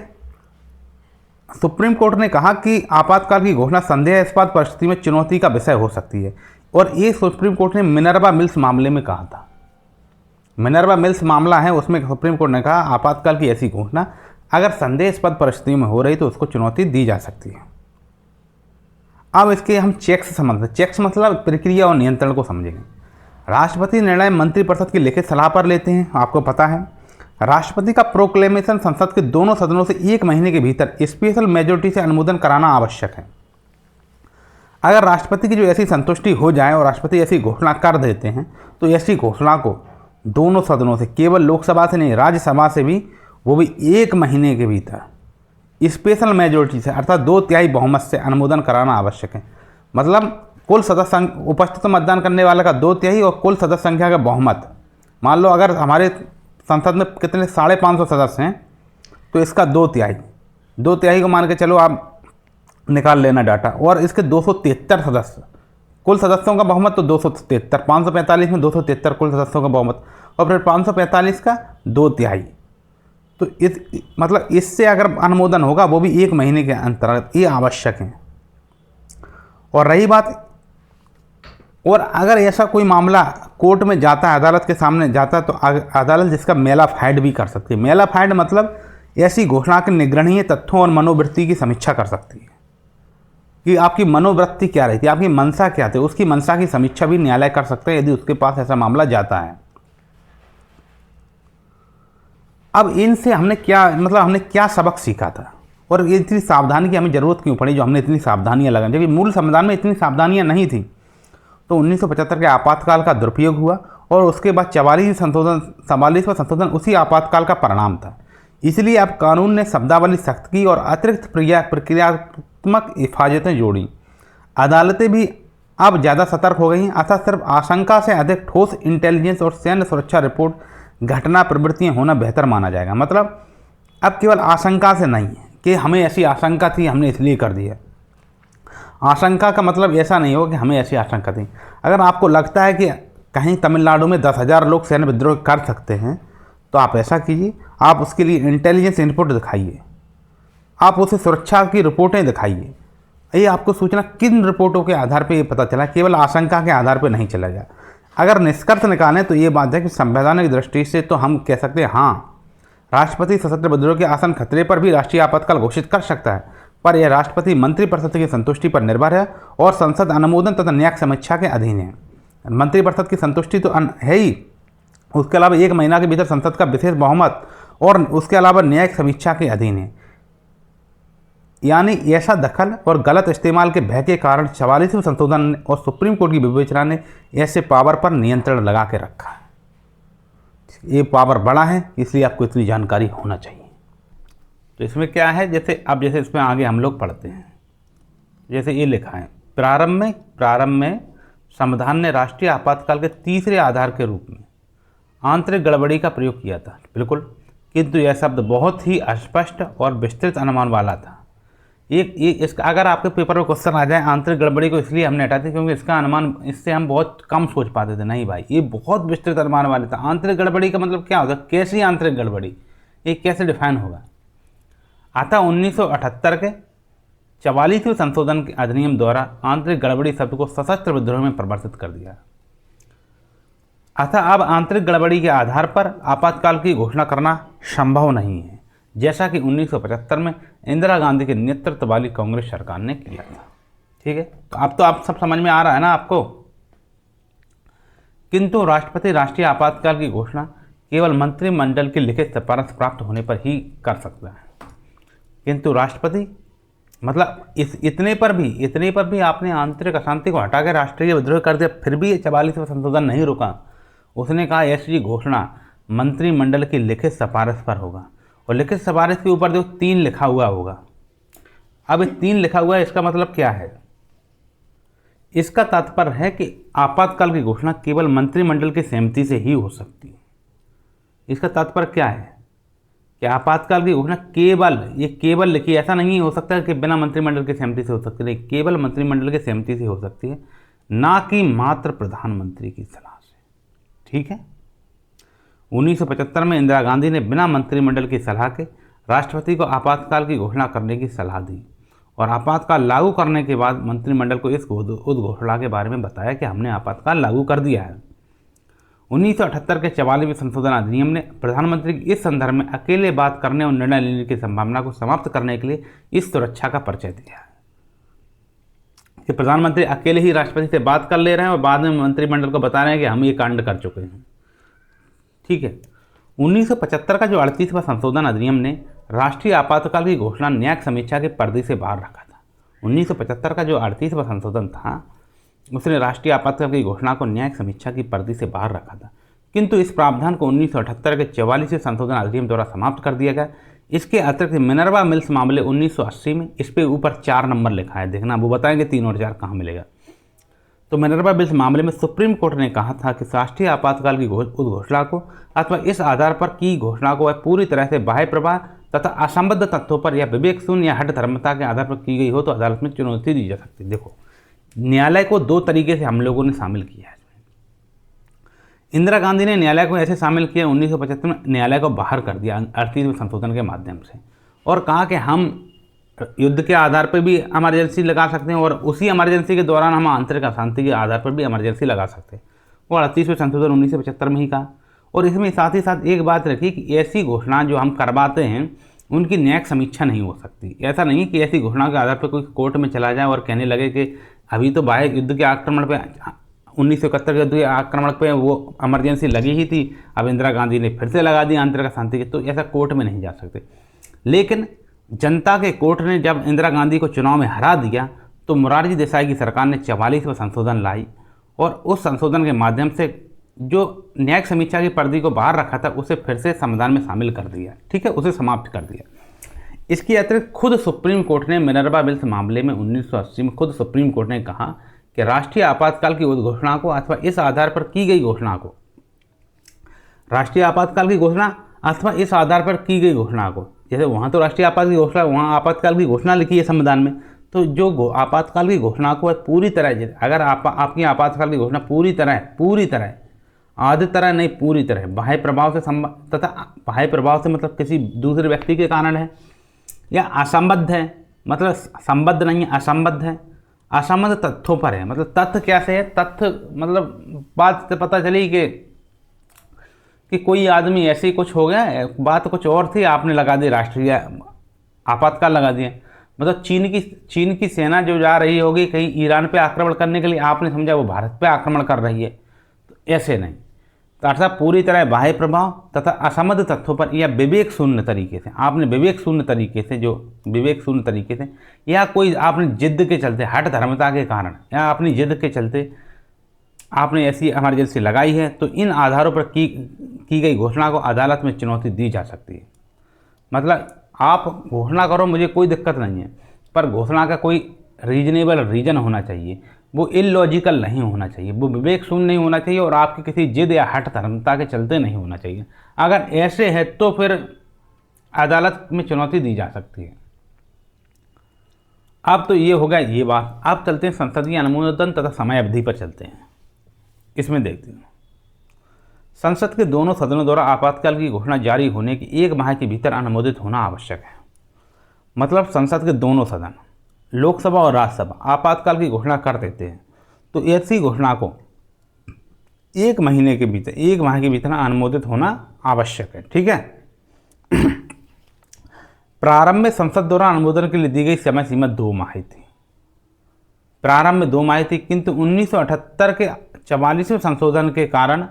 सुप्रीम कोर्ट ने कहा कि आपातकाल की घोषणा संदेहास्पद परिस्थिति में चुनौती का विषय हो सकती है, और ये सुप्रीम कोर्ट ने मिनर्वा मिल्स मामले में कहा था। मिनर्वा मिल्स मामला है, उसमें सुप्रीम कोर्ट ने कहा आपातकाल की ऐसी घोषणा अगर संदेहास्पद परिस्थितियों में हो रही तो उसको चुनौती दी जा सकती है। अब इसके हम चेक्स समझते, चेक्स मतलब प्रक्रिया और नियंत्रण को समझेंगे। राष्ट्रपति निर्णय मंत्रिपरिषद की लिखित सलाह पर लेते हैं, आपको पता है। राष्ट्रपति का प्रोक्लेमेशन संसद के दोनों सदनों से 1 महीने के भीतर स्पेशल मेजोरिटी से अनुमोदन कराना आवश्यक है। अगर राष्ट्रपति की जो ऐसी संतुष्टि हो जाए और राष्ट्रपति ऐसी घोषणा कर देते हैं, तो ऐसी घोषणा को दोनों सदनों से, केवल लोकसभा से नहीं राज्यसभा से भी, वो भी 1 महीने के भीतर स्पेशल मेजोरिटी से अर्थात 2/3 बहुमत से अनुमोदन कराना आवश्यक है। मतलब कुल सदस्य उपस्थित मतदान करने वाले का 2/3 और कुल सदस्य संख्या का बहुमत। मान लो अगर हमारे संसद में कितने 550 सदस्य हैं, तो इसका 2/3 को मान के चलो, आप निकाल लेना डाटा। और इसके 273 सदस्य, कुल सदस्यों का बहुमत तो 273, 545 में 273 कुल सदस्यों का बहुमत, और फिर 545 का 2/3। तो मतलब इससे अगर अनुमोदन होगा वो भी 1 महीने के अंतर्गत, ये आवश्यक है। और रही बात, और अगर ऐसा कोई मामला कोर्ट में जाता है, अदालत के सामने जाता है, तो अदालत जिसका मेलाफाइड भी कर सकती है। मेलाफाइड मतलब ऐसी घोषणा के निगरणीय तथ्यों और मनोवृत्ति की समीक्षा कर सकती है कि आपकी मनोवृत्ति क्या रही थी, आपकी मंशा क्या थी, उसकी मंशा की समीक्षा भी न्यायालय कर सकते हैं यदि उसके पास ऐसा मामला जाता है। अब इनसे हमने क्या सबक सीखा था, और ये इतनी सावधानी की हमें ज़रूरत क्यों पड़ी, जो हमने इतनी सावधानियां लगाई, जबकि मूल संविधान में इतनी सावधानियां नहीं थी। तो 1975 के आपातकाल का दुरुपयोग हुआ, और उसके बाद 44वें संशोधन उसी आपातकाल का परिणाम था। इसलिए अब कानून ने शब्दावली सख्त की और अतिरिक्त प्रक्रियात्मक हिफाजतें जोड़ी। अदालतें भी अब ज़्यादा सतर्क हो गई हैं, अतः सिर्फ आशंका से अधिक ठोस इंटेलिजेंस और सैन्य सुरक्षा रिपोर्ट घटना प्रवृत्तियाँ होना बेहतर माना जाएगा। मतलब अब केवल आशंका से नहीं है कि हमें ऐसी आशंका थी हमने इसलिए कर दिया। आशंका का मतलब ऐसा नहीं हो कि हमें ऐसी आशंका थी। अगर आपको लगता है कि कहीं तमिलनाडु में 10,000 लोग सैन्य विद्रोह कर सकते हैं तो आप ऐसा कीजिए। आप उसके लिए इंटेलिजेंस इनपुट दिखाइए, आप उसे सुरक्षा की रिपोर्टें दिखाइए। ये आपको सूचना किन रिपोर्टों के आधार पर ये पता चला, केवल आशंका के आधार पर नहीं चला जाए। अगर निष्कर्ष निकालें तो ये बात है कि संवैधानिक दृष्टि से तो हम कह सकते हैं हाँ, राष्ट्रपति सशस्त्र विद्रोह के आसन खतरे पर भी राष्ट्रीय आपातकाल घोषित कर सकता है, पर यह राष्ट्रपति मंत्रिपरिषद की संतुष्टि पर निर्भर है और संसद अनुमोदन तथा न्यायिक समीक्षा के अधीन है। मंत्रिपरिषद की संतुष्टि तो है ही, उसके अलावा 1 महीना के भीतर संसद का विशेष बहुमत और उसके अलावा न्यायिक समीक्षा के अधीन है। यानी ऐसा दखल और गलत इस्तेमाल के भय के कारण 44वें संशोधन और सुप्रीम कोर्ट की विवेचना ने ऐसे पावर पर नियंत्रण लगा के रखा है। ये पावर बड़ा है, इसलिए आपको इतनी जानकारी होना चाहिए। तो इसमें क्या है, जैसे इसमें आगे हम लोग पढ़ते हैं, जैसे ये लिखा है, प्रारंभ में संविधान ने राष्ट्रीय आपातकाल के तीसरे आधार के रूप में आंतरिक गड़बड़ी का प्रयोग किया था, बिल्कुल, किंतु यह शब्द बहुत ही अस्पष्ट और विस्तृत अनुमान वाला था। ये इसका अगर आपके पेपर में क्वेश्चन आ जाए आंतरिक गड़बड़ी को इसलिए हमने हटा दिया क्योंकि इसका अनुमान इससे हम बहुत कम सोच पाते थे। नहीं भाई, ये बहुत विस्तृत अनुमान वाले था। आंतरिक गड़बड़ी का मतलब क्या होगा, कैसी आंतरिक गड़बड़ी, ये कैसे डिफाइन होगा। अतः 1978 के 44वें संशोधन के अधिनियम द्वारा आंतरिक गड़बड़ी शब्द को सशस्त्र विद्रोह में परिवर्तित कर दिया। अतः अब आंतरिक गड़बड़ी के आधार पर आपातकाल की घोषणा करना संभव नहीं है, जैसा कि 1975 में इंदिरा गांधी के नेतृत्व वाली कांग्रेस सरकार ने किया था। ठीक है, तो आप सब समझ में आ रहा है ना आपको। किंतु राष्ट्रपति राष्ट्रीय आपातकाल की घोषणा केवल मंत्रिमंडल की लिखित सिफारिश प्राप्त होने पर ही कर सकता है। किंतु राष्ट्रपति मतलब इतने पर भी आपने आंतरिक अशांति को हटा के राष्ट्रीय विद्रोह कर दिया, फिर भी 44वां संशोधन नहीं रुका। उसने कहा ऐसी घोषणा मंत्रिमंडल की लिखित सिफारिश पर होगा, और लिखित सिफारिश के ऊपर जो 3 लिखा हुआ होगा। अब 3 लिखा हुआ है, इसका मतलब क्या है, इसका तात्पर्य है कि आपातकाल की घोषणा केवल मंत्रिमंडल की सहमति से ही हो सकती है। इसका तात्पर्य क्या है कि आपातकाल की घोषणा केवल लिखी, ऐसा नहीं हो सकता कि बिना मंत्रिमंडल की सहमति से हो सकती है, केवल मंत्रिमंडल की सहमति से हो सकती है, ना कि मात्र प्रधानमंत्री की सलाह से। ठीक है, 1975 में इंदिरा गांधी ने बिना मंत्रिमंडल की सलाह के राष्ट्रपति को आपातकाल की घोषणा करने की सलाह दी, और आपातकाल लागू करने के बाद मंत्रिमंडल को इस उद्घोषणा के बारे में बताया कि हमने आपातकाल लागू कर दिया है। 1978 के 44वें संशोधन अधिनियम ने प्रधानमंत्री की इस संदर्भ में अकेले बात करने और निर्णय लेने की संभावना को समाप्त करने के लिए इस सुरक्षा का परिचय दिया है कि प्रधानमंत्री अकेले ही राष्ट्रपति से बात कर ले रहे हैं और बाद में मंत्रिमंडल को बता रहे हैं कि हम ये कांड कर चुके हैं। ठीक है, 1975 का जो 38वां संशोधन अधिनियम ने राष्ट्रीय आपातकाल की घोषणा न्यायिक समीक्षा के पर्दे से बाहर रखा था। 1975 का जो 38वां संशोधन था उसने राष्ट्रीय आपातकाल की घोषणा को न्यायिक समीक्षा की पर्दे से बाहर रखा था, किंतु इस प्रावधान को 1978 के 44वें संशोधन अधिनियम द्वारा समाप्त कर दिया गया। इसके अतिरिक्त मिनर्वा मिल्स मामले 1980 में, इस पे ऊपर 4 नंबर लिखा है, देखना वो बताएंगे 3 और 4 कहाँ मिलेगा। तो मिनर्वा मिल्स मामले में सुप्रीम कोर्ट ने कहा था कि राष्ट्रीय आपातकाल की उद्घोषणा को अथवा इस आधार पर की घोषणा को वह पूरी तरह से बाह्य प्रभाव तथा असंबद्ध तथ्यों पर या विवेक शून्य या हठ धर्मता के आधार पर की गई हो तो अदालत में चुनौती दी जा सकती है। देखो, न्यायालय को 2 तरीके से हम लोगों ने शामिल किया है। इंदिरा गांधी ने न्यायालय को ऐसे शामिल किया, 1975 में न्यायालय को बाहर कर दिया 38वें संशोधन के माध्यम से, और कहा कि हम युद्ध के आधार पर भी इमरजेंसी लगा सकते हैं और उसी इमरजेंसी के दौरान हम आंतरिक अशांति के आधार पर भी इमरजेंसी लगा सकते हैं। वो 38वें संशोधन 1975 में ही कहा। और इसमें साथ ही साथ एक बात रखी कि ऐसी घोषणा जो हम करवाते हैं उनकी न्यायिक समीक्षा नहीं हो सकती। ऐसा नहीं कि ऐसी घोषणा के आधार पर कोई कोर्ट में चला जाए और कहने लगे कि अभी तो बाह्य युद्ध के आक्रमण पे 1971 के युद्ध के आक्रमण पे वो इमरजेंसी लगी ही थी, अब इंदिरा गांधी ने फिर से लगा दी आंतरिक अशांति की, तो ऐसा कोर्ट में नहीं जा सकते। लेकिन जनता के कोर्ट ने जब इंदिरा गांधी को चुनाव में हरा दिया तो मोरारजी देसाई की सरकार ने 44वां संशोधन लाई और उस संशोधन के माध्यम से जो न्यायिक समीक्षा की पर्दी को बाहर रखा था उसे फिर से संविधान में शामिल कर दिया। ठीक है, उसे समाप्त कर दिया। इसके अतिरिक्त खुद सुप्रीम कोर्ट ने मिनर्वा मिल्स मामले में 1980 में खुद सुप्रीम कोर्ट ने कहा कि राष्ट्रीय आपातकाल की उद्घोषणा को अथवा इस आधार पर की गई घोषणा को, राष्ट्रीय आपातकाल की घोषणा अथवा इस आधार पर की गई घोषणा को जैसे वहाँ तो राष्ट्रीय आपात की घोषणा, वहाँ आपातकाल की घोषणा लिखी है संविधान में, तो जो आपातकाल की घोषणा को पूरी तरह, अगर आपकी आपातकाल की घोषणा पूरी तरह आधी तरह नहीं, पूरी तरह बाह्य प्रभाव से तथा बाह्य प्रभाव से मतलब किसी दूसरे व्यक्ति के कारण है, या असंबद्ध है, मतलब संबद्ध नहीं है, असंबद्ध है, असंबद्ध तथ्यों पर है। मतलब तथ्य कैसे है, तथ्य मतलब बात से पता चली कि कोई आदमी ऐसे ही कुछ हो गया, बात कुछ और थी, आपने लगा दी राष्ट्रीय आपातकाल लगा दिया। मतलब चीन की सेना जो जा रही होगी कहीं ईरान पे आक्रमण करने के लिए, आपने समझा वो भारत पे आक्रमण कर रही है, तो ऐसे नहीं। तो अर्थात पूरी तरह बाह्य प्रभाव तथा असंबद्ध तथ्यों पर या विवेक शून्य तरीके से, आपने विवेक शून्य तरीके से या कोई आपने जिद के चलते, हठ धर्मता के कारण या अपनी जिद के चलते आपने ऐसी इमरजेंसी लगाई है, तो इन आधारों पर की गई घोषणा को अदालत में चुनौती दी जा सकती है। मतलब आप घोषणा करो, मुझे कोई दिक्कत नहीं है, पर घोषणा का कोई रीजनेबल रीजन होना चाहिए, वो इलॉजिकल नहीं होना चाहिए, वो विवेक शून्य नहीं होना चाहिए और आपकी किसी जिद या हठ धर्मता के चलते नहीं होना चाहिए। अगर ऐसे है तो फिर अदालत में चुनौती दी जा सकती है। अब तो ये हो गया ये बात। अब चलते हैं संसदीय अनुमोदन तथा समय अवधि पर चलते हैं। इसमें देखते हैं, संसद के दोनों सदनों द्वारा आपातकाल की घोषणा जारी होने के 1 माह के भीतर अनुमोदित होना आवश्यक है। मतलब संसद के दोनों सदन, लोकसभा और राज्यसभा, आपातकाल की घोषणा कर देते हैं, तो ऐसी घोषणा को 1 माह के भीतर अनुमोदित होना आवश्यक है। ठीक है। प्रारंभ में संसद द्वारा अनुमोदन के लिए दी गई समय सीमा 2 माह थी। प्रारंभ में 2 माह थी, किंतु 1978 के 44वें संशोधन के कारण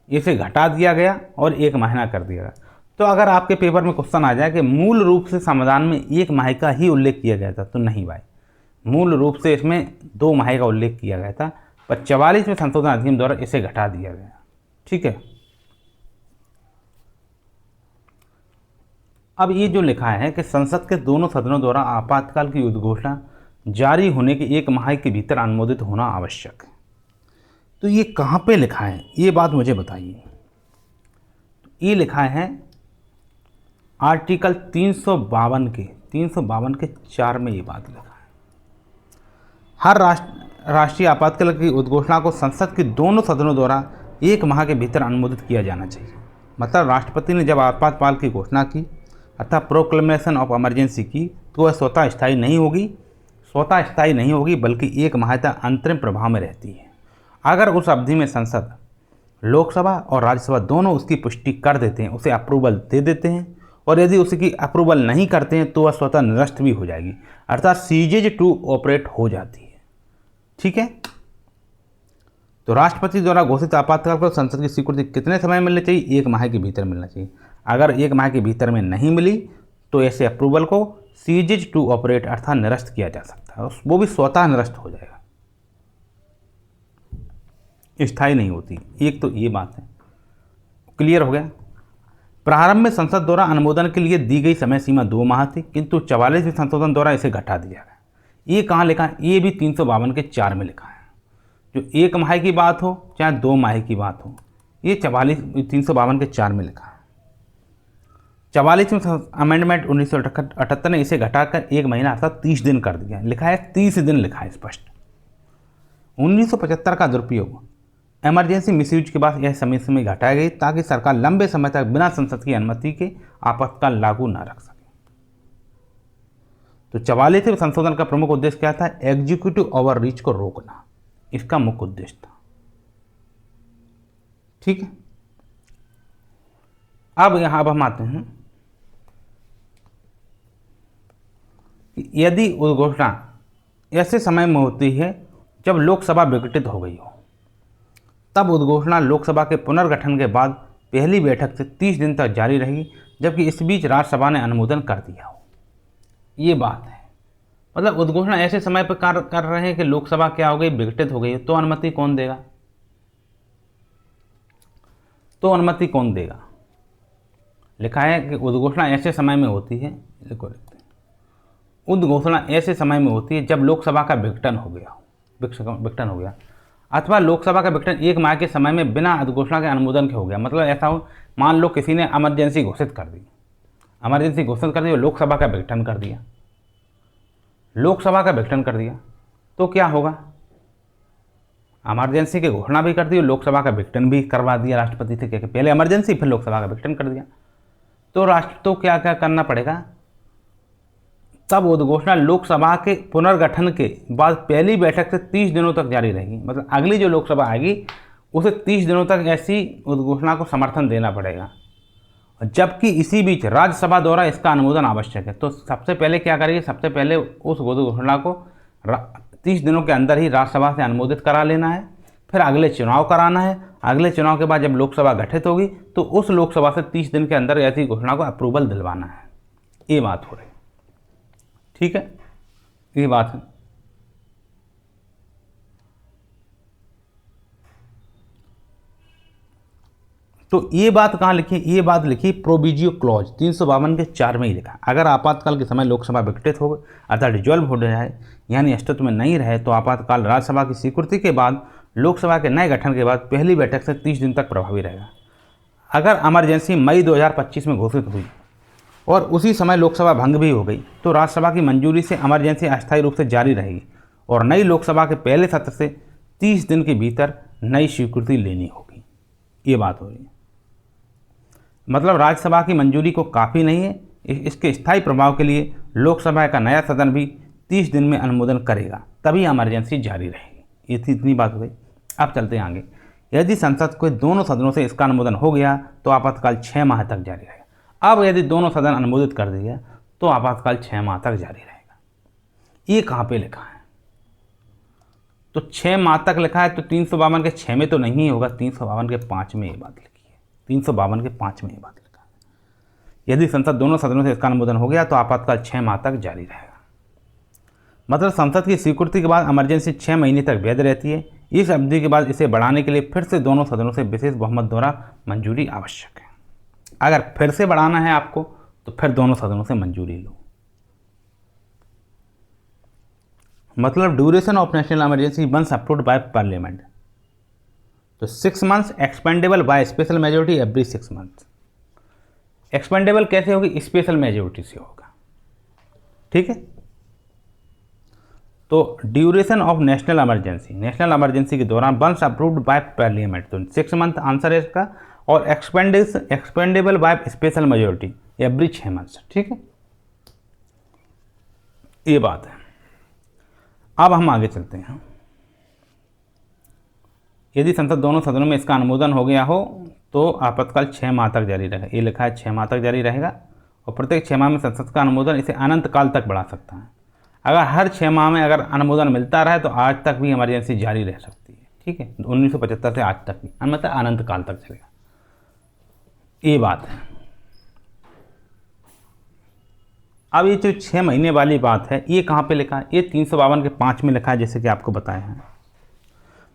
इसे घटा दिया गया और 1 महीना कर दिया गया। तो अगर आपके पेपर में क्वेश्चन आ जाए कि मूल रूप से संविधान में 1 माह का ही उल्लेख किया गया था, तो नहीं भाई, मूल रूप से इसमें 2 माह का उल्लेख किया गया था, पर 44वें संशोधन अधिनियम द्वारा इसे घटा दिया गया। ठीक है। अब ये जो लिखा है कि संसद के दोनों सदनों द्वारा आपातकाल की उद्घोषणा जारी होने के 1 माह के भीतर अनुमोदित होना आवश्यक है, तो ये कहाँ पे लिखा है, ये बात मुझे बताइए। ये लिखा है आर्टिकल 352 के 4 में ये बात लिखा है। हर राष्ट्रीय आपातकाल की उद्घोषणा को संसद के दोनों सदनों द्वारा 1 माह के भीतर अनुमोदित किया जाना चाहिए। मतलब राष्ट्रपति ने जब आपातकाल की घोषणा की, अर्थात प्रोक्लेमेशन ऑफ इमरजेंसी की, तो वह स्वतः स्थायी नहीं होगी, बल्कि 1 माह तक अंतरिम प्रभाव में रहती है। अगर उस अवधि में संसद, लोकसभा और राज्यसभा दोनों उसकी पुष्टि कर देते हैं, उसे अप्रूवल दे देते हैं, और यदि उसकी अप्रूवल नहीं करते हैं तो वह स्वतः निरस्त भी हो जाएगी, अर्थात सीजेज टू ऑपरेट हो जाती है। ठीक है। तो राष्ट्रपति द्वारा घोषित आपातकाल को संसद की स्वीकृति कितने समय मिलनी चाहिए? 1 माह के भीतर मिलना चाहिए। अगर 1 माह के भीतर में नहीं मिली तो ऐसे अप्रूवल को सीजेज टू ऑपरेट अर्थात निरस्त किया जा सकता है, वो भी स्वतः निरस्त हो जाएगा, स्थायी नहीं होती। एक तो ये बात है, क्लियर हो गया। प्रारंभ में संसद द्वारा अनुमोदन के लिए दी गई समय सीमा 2 माह थी, किंतु 44वें संशोधन द्वारा इसे घटा दिया गया। ये कहाँ लिखा है? ये भी 352 के 4 में लिखा है। जो 1 माह की बात हो चाहे 2 माह की बात हो, ये 352 के 4 में लिखा है। 44वें अमेंडमेंट 1978 ने इसे घटाकर 1 महीना अर्थात 30 दिन कर दिया। लिखा है 30 दिन, लिखा है स्पष्ट। 1975 का दुरुपयोग, इमरजेंसी मिसयूज के बाद यह समय समय घटाई गई ताकि सरकार लंबे समय तक बिना संसद की अनुमति के आपातकाल लागू न रख सके। तो 44वें संशोधन का प्रमुख उद्देश्य क्या था? एग्जीक्यूटिव ओवररीच को रोकना, इसका मुख्य उद्देश्य था। ठीक है। अब हम आते हैं, यदि उद्घोषणा ऐसे समय में होती है जब लोकसभा विघटित हो गई हो, तब उद्घोषणा लोकसभा के पुनर्गठन के बाद पहली बैठक से 30 दिन तक जारी रहेगी, जबकि इस बीच राज्यसभा ने अनुमोदन कर दिया हो। ये बात है। मतलब उद्घोषणा ऐसे समय पर कर रहे हैं कि लोकसभा क्या हो गई, विघटित हो गई, तो अनुमति कौन देगा? लिखा है कि उद्घोषणा ऐसे समय में होती है, देखो लिखते हैं, उद्घोषणा ऐसे समय में होती है जब लोकसभा का विघटन हो गया अथवा लोकसभा का विघटन 1 माह के समय में बिना उद्घोषणा के अनुमोदन के हो गया। मतलब ऐसा हो, मान लो किसी ने इमरजेंसी घोषित कर दी, इमरजेंसी घोषित कर दी और लोकसभा का विघटन कर दिया, लोकसभा का विघटन कर दिया, तो क्या होगा? इमरजेंसी की घोषणा भी कर दी और लोकसभा का विघटन भी करवा दिया राष्ट्रपति से, क्योंकि पहले इमरजेंसी फिर लोकसभा का विघटन कर दिया, तो राष्ट्र तो क्या क्या करना पड़ेगा? तब उद्घोषणा लोकसभा के पुनर्गठन के बाद पहली बैठक से 30 दिनों तक जारी रहेगी। मतलब अगली जो लोकसभा आएगी उसे 30 दिनों तक ऐसी उद्घोषणा को समर्थन देना पड़ेगा, जबकि इसी बीच राज्यसभा द्वारा इसका अनुमोदन आवश्यक है। तो सबसे पहले क्या करेगी? सबसे पहले उस उद्घोषणा को 30 दिनों के अंदर ही राज्यसभा से अनुमोदित करा लेना है, फिर अगले चुनाव कराना है, अगले चुनाव के बाद जब लोकसभा गठित होगी तो उस लोकसभा से 30 दिन के अंदर ऐसी घोषणा को अप्रूवल दिलवाना है। ये बात हो रही, ठीक है, ये बात है। तो ये बात कहाँ लिखी? ये बात लिखी प्रोविजियो क्लॉज 352 के 4 में ही लिखा। अगर आपातकाल के समय लोकसभा विघटित हो अर्थात डिजॉल्व हो जाए, यानी अस्तित्व में नहीं रहे, तो आपातकाल राज्यसभा की स्वीकृति के बाद लोकसभा के नए गठन के बाद पहली बैठक से 30 दिन तक प्रभावी रहेगा। अगर इमरजेंसी मई 2025 में घोषित हुई और उसी समय लोकसभा भंग भी हो गई, तो राज्यसभा की मंजूरी से इमरजेंसी अस्थायी रूप से जारी रहेगी और नई लोकसभा के पहले सत्र से 30 दिन के भीतर नई स्वीकृति लेनी होगी। ये बात हो रही है। मतलब राज्यसभा की मंजूरी को काफ़ी नहीं है, इसके स्थायी प्रभाव के लिए लोकसभा का नया सदन भी 30 दिन में अनुमोदन करेगा, तभी इमरजेंसी जारी रहेगी। ये इतनी बात हो गई। अब चलते हैं आगे। यदि संसद के दोनों सदनों से इसका अनुमोदन हो गया तो आपातकाल 6 माह तक जारी रहेगा। अब यदि दोनों सदन अनुमोदित कर दिया तो आपातकाल 6 माह तक जारी रहेगा। ये कहाँ पे लिखा है? तो 6 माह तक लिखा है, तो 352 के 6 में तो नहीं होगा, 352 के 5 में ये बात लिखी है। 352 के 5 में ये बात लिखा है। यदि संसद दोनों सदनों से इसका अनुमोदन हो गया तो आपातकाल 6 माह तक जारी रहेगा। मतलब संसद की स्वीकृति के बाद इमरजेंसी 6 महीने तक वैध रहती है। इस अवधि के बाद इसे बढ़ाने के लिए फिर से दोनों सदनों से विशेष बहुमत द्वारा मंजूरी आवश्यक है। अगर फिर से बढ़ाना है आपको तो फिर दोनों सदनों से मंजूरी लो। मतलब duration of national emergency once approved by parliament, तो 6 months, expendable by special majority every 6 months. Expendable कैसे होगी? स्पेशल मेजोरिटी से होगा, ठीक है। तो ड्यूरेशन ऑफ नेशनल इमरजेंसी के दौरान वंस अप्रूव्ड बाय पार्लियामेंट, तो 6 मंथ आंसर है इसका, और expendable by special majority every 6 months, ठीक है, ये बात है। अब हम आगे चलते हैं। यदि संसद दोनों सदनों में इसका अनुमोदन हो गया हो तो आपातकाल 6 माह तक जारी रहेगा। ये लिखा है 6 माह तक जारी रहेगा और प्रत्येक 6 माह में संसद का अनुमोदन इसे अनंत काल तक बढ़ा सकता है। अगर हर 6 माह में अगर अनुमोदन मिलता रहे तो आज तक भी इमरजेंसी जारी रह सकती है, ठीक है, 1975 से आज तक भी, मतलब अनंत काल तक चलेगा। ये बात है। अब ये जो 6 महीने वाली बात है ये कहाँ पे लिखा है? ये 352 के 5 में लिखा है, जैसे कि आपको बताया है।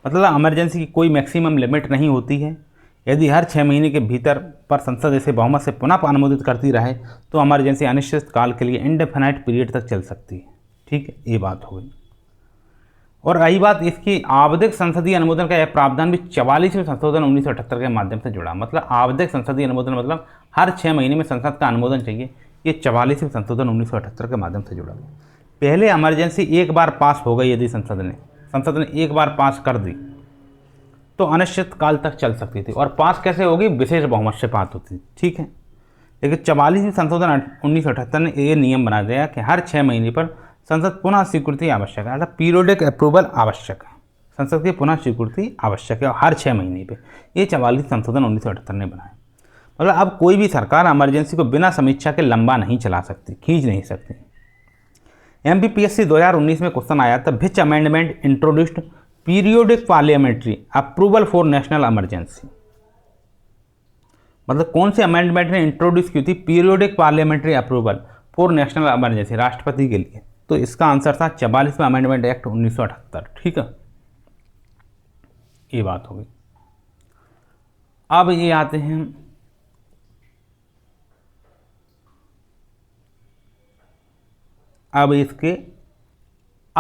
मतलब इमरजेंसी की कोई मैक्सिमम लिमिट नहीं होती है। यदि हर 6 महीने के भीतर पर संसद इसे बहुमत से पुनः अनुमोदित करती रहे तो इमरजेंसी अनिश्चित काल के लिए इंडेफिनाइट पीरियड तक चल सकती है, ठीक है, ये बात हो गई। और रही बात इसकी आवधिक संसदीय अनुमोदन का, यह प्रावधान भी 44वें संशोधन 1978 के माध्यम से जुड़ा। मतलब आवधिक संसदीय अनुमोदन मतलब हर 6 महीने में संसद का अनुमोदन चाहिए। ये 44वें संशोधन 1978 के माध्यम से जुड़ा। पहले इमरजेंसी एक बार पास हो गई, यदि संसद ने एक बार पास कर दी तो अनिश्चित काल तक चल सकती थी। और पास कैसे होगी? विशेष बहुमत से पास होती थी, ठीक है। लेकिन 44वें संशोधन 1978 ने ये नियम बना दिया कि हर 6 महीने पर संसद पुनः स्वीकृति आवश्यक है, अर्थात पीरियोडिक अप्रूवल आवश्यक है। संसद की पुनः स्वीकृति आवश्यक है और हर 6 महीने पे। ये 44 संशोधन 1978 ने बनाया। मतलब अब कोई भी सरकार इमरजेंसी को बिना समीक्षा के लंबा नहीं चला सकती, खींच नहीं सकती। MPPSC 2019 में क्वेश्चन आया था, विच amendment introduced periodic parliamentary approval for national emergency. मतलब कौन से अमेंडमेंट ने इंट्रोड्यूस की थी periodic parliamentary approval for national emergency, राष्ट्रपति के लिए? तो इसका आंसर था 44वां अमेंडमेंट एक्ट 1978, ठीक है, ये बात हो गई। अब ये आते हैं अब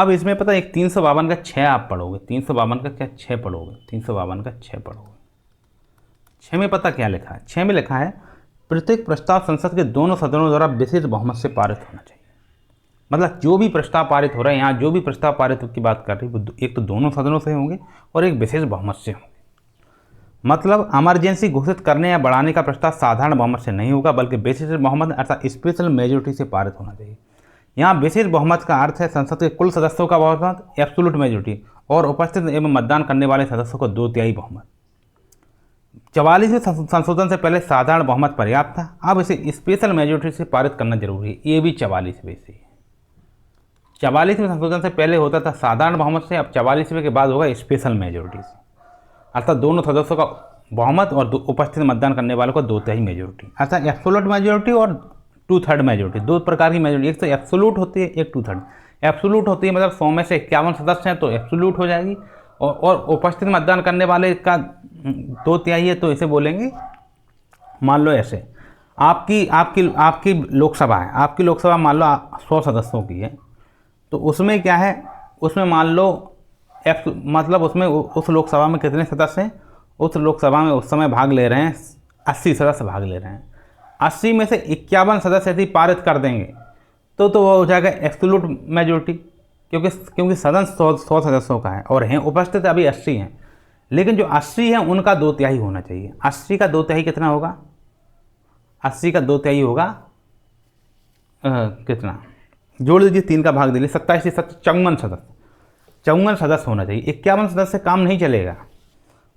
इसमें पता है एक 352 का 6 आप पढ़ोगे, 352 का क्या 6 पढ़ोगे, 352 का 6 पढ़ोगे। 6 में पता क्या लिखा है? 6 में लिखा है प्रत्येक प्रस्ताव संसद के दोनों सदनों द्वारा विशेष बहुमत से पारित होना चाहिए। मतलब जो भी प्रस्ताव पारित हो रहा है, यहाँ जो भी प्रस्ताव पारित की बात कर रही है, वो एक तो दोनों सदनों से होंगे और एक विशेष बहुमत से होंगे। मतलब इमरजेंसी घोषित करने या बढ़ाने का प्रस्ताव साधारण बहुमत से नहीं होगा, बल्कि विशेष बहुमत अर्थात स्पेशल मेजोरिटी से पारित होना चाहिए। यहाँ विशेष बहुमत का अर्थ है संसद के कुल सदस्यों का बहुमत, एब्सोल्यूट मेजोरिटी, और उपस्थित एवं मतदान करने वाले सदस्यों को 2/3 बहुमत। 44वें संशोधन से पहले साधारण बहुमत पर्याप्त था, अब इसे स्पेशल मेजोरिटी से पारित करना जरूरी है। ये भी 44वें से। 44वें संशोधन से पहले होता था साधारण बहुमत से, अब 44वें के बाद होगा स्पेशल मेजोरिटी से, अर्थात दोनों सदस्यों का बहुमत और उपस्थित मतदान करने वालों को 2/3 मेजोरिटी, अर्थात एब्सोल्यूट मेजोरिटी और 2/3 मेजोरिटी। दो प्रकार की मेजोरिटी, एक तो एब्सोल्यूट होती है, एक 2/3। एब्सोल्यूट होती है मतलब 100 में से 51 सदस्य हैं तो एब्सोल्यूट हो जाएगी, और उपस्थित मतदान करने वाले का 2/3 है तो इसे बोलेंगे, मान लो ऐसे आपकी आपकी आपकी लोकसभा है, आपकी लोकसभा मान लो 100 सदस्यों की है, तो उसमें क्या है, उसमें मान लो मतलब उसमें उस लोकसभा में कितने सदस्य हैं, उस लोकसभा में उस समय भाग ले रहे हैं 80 सदस्य भाग ले रहे हैं। 80 में से 51 सदस्य यदि पारित कर देंगे तो वो हो जाएगा एब्सोल्यूट मेजोरिटी, क्योंकि सदन 100 सदस्यों का है और हैं उपस्थित अभी 80 हैं, लेकिन जो 80 हैं उनका 2/3 होना चाहिए। 80 का 2/3 कितना होगा? 80 का 2/3 होगा कितना, जोड़ दीजिए, 3 का भाग दीजिए, 27 से 54 सदस्य, 54 सदस्य होना चाहिए। 51 सदस्य से काम नहीं चलेगा।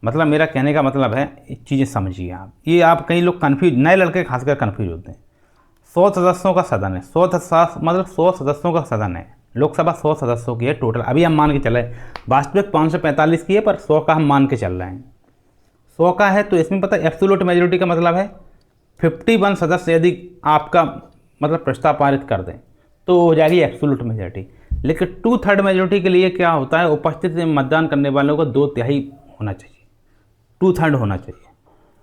मतलब मेरा कहने का मतलब है, चीज़ें समझिए आप, ये आप कई लोग कन्फ्यूज, नए लड़के खासकर कन्फ्यूज होते हैं। 100 सदस्यों का सदन है, 100 सदस्यों का सदन है, लोकसभा 100 सदस्यों की है टोटल। अभी हम मान के चले, वास्तविक 545 की है, पर 100 का हम मान के चल रहे हैं। 100 का है तो इसमें पता है एब्सोल्यूट मेजोरिटी का मतलब है 51 सदस्य यदि आपका मतलब प्रस्ताव पारित कर दें तो हो जाएगी एब्सोल्यूट मेजोरिटी। लेकिन 2/3 मेजोरिटी के लिए क्या होता है, उपस्थित मतदान करने वालों को 2/3 होना चाहिए, 2/3 होना चाहिए।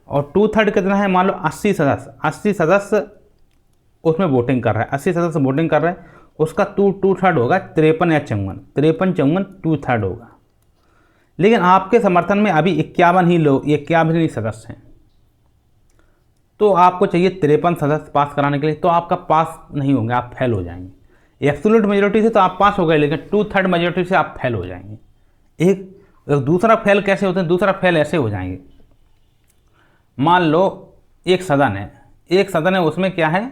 और 2/3 कितना है, मान लो 80 सदस्य उसमें वोटिंग कर रहा है, 80 सदस्य वोटिंग कर रहे हैं, उसका 2/3 होगा 53 या 54 2/3 होगा। लेकिन आपके समर्थन में अभी 51 ही सदस्य हैं, तो आपको चाहिए 53 सदस्य पास कराने के लिए, तो आपका पास नहीं होंगे, आप फेल हो जाएंगे। एब्सोल्यूट मेजोरिटी से तो आप पास हो गए, लेकिन 2/3 मेजोरिटी से आप फेल हो जाएंगे। एक दूसरा फेल कैसे होते हैं, दूसरा फेल ऐसे हो जाएंगे, मान लो एक सदन है, उसमें क्या है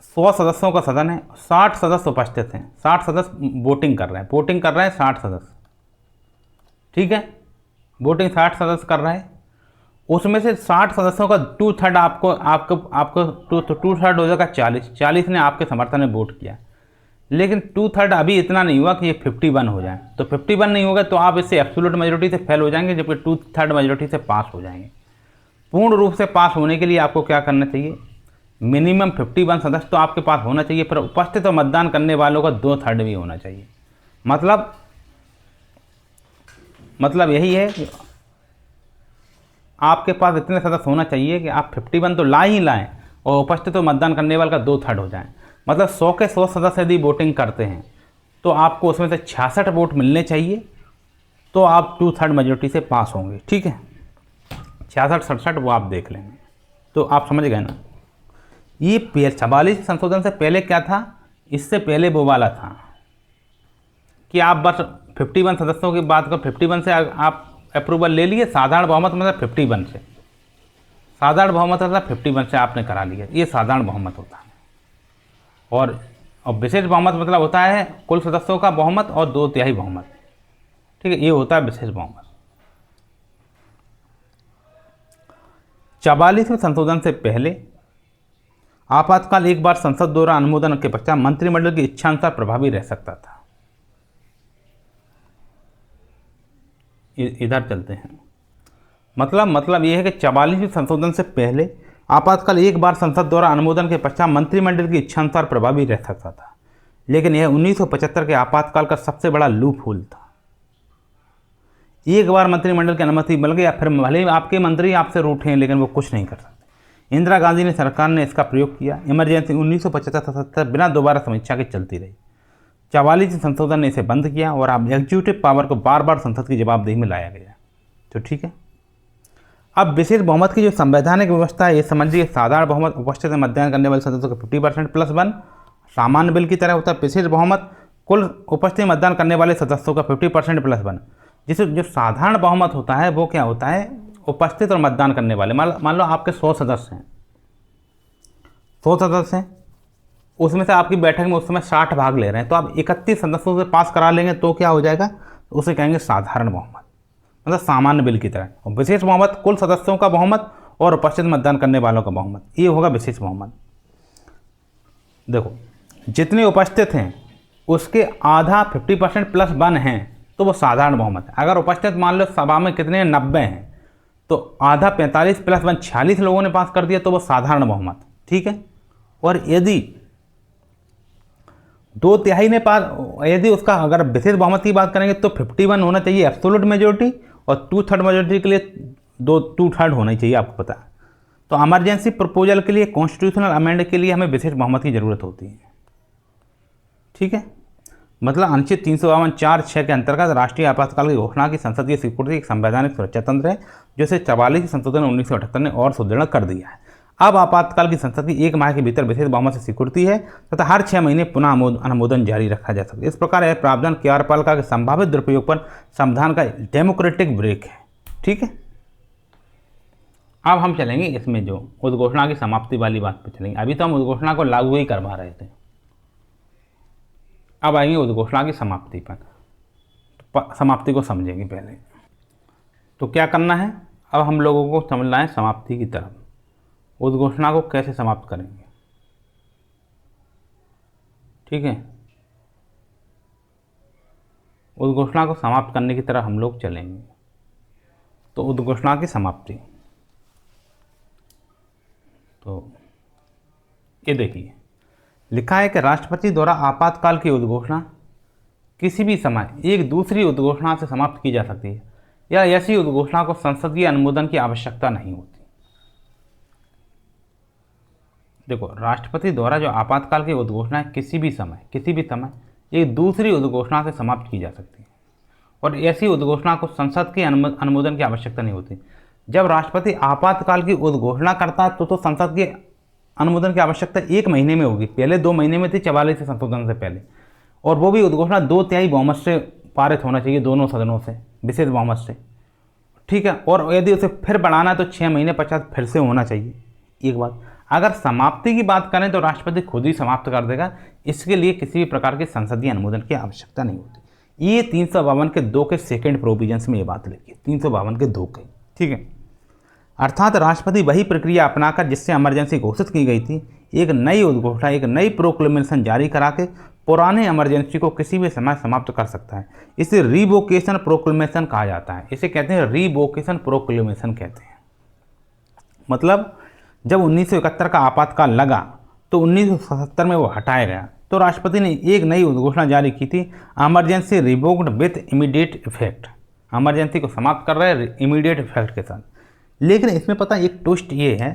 100 सदस्यों का सदन है, 60 सदस्य उपस्थित हैं, 60 सदस्य वोटिंग कर रहे हैं 60 सदस्य, ठीक है, वोटिंग 60 सदस्य कर रहे हैं। उसमें से 60 सदस्यों का 2/3 आपको 2/3 हो जाएगा 40 ने आपके समर्थन में वोट किया। लेकिन 2/3 अभी इतना नहीं हुआ कि ये 51 हो जाए, तो 51 नहीं होगा तो आप इससे एब्सोल्यूट मेजोरिटी से फेल हो जाएंगे, जबकि 2/3 मेजोरिटी से पास हो जाएंगे। पूर्ण रूप से पास होने के लिए आपको क्या करना चाहिए, मिनिमम 51 सदस्य तो आपके पास होना चाहिए, फिर उपस्थित और मतदान करने वालों का 2/3 भी होना चाहिए। मतलब यही है कि आपके पास इतने सदस्य होना चाहिए कि आप 51 तो लाएं और उपस्थित और मतदान करने वाले का 2/3 हो जाए। मतलब 100 के 100 सदस्य यदि वोटिंग करते हैं तो आपको उसमें से 66 वोट मिलने चाहिए, तो आप 2/3 मेजोरिटी से पास होंगे, ठीक है। 66-67 वो आप देख लेंगे, तो आप समझ गए ना। ये 44 संशोधन से पहले क्या था, इससे पहले वो वाला था कि आप बस 51 सदस्यों की बात कर, 51 से आप अप्रूवल ले लिए, साधारण बहुमत मतलब 51 से, साधारण बहुमत मतलब 51 से आपने करा लिया, ये साधारण बहुमत होता है। और विशेष बहुमत मतलब होता है कुल सदस्यों का बहुमत और 2/3 बहुमत, ठीक है, ये होता है विशेष बहुमत। 44वें संशोधन से पहले आपातकाल एक बार संसद द्वारा अनुमोदन के पश्चात मंत्रिमंडल की इच्छानुसार प्रभावी रह सकता था। इधर चलते हैं, मतलब ये है कि 44वें संशोधन से पहले आपातकाल एक बार संसद द्वारा अनुमोदन के पश्चात मंत्रिमंडल की इच्छानुसार प्रभावी रह सकता था, लेकिन यह 1975 के आपातकाल का सबसे बड़ा लूप होल था। एक बार मंत्रिमंडल की अनुमति मिल गई, या फिर भले ही आपके मंत्री आपसे रूठे हैं लेकिन वो कुछ नहीं कर सकते। इंदिरा गांधी ने सरकार ने इसका प्रयोग किया। इमरजेंसी 1975-77 बिना दोबारा समीक्षा के चलती रही। 44वें संशोधन ने इसे बंद किया और अब एग्जीक्यूटिव पावर को बार बार संसद की जवाबदेही में लाया गया, तो ठीक है। अब विशेष बहुमत की जो संवैधानिक व्यवस्था है ये समझिए, साधारण बहुमत उपस्थित मतदान करने वाले सदस्यों के 50% +1, सामान्य बिल की तरह होता है विशेष बहुमत कुल उपस्थित मतदान करने वाले सदस्यों का 50% +1। जिसे जो साधारण बहुमत होता है वो क्या होता है, उपस्थित और मतदान करने वाले, मान लो आपके 100 सदस्य हैं, 100 सदस्य हैं, उसमें से आपकी बैठक में उस समय 60 भाग ले रहे हैं, तो आप 31 सदस्यों से पास करा लेंगे तो क्या हो जाएगा, उसे कहेंगे साधारण बहुमत, मतलब सामान्य बिल की तरह। और विशेष बहुमत कुल सदस्यों का बहुमत और उपस्थित मतदान करने वालों का बहुमत, ये होगा विशेष बहुमत। देखो जितने उपस्थित हैं उसके आधा 50% +1 हैं तो वो साधारण बहुमत है। अगर उपस्थित मान लो सभा में कितने 90 हैं तो आधा 45 +1 46 लोगों ने पास कर दिया तो वो साधारण बहुमत, ठीक है। और यदि 2/3 ने पास, यदि उसका अगर विशेष बहुमत की बात करेंगे तो 51 होना चाहिए एब्सोल्यूट मेजोरिटी, और 2/3 मेजोरिटी के लिए 2/3 होना चाहिए, आपको पता है। तो इमरजेंसी प्रपोजल के लिए, कॉन्स्टिट्यूशनल अमेंड के लिए हमें विशेष बहुमत की ज़रूरत होती है, ठीक है। मतलब अनुच्छेद 352(4)(6) के अंतर्गत राष्ट्रीय आपातकाल की घोषणा की संसदीय स्वीकृति एक संवैधानिक सुरक्षा तंत्र है जो इसे 44 संशोधन 1978 ने और सुदृढ़ कर दिया है। अब आपातकाल की संसद की 1 माह के भीतर विशेष बहुमत से स्वीकृति है तथा हर 6 महीने पुनः अनुमोदन जारी रखा जा सकता है। इस प्रकार यह प्रावधान कार्यपालिका के संभावित दुरुपयोग पर संविधान का डेमोक्रेटिक ब्रेक है, ठीक है। अब हम चलेंगे इसमें जो उद्घोषणा की समाप्ति वाली बात पर चलेंगे। अभी तो हम उद्घोषणा को लागू ही करवा रहे थे, अब आएंगे उद्घोषणा की समाप्ति पर। समाप्ति को समझेंगे पहले, तो क्या करना है, अब हम लोगों को समझना है समाप्ति की तरफ। उद्घोषणा को कैसे समाप्त करेंगे, ठीक है। उद्घोषणा को समाप्त करने की तरफ हम लोग चलेंगे। तो उद्घोषणा की समाप्ति, तो ये देखिए लिखा है कि राष्ट्रपति द्वारा आपातकाल की उद्घोषणा किसी भी समय एक दूसरी उद्घोषणा से समाप्त की जा सकती है या ऐसी उद्घोषणा को संसदीय अनुमोदन की आवश्यकता नहीं होती। देखो राष्ट्रपति द्वारा जो आपातकाल की उद्घोषणा है किसी भी समय एक दूसरी उद्घोषणा से समाप्त की जा सकती है और ऐसी उद्घोषणा को संसद के अनुमोदन की आवश्यकता नहीं होती। जब राष्ट्रपति आपातकाल की उद्घोषणा करता है तो संसद के अनुमोदन की आवश्यकता 1 महीने में होगी। पहले 2 महीने में थी 44 संशोधन से पहले, और वो भी उद्घोषणा 2/3 बहुमत से पारित होना चाहिए, दोनों सदनों से, विशेष बहुमत से, ठीक है। और यदि उसे फिर बढ़ाना है तो 6 महीने पश्चात फिर से होना चाहिए। एक बात, अगर समाप्ति की बात करें तो राष्ट्रपति खुद ही समाप्त कर देगा, इसके लिए किसी भी प्रकार के संसदीय अनुमोदन की आवश्यकता नहीं होती। ये 352 के 2 के सेकेंड प्रोविजंस में ये बात लिखी है, 352 के 2 के, ठीक है। अर्थात राष्ट्रपति वही प्रक्रिया अपनाकर जिससे इमरजेंसी घोषित की गई थी, एक नई उद्घोषणा, एक नई प्रोक्लेमेशन जारी करा के पुराने इमरजेंसी को किसी भी समय समाप्त कर सकता है। इसे रिवोकेशन प्रोक्लेमेशन कहा जाता है। इसे कहते हैं रिवोकेशन प्रोक्लेमेशन कहते हैं। मतलब जब 1971 का आपातकाल लगा तो 1977 में वो हटाया गया, तो राष्ट्रपति ने एक नई उद्घोषणा जारी की थी, emergency revoked with immediate effect. Emergency को समाप्त कर रहे हैं इमीडिएट इफेक्ट के साथ। लेकिन इसमें पता एक ट्विस्ट ये है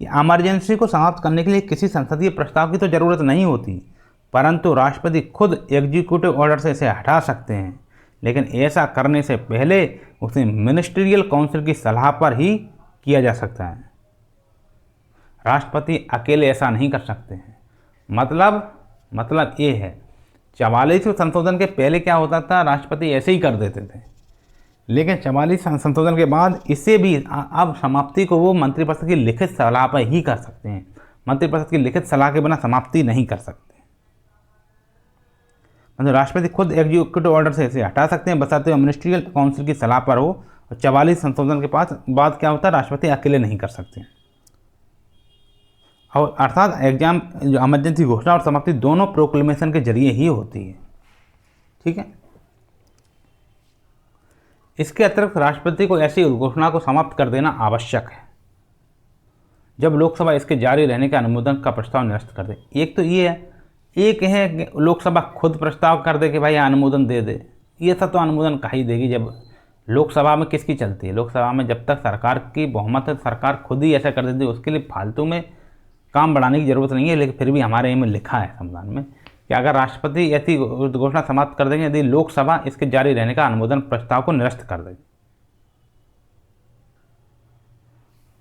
कि इमरजेंसी को समाप्त करने के लिए किसी संसदीय प्रस्ताव की तो ज़रूरत नहीं होती, परंतु राष्ट्रपति खुद एग्जीक्यूटिव ऑर्डर से इसे हटा सकते हैं। लेकिन ऐसा करने से पहले उसे मिनिस्ट्रियल काउंसिल की सलाह पर ही किया जा सकता है। राष्ट्रपति अकेले ऐसा नहीं कर सकते हैं। मतलब ये है, 44वें संशोधन के पहले क्या होता था, राष्ट्रपति ऐसे ही कर देते थे, लेकिन 44 संशोधन के बाद इसे भी अब समाप्ति को वो मंत्रिपरिषद की लिखित सलाह पर ही कर सकते हैं। मंत्रिपरिषद की लिखित सलाह के बिना समाप्ति नहीं कर सकते। मतलब राष्ट्रपति खुद एग्जीक्यूटिव ऑर्डर से इसे हटा सकते हैं, बशर्ते मिनिस्ट्रियल काउंसिल की सलाह पर हो। और 44 संशोधन के बाद क्या होता है, राष्ट्रपति अकेले नहीं कर सकते। और अर्थात एग्जाम जो इमरजेंसी घोषणा और समाप्ति दोनों प्रोक्लेमेशन के जरिए ही होती है, ठीक है। इसके अतिरिक्त राष्ट्रपति को ऐसी घोषणा को समाप्त कर देना आवश्यक है जब लोकसभा इसके जारी रहने के अनुमोदन का प्रस्ताव निरस्त कर दे। एक तो ये है, एक है कि लोकसभा खुद प्रस्ताव कर दे कि भाई अनुमोदन दे दे। ये सब तो अनुमोदन का ही देगी जब लोकसभा में किसकी चलती है। लोकसभा में जब तक सरकार की बहुमत है, सरकार खुद ही ऐसा कर देती है। उसके लिए फालतू में काम बढ़ाने की जरूरत नहीं है। लेकिन फिर भी हमारे में लिखा है संविधान में कि अगर राष्ट्रपति ऐसी घोषणा समाप्त कर देंगे यदि लोकसभा इसके जारी रहने का अनुमोदन प्रस्ताव को निरस्त कर देगी।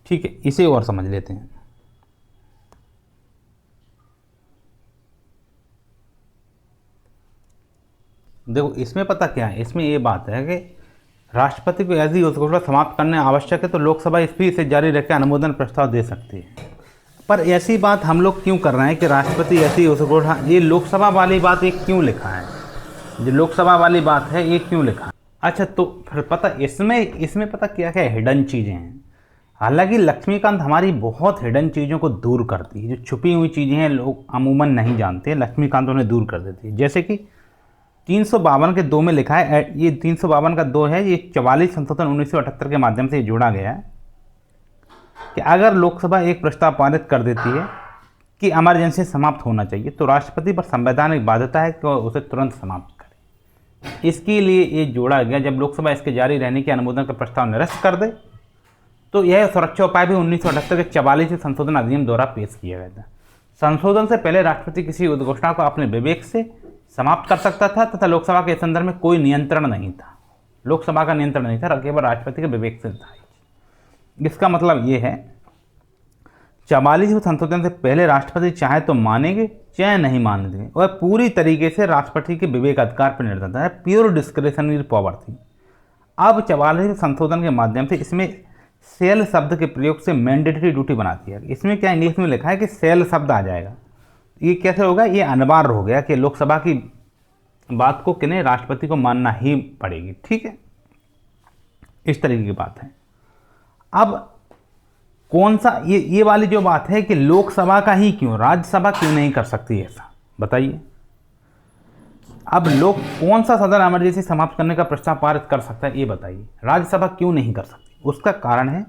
ठीक है, इसे और समझ लेते हैं। देखो इसमें पता क्या है, इसमें ये बात है कि राष्ट्रपति को यदि उस घोषणा समाप्त करने आवश्यक है तो लोकसभा इस भी इसे जारी रखकर अनुमोदन प्रस्ताव दे सकती है। पर ऐसी बात हम लोग क्यों कर रहे हैं कि राष्ट्रपति ऐसी उस घोषणा, ये लोकसभा वाली बात ये क्यों लिखा है, जो लोकसभा वाली बात है ये क्यों लिखा है? अच्छा, तो फिर पता इसमें पता क्या क्या हिडन चीज़ें हैं। हालांकि लक्ष्मीकांत हमारी बहुत हिडन चीज़ों को दूर करती है, जो छुपी हुई चीज़ें हैं लोग अमूमन नहीं जानते, लक्ष्मीकांत उन्हें दूर कर देती है। जैसे कि 352 के 2 में लिखा है, ये 352 का 2 है, ये 44 संशोधन 1978 के माध्यम से जोड़ा गया है कि अगर लोकसभा एक प्रस्ताव पारित कर देती है कि इमरजेंसी समाप्त होना चाहिए तो राष्ट्रपति पर संवैधानिक बाध्यता है कि वह उसे तुरंत समाप्त करे। इसके लिए ये जोड़ा गया, जब लोकसभा इसके जारी रहने के अनुमोदन का प्रस्ताव निरस्त कर दे तो यह सुरक्षा उपाय भी 1978 के 44 संशोधन अधिनियम द्वारा पेश किया गया था। संशोधन से पहले राष्ट्रपति किसी उद्घोषणा को अपने विवेक से समाप्त कर सकता था तथा लोकसभा के संदर्भ में कोई नियंत्रण नहीं था, लोकसभा का नियंत्रण नहीं था, केवल राष्ट्रपति के विवेक से था। इसका मतलब ये है 44वें संशोधन से पहले राष्ट्रपति चाहे तो मानेंगे चाहे नहीं मानेंगे, वह पूरी तरीके से राष्ट्रपति के विवेक अधिकार पर निर्भर था, प्योर डिस्क्रेशनरी पावर थी। अब 44वें संशोधन के माध्यम से इसमें सेल शब्द के प्रयोग से मैंडेटरी ड्यूटी बना दिया। इसमें क्या इंग्लिश में लिखा है कि सेल शब्द आ जाएगा। ये कैसे होगा, ये अनिवार्य हो गया कि लोकसभा की बात को किन्हें, राष्ट्रपति को मानना ही पड़ेगी। ठीक है, इस तरीके की बात है। अब कौन सा ये वाली जो बात है कि लोकसभा का ही क्यों, राज्यसभा क्यों नहीं कर सकती ऐसा, बताइए। अब लोग कौन सा सदन इमरजेंसी समाप्त करने का प्रस्ताव पारित कर सकता है ये बताइए, राज्यसभा क्यों नहीं कर सकती? उसका कारण है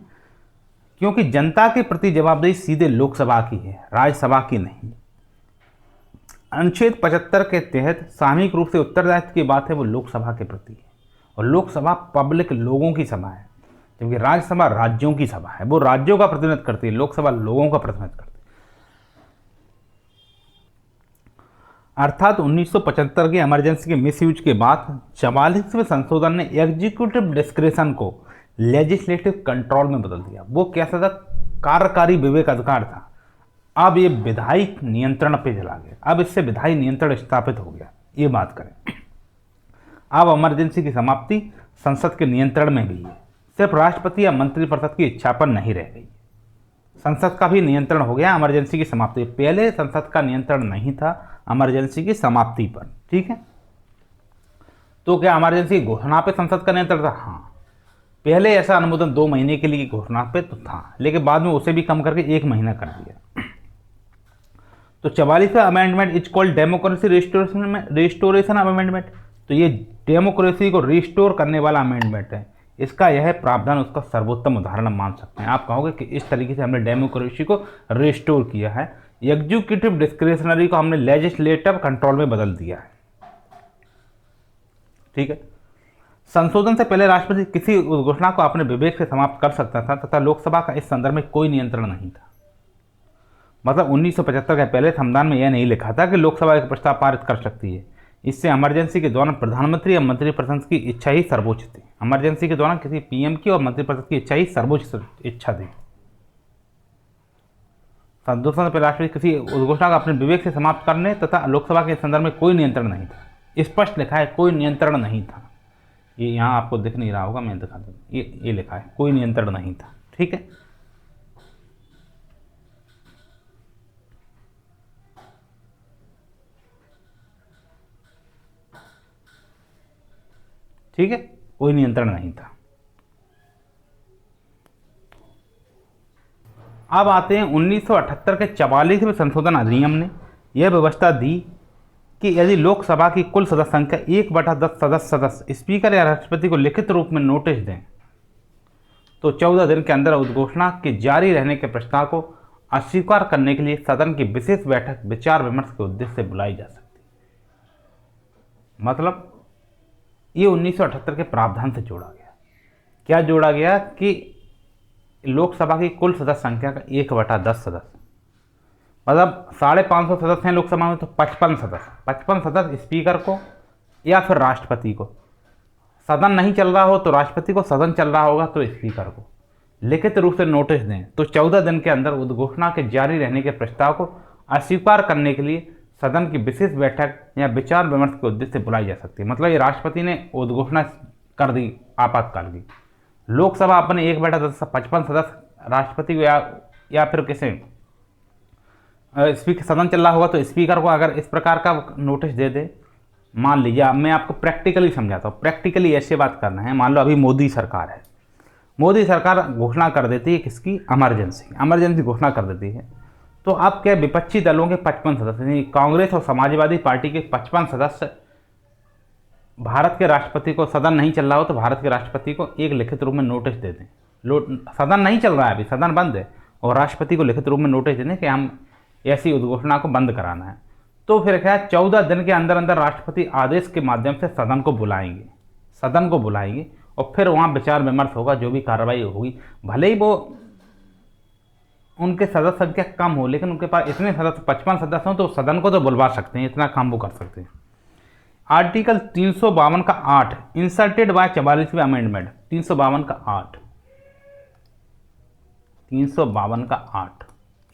क्योंकि जनता के प्रति जवाबदेही सीधे लोकसभा की है, राज्यसभा की नहीं। अनुच्छेद 75 के तहत सामूहिक रूप से उत्तरदायित्व की बात है वो लोकसभा के प्रति है, और लोकसभा पब्लिक लोगों की सभा है, जबकि राज्यसभा राज्यों की सभा है, वो राज्यों का प्रतिनिधित्व करती है, लोकसभा लोगों का प्रतिनिधित्व करती है। अर्थात 1975 के इमरजेंसी के मिसयूज के बाद 44वें संशोधन ने एग्जीक्यूटिव डिस्क्रेशन को लेजिस्लेटिव कंट्रोल में बदल दिया। वो कैसा था, कार्यकारी विवेक अधिकार था, अब ये विधायी नियंत्रण पे चला गया। अब इससे विधायी नियंत्रण स्थापित हो गया। ये बात करें, अब इमरजेंसी की समाप्ति संसद के नियंत्रण में भी है, सिर्फ राष्ट्रपति या मंत्रिपरिषद की इच्छा पर नहीं रह गई, संसद का भी नियंत्रण हो गया इमरजेंसी की समाप्ति। पहले संसद का नियंत्रण नहीं था इमरजेंसी की समाप्ति पर। ठीक है, तो क्या इमरजेंसी घोषणा पे संसद का नियंत्रण था? हाँ, पहले ऐसा अनुमोदन 2 महीने के लिए घोषणा पे तो था, लेकिन बाद में उसे भी कम करके 1 महीना कर दिया। तो 44वां amendment is called democracy restoration amendment. तो ये डेमोक्रेसी को रिस्टोर करने वाला अमेंडमेंट है। इसका यह प्रावधान उसका सर्वोत्तम उदाहरण मान सकते हैं। आप कहोगे कि इस तरीके से हमने डेमोक्रेसी को रिस्टोर किया है, एग्जीक्यूटिव डिस्क्रेशनरी को हमने लेजिस्लेटिव कंट्रोल में बदल दिया है। ठीक है, संशोधन से पहले राष्ट्रपति किसी घोषणा को अपने विवेक से समाप्त कर सकता था तथा लोकसभा का इस संदर्भ में कोई नियंत्रण नहीं था। मतलब 1975 के पहले संविधान में यह नहीं लिखा था कि लोकसभा एक प्रस्ताव पारित कर सकती है। इससे इमरजेंसी के दौरान प्रधानमंत्री या मंत्रिपरिषद की इच्छा ही सर्वोच्च थी। इमरजेंसी के दौरान किसी पीएम की और मंत्रिपरिषद की इच्छा ही सर्वोच्च इच्छा थी। संशोधन से पहले राष्ट्रपति किसी घोषणा का अपने विवेक से समाप्त करने तथा लोकसभा के संदर्भ में कोई नियंत्रण नहीं था। स्पष्ट लिखा है, कोई नियंत्रण नहीं था। ये यहाँ आपको दिख नहीं रहा होगा, मैं दिखा दूँ, ये लिखा है, कोई नियंत्रण नहीं था। ठीक है, ठीक है, कोई नियंत्रण नहीं था। अब आते हैं 1978 के 44वें संशोधन अधिनियम ने यह व्यवस्था दी कि यदि लोकसभा की कुल सदस्य संख्या 1/10 सदस्य स्पीकर या राष्ट्रपति को लिखित रूप में नोटिस दें तो 14 दिन के अंदर उद्घोषणा के जारी रहने के प्रस्ताव को अस्वीकार करने के लिए सदन की विशेष बैठक विचार विमर्श के उद्देश्य से बुलाई जा सकती। मतलब ये 1978 के प्रावधान से जोड़ा गया। क्या जोड़ा गया कि लोकसभा की कुल सदस्य संख्या का 1/10 सदस्य, मतलब 550 सदस्य हैं लोकसभा में, तो 55 सदस्य स्पीकर को या फिर राष्ट्रपति को। सदन नहीं चल रहा हो तो राष्ट्रपति को, सदन चल रहा होगा तो स्पीकर को। लिखित रूप से नोटिस दें तो 14 दिन के अंदर उद्घोषणा के जारी रहने के प्रस्ताव को अस्वीकार करने के लिए सदन की विशेष बैठक या विचार विमर्श के उद्देश्य से बुलाई जा सकती है। मतलब ये राष्ट्रपति ने उद्घोषणा कर दी आपातकाल की, लोकसभा अपने एक बैठक 55 सदस्य राष्ट्रपति को या फिर किसे स्पीकर, सदन चल रहा होगा तो स्पीकर को अगर इस प्रकार का नोटिस दे दे, मान लीजिए मैं आपको प्रैक्टिकली समझाता हूँ, प्रैक्टिकली ऐसे बात करना है। मान लो अभी मोदी सरकार है, मोदी सरकार घोषणा कर देती है किसकी, इमरजेंसी घोषणा कर देती है, तो अब क्या विपक्षी दलों के 55 सदस्य, कांग्रेस और समाजवादी पार्टी के 55 सदस्य भारत के राष्ट्रपति को, सदन नहीं चल रहा हो तो भारत के राष्ट्रपति को एक लिखित रूप में नोटिस दे दें। सदन नहीं चल रहा है, अभी सदन बंद है, और राष्ट्रपति को लिखित रूप में नोटिस दे दें कि हम ऐसी उद्घोषणा को बंद कराना है। तो फिर क्या 14 दिन के अंदर अंदर राष्ट्रपति आदेश के माध्यम से सदन को बुलाएंगे और फिर वहाँ विचार विमर्श होगा, जो भी कार्रवाई होगी, भले ही वो उनके सदस्य संख्या कम हो, लेकिन उनके पास इतने सदस्य 55 सदस्य हों तो सदन को तो बुलवा सकते हैं, इतना काम वो कर सकते हैं। आर्टिकल 352 का 8 इंसर्टेड बाय 44वें अमेंडमेंट, 352 का 8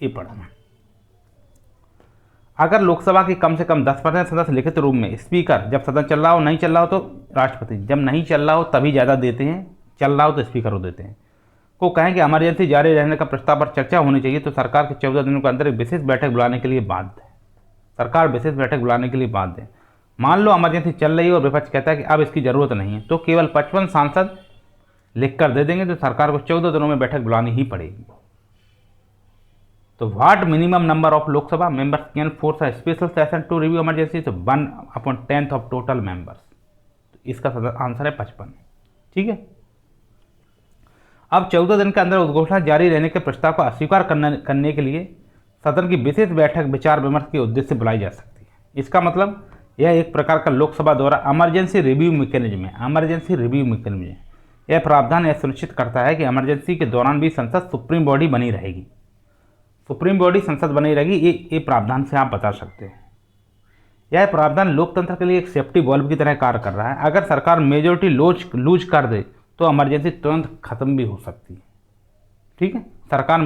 ये पढ़ना। अगर लोकसभा की कम से कम 10% सदस्य लिखित रूप में, स्पीकर जब सदन चल रहा हो, नहीं चल रहा हो तो राष्ट्रपति, जब नहीं चल रहा हो तभी ज़्यादा देते हैं, चल रहा हो तो स्पीकर को देते हैं, को कहें कि इमरजेंसी जारी रहने का प्रस्ताव पर चर्चा होनी चाहिए तो सरकार के 14 दिनों के अंदर एक विशेष बैठक बुलाने के लिए बाध्य है। सरकार विशेष बैठक बुलाने के लिए बाध्य है। मान लो इमरजेंसी चल रही है और विपक्ष कहता है कि अब इसकी ज़रूरत नहीं है, तो केवल 55 सांसद लिख कर दे देंगे तो सरकार को 14 दिनों में बैठक बुलानी ही पड़ेगी। तो what minimum number of Lok Sabha members can force a special session to review emergency, तो 1/10 ऑफ टोटल मेंबर्स। इसका आंसर है 55। ठीक है, अब 14 दिन के अंदर उद्घोषणा जारी रहने के प्रस्ताव को अस्वीकार करने के लिए सदन की विशेष बैठक विचार विमर्श के उद्देश्य से बुलाई जा सकती है। इसका मतलब यह एक प्रकार का लोकसभा द्वारा इमरजेंसी रिव्यू मैकेनिज्म है। यह प्रावधान यह सुनिश्चित करता है कि इमरजेंसी के दौरान भी संसद सुप्रीम बॉडी बनी रहेगी, संसद बनी रहेगी। ये प्रावधान से आप बता सकते हैं। यह प्रावधान लोकतंत्र के लिए एक सेफ्टी वॉल्व की तरह कार्य कर रहा है। अगर सरकार मेजोरिटी लूज कर दे तो इमरजेंसी तुरंत खत्म भी हो सकती है। ठीक है, सरकार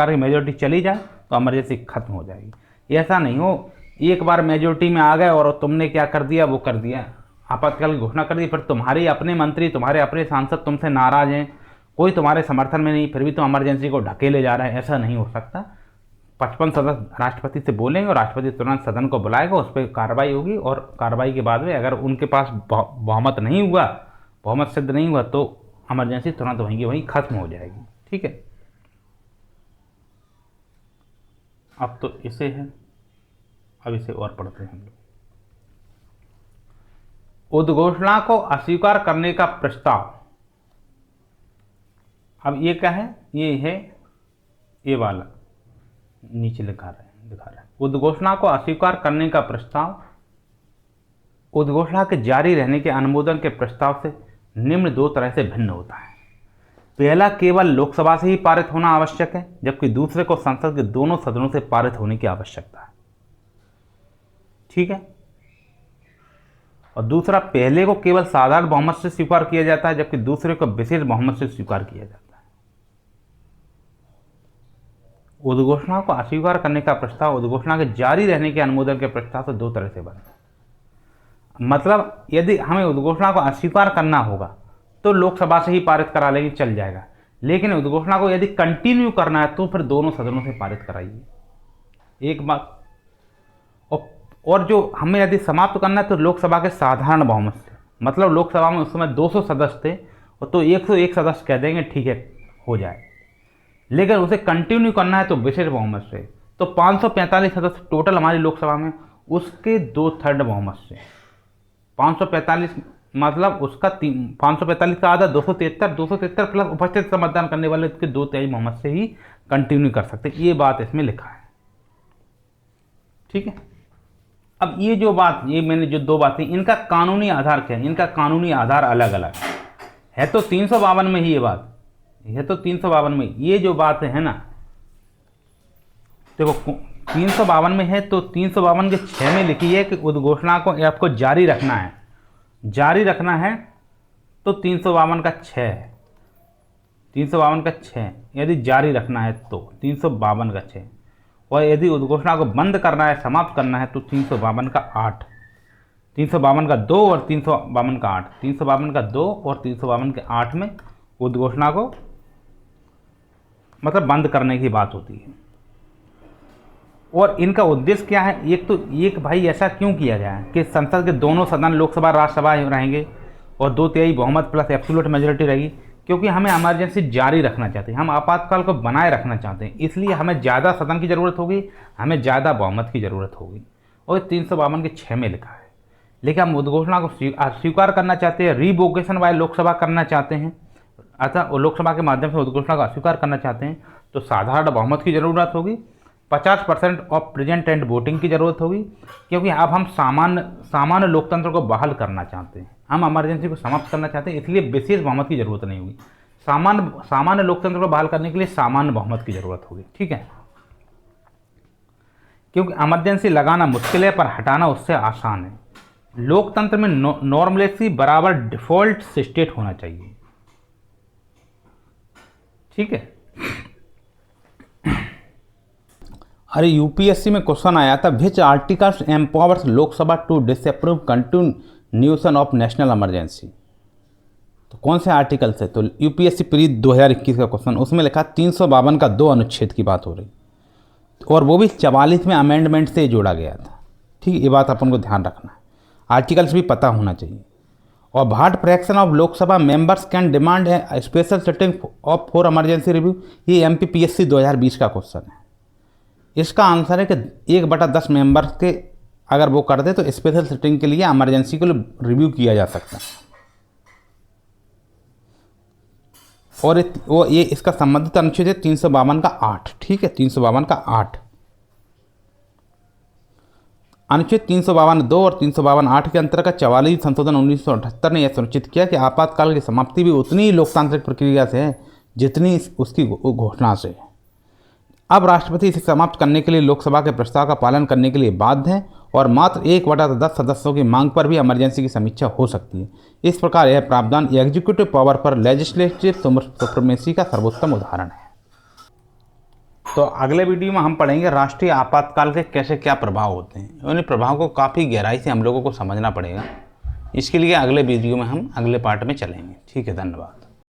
की मेजोरिटी चली जाए तो इमरजेंसी खत्म हो जाएगी। ऐसा नहीं हो एक बार मेजोरिटी में आ गए और तुमने क्या कर दिया, वो कर दिया, आपातकाल की घोषणा कर दी, फिर तुम्हारे अपने मंत्री, तुम्हारे अपने सांसद तुमसे नाराज हैं, कोई तुम्हारे समर्थन में नहीं, फिर भी तुम इमरजेंसी को ढकेले जा रहे हैं, ऐसा नहीं हो सकता। 55 सदस्य राष्ट्रपति से बोलेंगे और राष्ट्रपति तुरंत सदन को बुलाएगा, उस पर कार्रवाई होगी, और कार्रवाई के बाद में अगर उनके पास बहुमत सिद्ध नहीं हुआ तो इमरजेंसी तुरंत वहीं खत्म हो जाएगी। ठीक है, अब तो इसे है, अब इसे और पढ़ते हैं हम लोग। उद्घोषणा को अस्वीकार करने का प्रस्ताव, अब ये क्या है, ये है ये वाला नीचे दिखा रहा है। उद्घोषणा को अस्वीकार करने का प्रस्ताव उद्घोषणा के जारी रहने के अनुमोदन के प्रस्ताव से निम्न दो तरह से भिन्न होता है। पहला केवल लोकसभा से ही पारित होना आवश्यक है, जबकि दूसरे को संसद के दोनों सदनों से पारित होने की आवश्यकता है। ठीक है, और दूसरा, पहले को केवल साधारण बहुमत से स्वीकार किया जाता है, जबकि दूसरे को विशेष बहुमत से स्वीकार किया जाता है। उद्घोषणा को अस्वीकार करने का प्रस्ताव उद्घोषणा के जारी रहने के अनुमोदन के प्रस्ताव से दो तरह से बनता है। मतलब यदि हमें उद्घोषणा को अस्वीकार करना होगा तो लोकसभा से ही पारित करा लेंगे, चल जाएगा, लेकिन उद्घोषणा को यदि कंटिन्यू करना है तो फिर दोनों सदनों से पारित कराइए, एक बात। और जो हमें यदि समाप्त करना है तो लोकसभा के साधारण बहुमत से, मतलब लोकसभा में उस समय 200 सदस्य थे तो 101 सदस्य कह देंगे ठीक है हो जाए, लेकिन उसे कंटिन्यू करना है तो विशेष बहुमत से। तो 545 सदस्य टोटल हमारी लोकसभा में, उसके 2/3 बहुमत से, 545 मतलब उसका 545 का आधा 273 प्लस उपस्थित मतदान करने वाले उसके 2/3 बहुमत से ही कंटिन्यू कर सकते। ये बात इसमें लिखा है। ठीक है, अब ये जो बात, ये मैंने जो दो बातें, इनका कानूनी आधार क्या है? इनका कानूनी आधार अलग अलग है। तो 352 में ही ये बात है, तो 352 में ये जो बात है ना, देखो 352 में है, तो 352 के 6 में लिखी है कि उद्घोषणा को आपको जारी रखना है, तो 352 का 6 है। 352 का 6, यदि जारी रखना है तो 352 का 6, और यदि उद्घोषणा को बंद करना है, समाप्त करना है तो 352 का 8, 352 का 2 और 352 का 8, 352 का 2 और 352 के 8 में उद्घोषणा को मतलब बंद करने की बात होती है। और इनका उद्देश्य क्या है? एक भाई ऐसा क्यों किया गया है कि संसद के दोनों सदन, लोकसभा राज्यसभा रहेंगे और 2/3 बहुमत प्लस एब्सोल्यूट मेजोरिटी रहेगी, क्योंकि हमें इमरजेंसी जारी रखना चाहते हैं, हम आपातकाल को बनाए रखना चाहते हैं, इसलिए हमें ज़्यादा सदन की ज़रूरत होगी, हमें ज़्यादा बहुमत की ज़रूरत होगी। और 352 के 6 में लिखा है। लेकिन हम उद्घोषणा को स्वीकार करना चाहते हैं, रिवोकेशन बाय लोकसभा करना चाहते हैं, अतः लोकसभा के माध्यम से उद्घोषणा को अस्वीकार करना चाहते हैं तो साधारण बहुमत की ज़रूरत होगी, 50% ऑफ प्रेजेंट एंड वोटिंग की ज़रूरत होगी, क्योंकि अब हम सामान्य लोकतंत्र को बहाल करना चाहते हैं, हम इमरजेंसी को समाप्त करना चाहते हैं, इसलिए विशेष बहुमत की ज़रूरत नहीं होगी। सामान्य लोकतंत्र को बहाल करने के लिए सामान्य बहुमत की ज़रूरत होगी। ठीक है, क्योंकि इमरजेंसी लगाना मुश्किल है पर हटाना उससे आसान है। लोकतंत्र में नॉर्मलेसी बराबर डिफॉल्ट स्टेट होना चाहिए। ठीक है। अरे यूपीएससी में क्वेश्चन आया था, which articles empowers Lok Sabha to disapprove continuation of national emergency. तो कौन से आर्टिकल से? तो यूपीएससी प्री 2021 का क्वेश्चन, उसमें लिखा 352 का 2 अनुच्छेद की बात हो रही, और वो भी 44 में अमेंडमेंट से जोड़ा गया था। ठीक, ये बात अपन को ध्यान रखना है, आर्टिकल्स भी पता होना चाहिए। और what fraction of Lok Sabha members can demand a special sitting of for emergency review, ये एमपीपीएससी 2020 का क्वेश्चन है। इसका आंसर है कि 1/10 मेंबर्स के अगर वो कर दे तो स्पेशल सिटिंग के लिए इमरजेंसी को रिव्यू किया जा सकता है। और वो ये इसका संबंधित अनुच्छेद है 352 का 8। ठीक है, 352 का 8 अनुच्छेद 352(2) और 352(8) के अंतर्गत 44 संशोधन 1978 ने यह सुनिश्चित किया कि आपातकाल की समाप्ति भी उतनी ही लोकतांत्रिक प्रक्रिया से है जितनी उसकी घोषणा से है। अब राष्ट्रपति इसे समाप्त करने के लिए लोकसभा के प्रस्ताव का पालन करने के लिए बाध्य है और मात्र 1/10 सदस्यों की मांग पर भी इमरजेंसी की समीक्षा हो सकती है। इस प्रकार यह प्रावधान एग्जीक्यूटिव पावर पर लेजिस्लेटिव सुप्रीमेसी का सर्वोत्तम उदाहरण है। तो अगले वीडियो में हम पढ़ेंगे राष्ट्रीय आपातकाल के कैसे क्या प्रभाव होते हैं। उन प्रभाव को काफ़ी गहराई से हम लोगों को समझना पड़ेगा। इसके लिए अगले वीडियो में हम अगले पार्ट में चलेंगे। ठीक है, धन्यवाद।